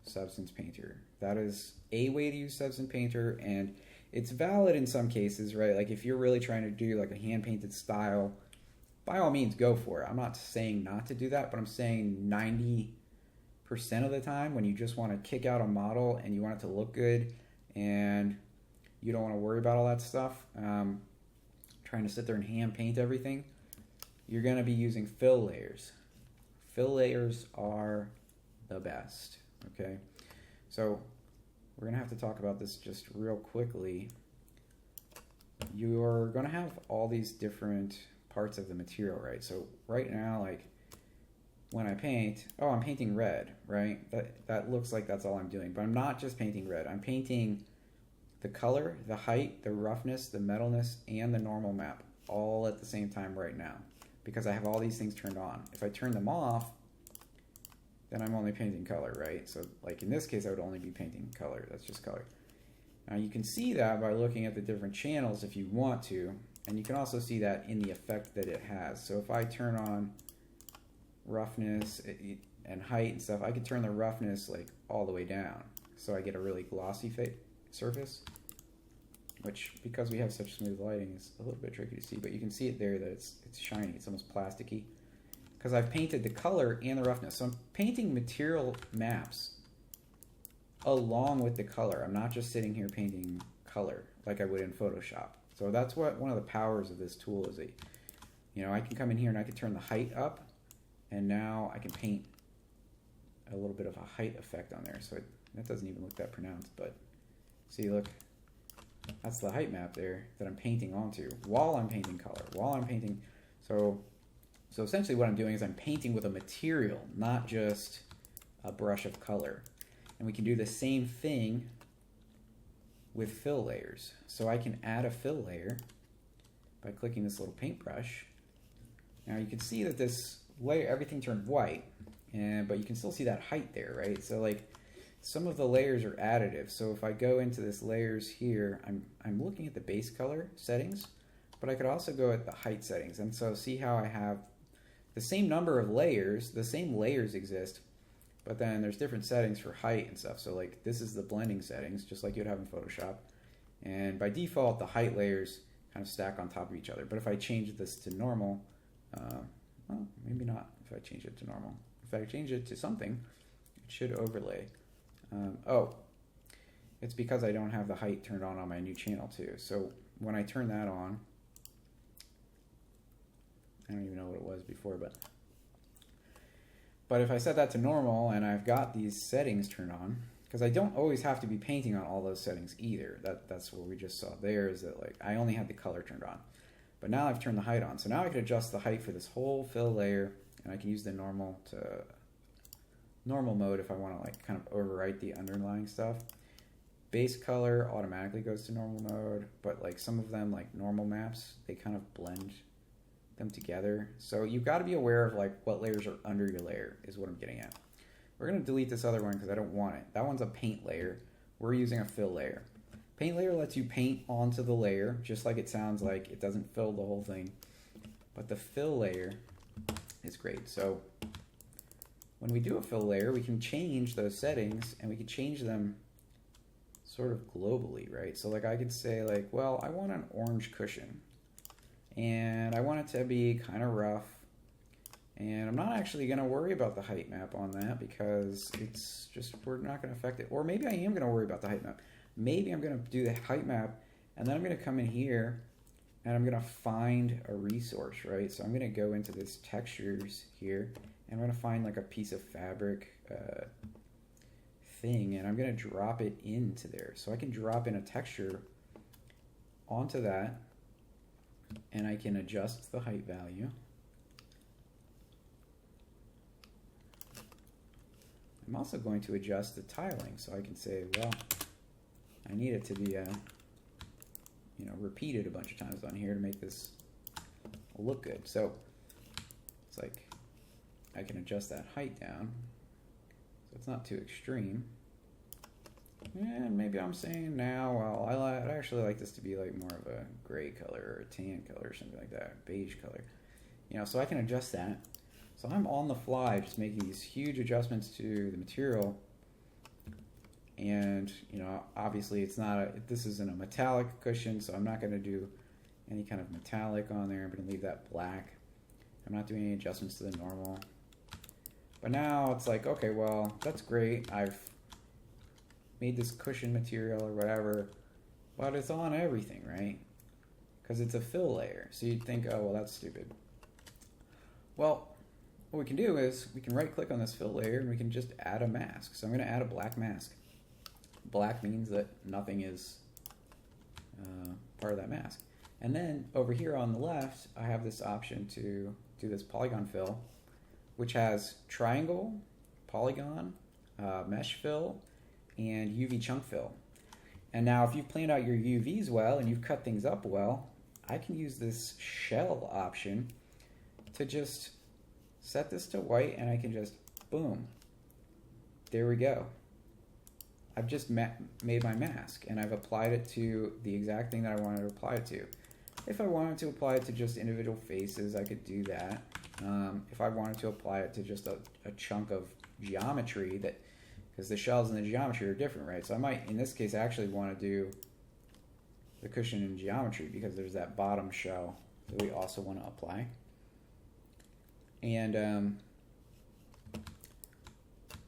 Substance Painter. That is a way to use Substance Painter, and it's valid in some cases, right? Like if you're really trying to do like a hand-painted style, by all means, go for it. I'm not saying not to do that, but I'm saying 90% of the time when you just want to kick out a model and you want it to look good and you don't want to worry about all that stuff, trying to sit there and hand-paint everything, you're going to be using fill layers. Fill layers are the best, okay? So we're going to have to talk about this just real quickly. You're going to have all these different parts of the material, right? So right now, like when I paint, oh, I'm painting red, right? That looks like that's all I'm doing, but I'm not just painting red. I'm painting the color, the height, the roughness, the metalness, and the normal map all at the same time right now because I have all these things turned on. If I turn them off, then I'm only painting color, right? So like in this case, I would only be painting color. That's just color. Now you can see that by looking at the different channels if you want to, and you can also see that in the effect that it has. So if I turn on roughness and height and stuff, I could turn the roughness like all the way down. So I get a really glossy surface, which because we have such smooth lighting is a little bit tricky to see, but you can see it there that it's shiny, it's almost plasticky. Because I've painted the color and the roughness. So I'm painting material maps along with the color. I'm not just sitting here painting color like I would in Photoshop. So that's what one of the powers of this tool is. I can come in here and I can turn the height up, and now I can paint a little bit of a height effect on there. So that doesn't even look that pronounced, but see, look, that's the height map there that I'm painting onto while I'm painting color, while I'm painting. So essentially what I'm doing is I'm painting with a material, not just a brush of color. And we can do the same thing with fill layers. So I can add a fill layer by clicking this little paintbrush. Now you can see that this layer, everything turned white, but you can still see that height there, right? So like some of the layers are additive. So if I go into this layers here, I'm looking at the base color settings, but I could also go at the height settings. And so see how I have the same number of layers, the same layers exist, but then there's different settings for height and stuff. So like this is the blending settings, just like you'd have in Photoshop. And by default, the height layers kind of stack on top of each other. But if I change this to normal, well, maybe not if I change it to normal. If I change it to something, it should overlay. Oh, it's because I don't have the height turned on my new channel too. So when I turn that on, I don't even know what it was before, but if I set that to normal and I've got these settings turned on, because I don't always have to be painting on all those settings either. That's what we just saw there, is that like I only had the color turned on. But now I've turned the height on. So now I can adjust the height for this whole fill layer, and I can use the normal mode if I want to like kind of overwrite the underlying stuff. Base color automatically goes to normal mode, but like some of them, like normal maps, they kind of blend them together. So you've got to be aware of like what layers are under your layer is what I'm getting at. We're going to delete this other one because I don't want it. That one's a paint layer. We're using a fill layer. Paint layer lets you paint onto the layer, just like it sounds like. It doesn't fill the whole thing. But the fill layer is great. So when we do a fill layer, we can change those settings and we can change them sort of globally, right? So like I could say like, well, I want an orange cushion and I want it to be kind of rough, and I'm not actually going to worry about the height map on that because it's just, we're not going to affect it. Or maybe I am going to worry about the height map. Maybe I'm going to do the height map and then I'm going to come in here and I'm going to find a resource, right? So I'm going to go into this textures here and I'm going to find like a piece of fabric thing, and I'm going to drop it into there. So I can drop in a texture onto that and I can adjust the height value. I'm also going to adjust the tiling, so I can say, well, I need it to be repeated a bunch of times on here to make this look good. So it's like I can adjust that height down so it's not too extreme. And maybe I'm saying now, well, I'd actually like this to be like more of a gray color or a tan color or something like that, beige color. So I can adjust that. So I'm on the fly just making these huge adjustments to the material. And, obviously it's not this isn't a metallic cushion, so I'm not going to do any kind of metallic on there. I'm going to leave that black. I'm not doing any adjustments to the normal. But now it's like, okay, well, that's great. I've made this cushion material or whatever, but it's on everything, right? Because it's a fill layer. So you'd think, oh, well, that's stupid. Well, what we can do is we can right click on this fill layer and we can just add a mask. So I'm going to add a black mask. Black means that nothing is part of that mask. And then over here on the left, I have this option to do this polygon fill, which has triangle, polygon, mesh fill, and UV chunk fill. And now if you've planned out your UVs well and you've cut things up well, I can use this shell option to just set this to white, and I can just, boom, there we go. I've just made my mask, and I've applied it to the exact thing that I wanted to apply it to. If I wanted to apply it to just individual faces, I could do that. If I wanted to apply it to just a chunk of geometry, because the shells and the geometry are different, right? So I might, in this case, actually want to do the cushion in geometry because there's that bottom shell that we also want to apply. And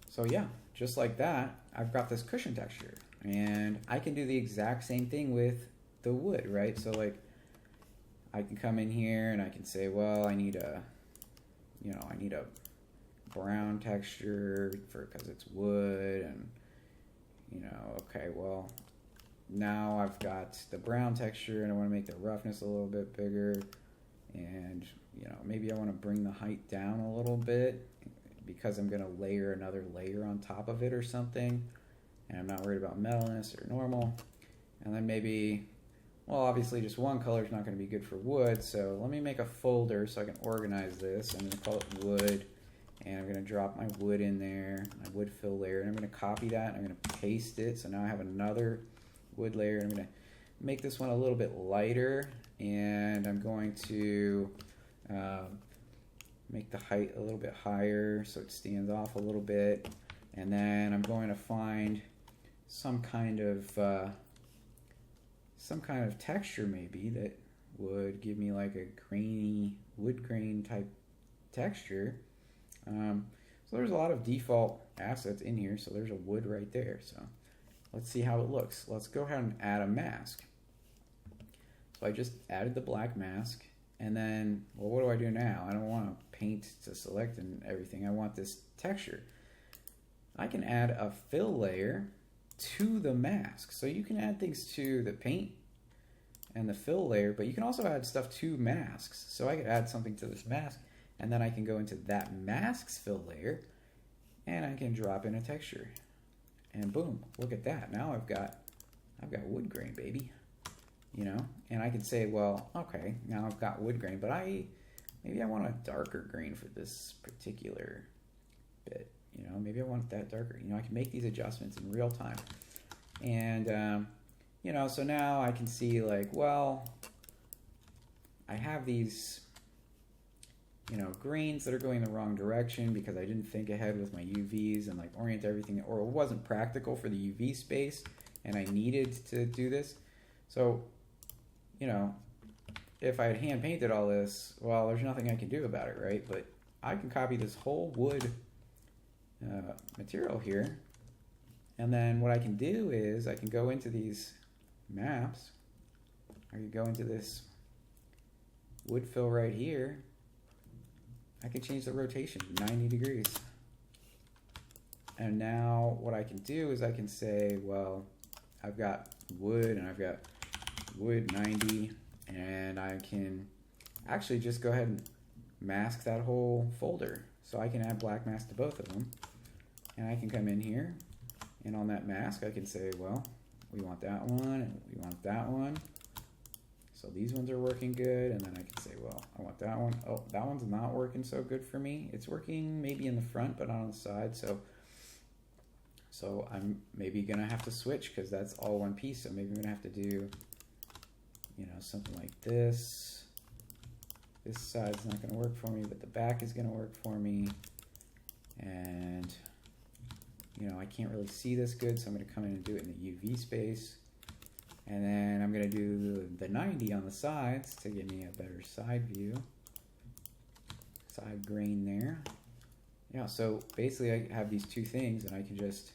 so yeah, just like that, I've got this cushion texture, and I can do the exact same thing with the wood, right? So like I can come in here and I can say, well, I need a brown texture because it's wood, and okay, well, now I've got the brown texture and I want to make the roughness a little bit bigger, and maybe I want to bring the height down a little bit because I'm going to layer another layer on top of it or something, and I'm not worried about metalness or normal. And then maybe, well, obviously just one color is not going to be good for wood, so let me make a folder so I can organize this. I'm going to call it wood, and I'm going to drop my wood in there, my wood fill layer, and I'm going to copy that, and I'm going to paste it, so now I have another wood layer, and I'm going to make this one a little bit lighter, and I'm going to make the height a little bit higher so it stands off a little bit, and then I'm going to find some kind of texture maybe that would give me like a grainy wood grain type texture. So there's a lot of default assets in here, so there's a wood right there. So let's see how it looks. Let's go ahead and add a mask. So I just added the black mask, and then, well, what do I do now? I don't want to paint to select and everything. I want this texture. I can add a fill layer to the mask. So you can add things to the paint and the fill layer, but you can also add stuff to masks. So I could add something to this mask, and then I can go into that mask's fill layer, and I can drop in a texture. And boom, look at that. Now I've got wood grain, baby. And I can say, well, okay, now I've got wood grain, but maybe I want a darker grain for this particular bit. Maybe I want that darker. I can make these adjustments in real time. And, so now I can see like, well, I have these grains that are going the wrong direction because I didn't think ahead with my UVs and like orient everything, or it wasn't practical for the UV space and I needed to do this. So, if I had hand painted all this, well, there's nothing I can do about it, right? But I can copy this whole wood material here, and then what I can do is I can go into these maps. I can go into this wood fill right here. I can change the rotation 90 degrees. And now what I can do is I can say, well, I've got wood and I've got wood 90, and I can actually just go ahead and mask that whole folder. So I can add black mask to both of them. And I can come in here, and on that mask I can say, well, we want that one and we want that one. So these ones are working good, and then I can say, well, I want that one. Oh, that one's not working so good for me. It's working maybe in the front, but not on the side. So I'm maybe gonna have to switch because that's all one piece. So maybe I'm gonna have to do, something like this. This side's not gonna work for me, but the back is gonna work for me. And I can't really see this good, so I'm gonna come in and do it in the UV space. And then I'm going to do the 90 on the sides to give me a better side view. Side grain there. Yeah, so basically I have these two things, and I can just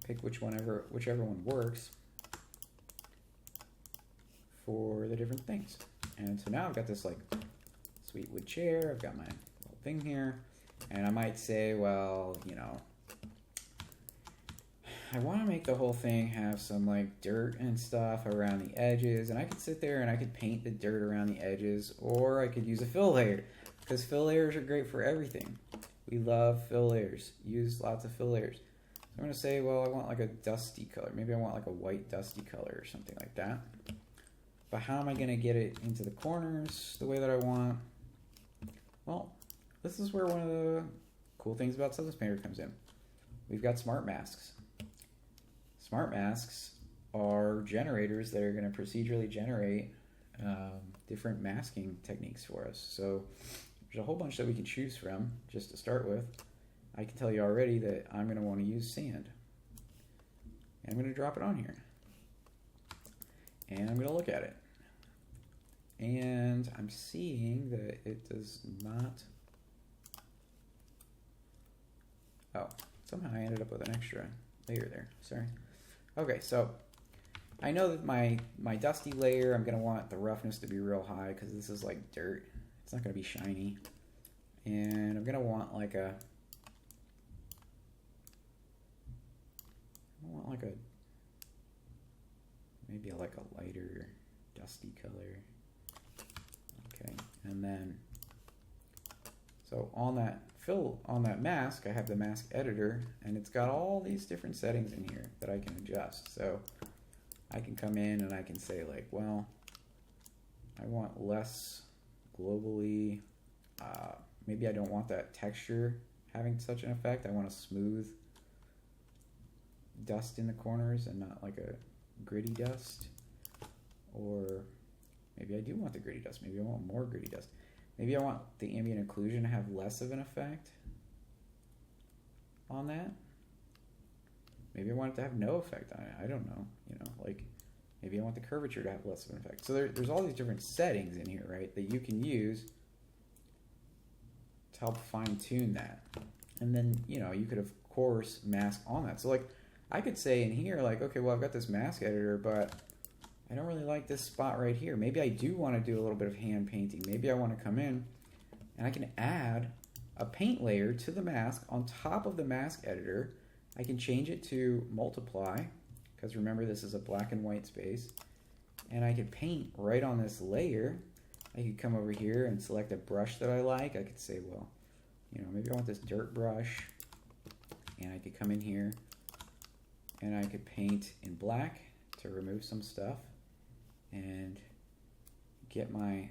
pick whichever one works for the different things. And so now I've got this like sweet wood chair. I've got my little thing here. And I might say, well, I want to make the whole thing have some like dirt and stuff around the edges, and I could sit there and I could paint the dirt around the edges, or I could use a fill layer, because fill layers are great for everything. We love fill layers. Use lots of fill layers. So I'm going to say, well, I want like a dusty color. Maybe I want like a white dusty color or something like that. But how am I going to get it into the corners the way that I want? Well, this is where one of the cool things about Substance Painter comes in. We've got smart masks. Smart masks are generators that are going to procedurally generate different masking techniques for us. So there's a whole bunch that we can choose from just to start with. I can tell you already that I'm going to want to use sand. And I'm going to drop it on here. And I'm going to look at it. And I'm seeing that it does not... Oh, somehow I ended up with an extra layer there. Sorry. Okay, so I know that my dusty layer, I'm going to want the roughness to be real high because this is like dirt. It's not going to be shiny. And I'm going to want like a... maybe like a lighter dusty color. Okay, and then, so on that mask, I have the mask editor, and it's got all these different settings in here that I can adjust. So I can come in and I can say like, well, I want less globally, maybe I don't want that texture having such an effect. I want a smooth dust in the corners and not like a gritty dust. Or maybe I do want the gritty dust. Maybe I want more gritty dust. Maybe I want the ambient occlusion to have less of an effect on that. Maybe I want it to have no effect on it. I don't know. Like maybe I want the curvature to have less of an effect. So there's all these different settings in here, right, that you can use to help fine tune that. And then, you could of course mask on that. So like I could say in here like, okay, well I've got this mask editor, but I don't really like this spot right here. Maybe I do want to do a little bit of hand painting. Maybe I want to come in and I can add a paint layer to the mask on top of the mask editor. I can change it to multiply, because remember this is a black and white space. And I could paint right on this layer. I could come over here and select a brush that I like. I could say, well, maybe I want this dirt brush. And I could come in here and I could paint in black to remove some stuff and get my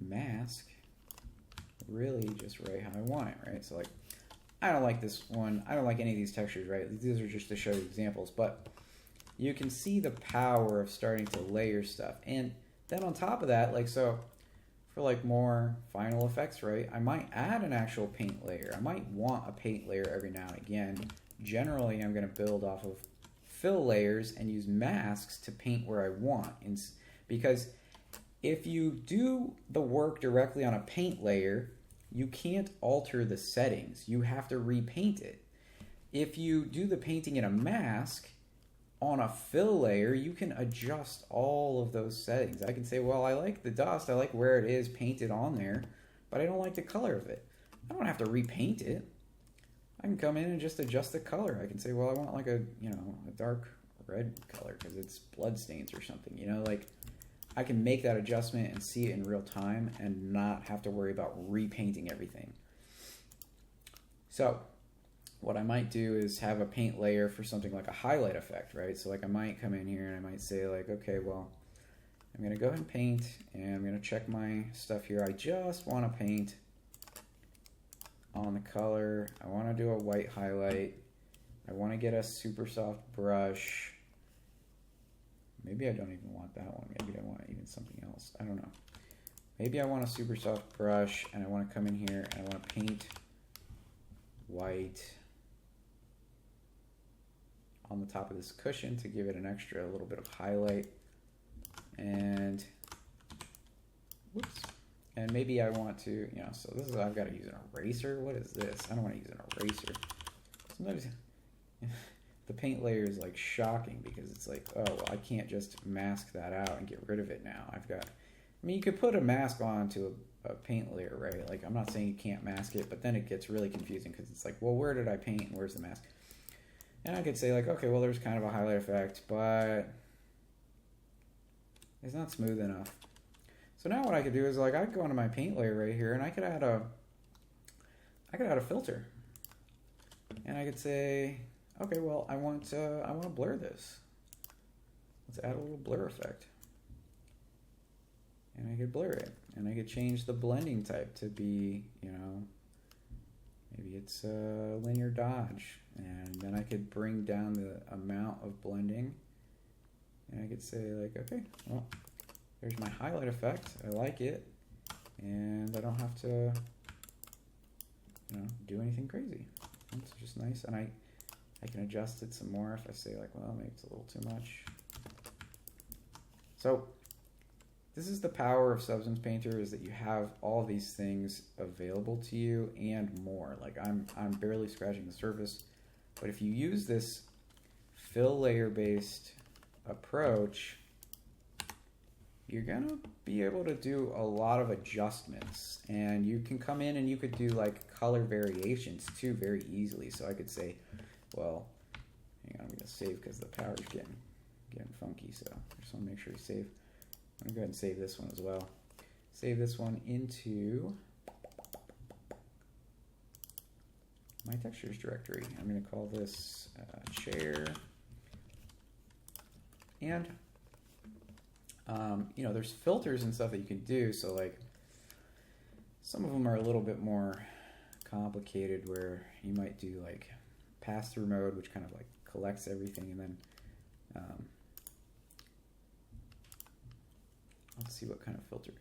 mask really just right how I want it, right? So like, I don't like this one. I don't like any of these textures, right? These are just to show you examples, but you can see the power of starting to layer stuff. And then on top of that, like, so for like more final effects, right, I might add an actual paint layer. I might want a paint layer every now and again. Generally, I'm going to build off of fill layers and use masks to paint where I want. Because if you do the work directly on a paint layer, you can't alter the settings. You have to repaint it. If you do the painting in a mask, on a fill layer, you can adjust all of those settings. I can say, well, I like the dust, I like where it is painted on there, but I don't like the color of it. I don't have to repaint it. I can come in and just adjust the color. I can say, well, I want like a, you know, a dark red color because it's blood stains or something, you know, like I can make that adjustment and see it in real time and not have to worry about repainting everything. So what I might do is have a paint layer for something like a highlight effect, right? So like I might come in here and I might say like, okay, well, I'm going to go ahead and paint and I'm going to check my stuff here. I just want to paint on the color. I want to do a white highlight. I want to get a super soft brush. Maybe I don't even want that one. Maybe I want even something else. I don't know. Maybe I want a super soft brush and I want to come in here and I want to paint white on the top of this cushion to give it an extra little bit of highlight. And whoops. And maybe I want to, you know, so this is, I've got to use an eraser. What is this? I don't want to use an eraser. Sometimes the paint layer is like shocking because it's like, oh, well, I can't just mask that out and get rid of it now. I've got, I mean, you could put a mask onto a paint layer, right? Like, I'm not saying you can't mask it, but then it gets really confusing because it's like, well, where did I paint and where's the mask? And I could say like, okay, well, there's kind of a highlight effect, but it's not smooth enough. So now what I could do is like, I could go into my paint layer right here and I could add a filter. And I could say, okay, well, I want to blur this. Let's add a little blur effect. And I could blur it. And I could change the blending type to be, you know, maybe it's a linear dodge. And then I could bring down the amount of blending. And I could say like, okay, well, there's my highlight effect. I like it. And I don't have to, you know, do anything crazy. It's just nice. And I can adjust it some more if I say like, well, maybe it's a little too much. So this is the power of Substance Painter, is that you have all these things available to you and more. Like I'm barely scratching the surface, but if you use this fill layer based approach, you're gonna be able to do a lot of adjustments, and you can come in and you could do like color variations too very easily. So I could say, well, hang on, I'm gonna save because the power's getting funky, so I just want to make sure to save. I'm gonna go ahead and save this one as well. Save this one into my textures directory. I'm gonna call this chair. And you know, there's filters and stuff that you can do. So like, some of them are a little bit more complicated, where you might do like pass-through mode, which kind of like collects everything, and then let's see what kind of filter.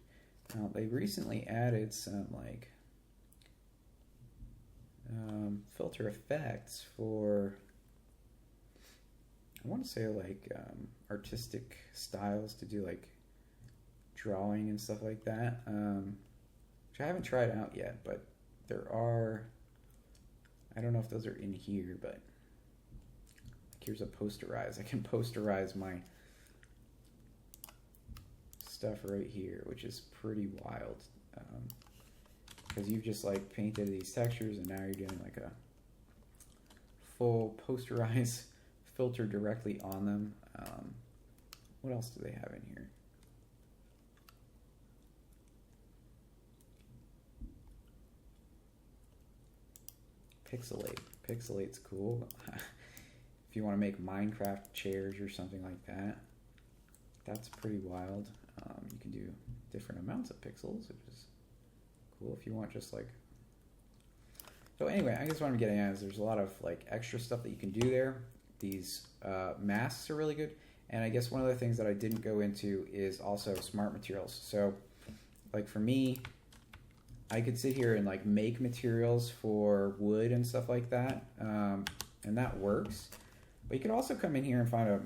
Now they recently added some like filter effects for, I want to say like artistic styles to do like drawing and stuff like that, which I haven't tried out yet, but there are, I don't know if those are in here, but here's a posterize. I can posterize my stuff right here, which is pretty wild, because you've just like painted these textures and now you're doing like a full posterize filter directly on them. What else do they have in here? Pixelate. Pixelate's cool. If you want to make Minecraft chairs or something like that, that's pretty wild. You can do different amounts of pixels, which is cool if you want just like... So anyway, I guess what I'm getting at is there's a lot of like extra stuff that you can do there. These masks are really good. And I guess one of the things that I didn't go into is also smart materials. So like for me, I could sit here and like make materials for wood and stuff like that, and that works. But you could also come in here and find a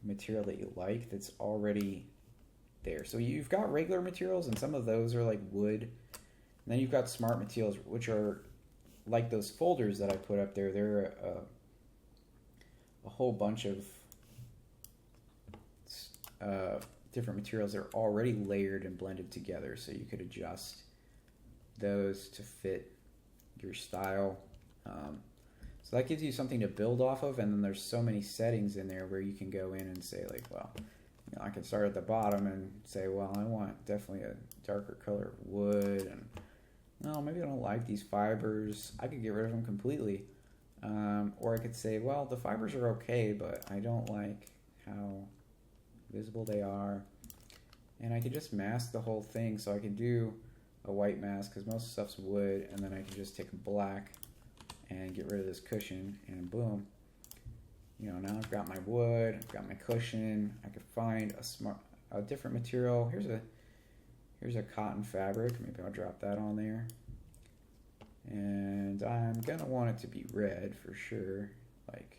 material that you like that's already there. So you've got regular materials, and some of those are like wood. And then you've got smart materials, which are like those folders that I put up there. They're a whole bunch of different materials that are already layered and blended together, so you could adjust those to fit your style. So that gives you something to build off of, and then there's so many settings in there where you can go in and say like, well, you know, I can start at the bottom and say, well, I want definitely a darker color of wood, and no, maybe I don't like these fibers. I could get rid of them completely. Or I could say, well, the fibers are okay, but I don't like how visible they are. And I could just mask the whole thing. So I can do a white mask because most stuff's wood, and then I can just take black and get rid of this cushion, and boom. You know, now I've got my wood, I've got my cushion. I could find a different material. Here's a cotton fabric. Maybe I'll drop that on there. And I'm gonna want it to be red for sure, like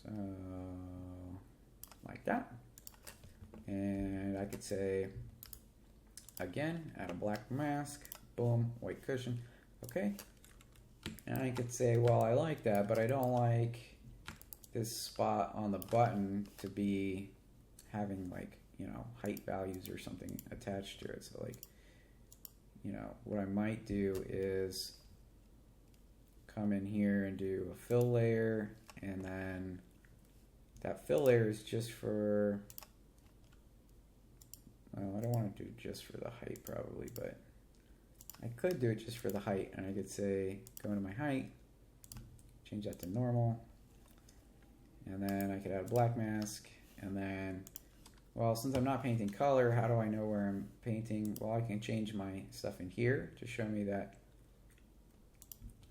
so, like that. And I could say, again, add a black mask, boom, white cushion, okay. And I could say, well, I like that, but I don't like this spot on the button to be having like, you know, height values or something attached to it. So like, you know, what I might do is come in here and do a fill layer, and then that fill layer is just for, well, I don't want to do just for the height probably, but I could do it just for the height, and I could say, go into my height, change that to normal, and then I could add a black mask, and then, well, since I'm not painting color, how do I know where I'm painting? Well, I can change my stuff in here to show me that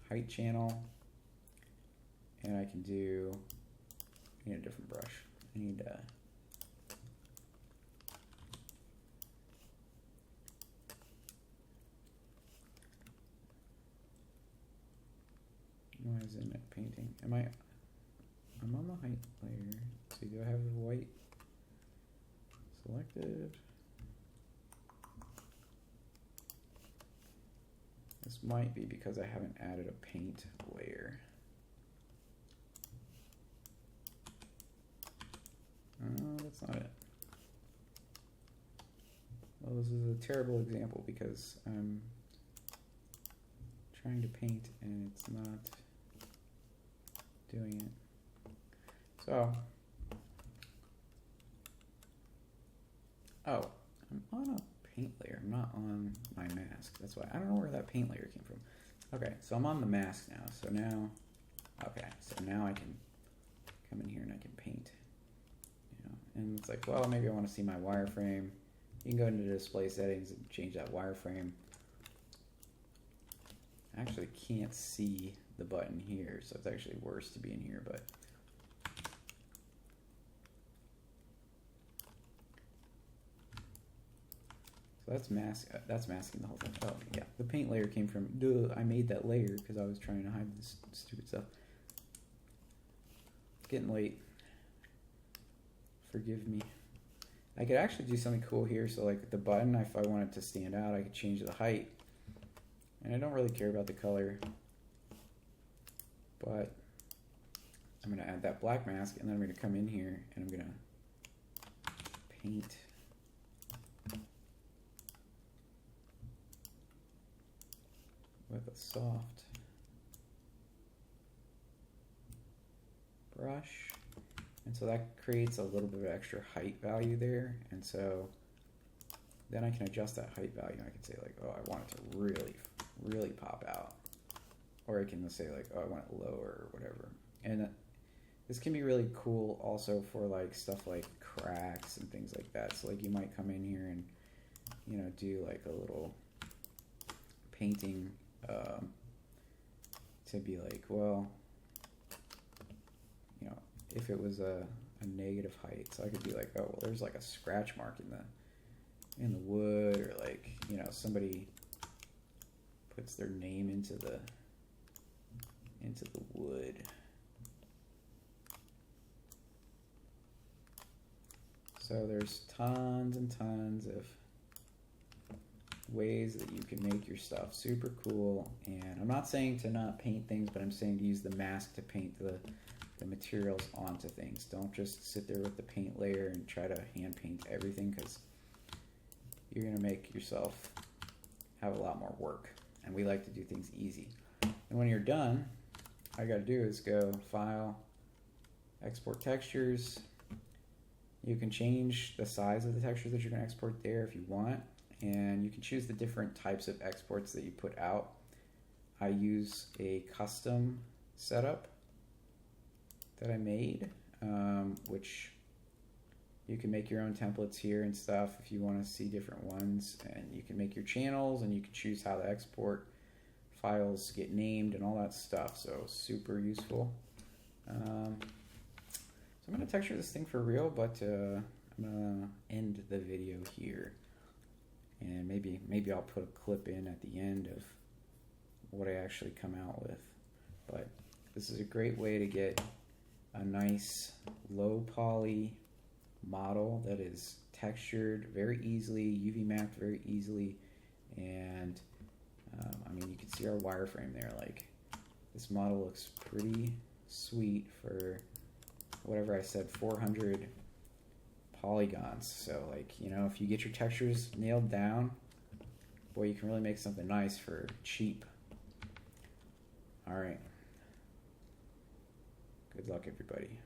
height channel, and I can do, I need a different brush. I need why isn't it painting? I'm on the height layer. Let's see, do I have the white selected? This might be because I haven't added a paint layer. Oh, that's not it. Well, this is a terrible example because I'm trying to paint and it's not doing it. So, oh, I'm on a paint layer. I'm not on my mask. That's why I don't know where that paint layer came from. Okay, so I'm on the mask now. So now, okay, so now I can come in here and I can paint. You know, and it's like, well, maybe I want to see my wireframe. You can go into display settings and change that wireframe. I actually can't see the button here, so it's actually worse to be in here, but so that's masking the whole thing. Oh yeah, the paint layer came from, duh, I made that layer because I was trying to hide this stupid stuff. It's getting late. Forgive me. I could actually do something cool here. So like the button, if I want it to stand out, I could change the height. And I don't really care about the color, but I'm going to add that black mask, and then I'm going to come in here and I'm going to paint with a soft brush. And so that creates a little bit of extra height value there. And so then I can adjust that height value. I can say like, oh, I want it to really, really pop out. Or I can say like, oh, I want it lower or whatever. And this can be really cool also for like stuff like cracks and things like that. So like you might come in here and, you know, do like a little painting to be like, well, you know, if it was a negative height, so I could be like, oh, well, there's like a scratch mark in the wood, or like, you know, somebody puts their name into the wood. So there's tons and tons of ways that you can make your stuff super cool. And I'm not saying to not paint things, but I'm saying to use the mask to paint the materials onto things. Don't just sit there with the paint layer and try to hand paint everything, because you're going to make yourself have a lot more work. And we like to do things easy. And when you're done, all you got to do is go File, Export Textures. You can change the size of the textures that you're going to export there if you want, and you can choose the different types of exports that you put out. I use a custom setup that I made, which you can make your own templates here and stuff if you want to see different ones, and you can make your channels, and you can choose how the export files get named and all that stuff. So super useful. So I'm going to texture this thing for real, but I'm going to end the video here. And maybe I'll put a clip in at the end of what I actually come out with. But this is a great way to get a nice low poly model that is textured very easily, UV mapped very easily. And I mean, you can see our wireframe there. Like, this model looks pretty sweet for whatever I said, 400 polygons. So, like, you know, if you get your textures nailed down, boy, you can really make something nice for cheap. All right. Good luck, everybody.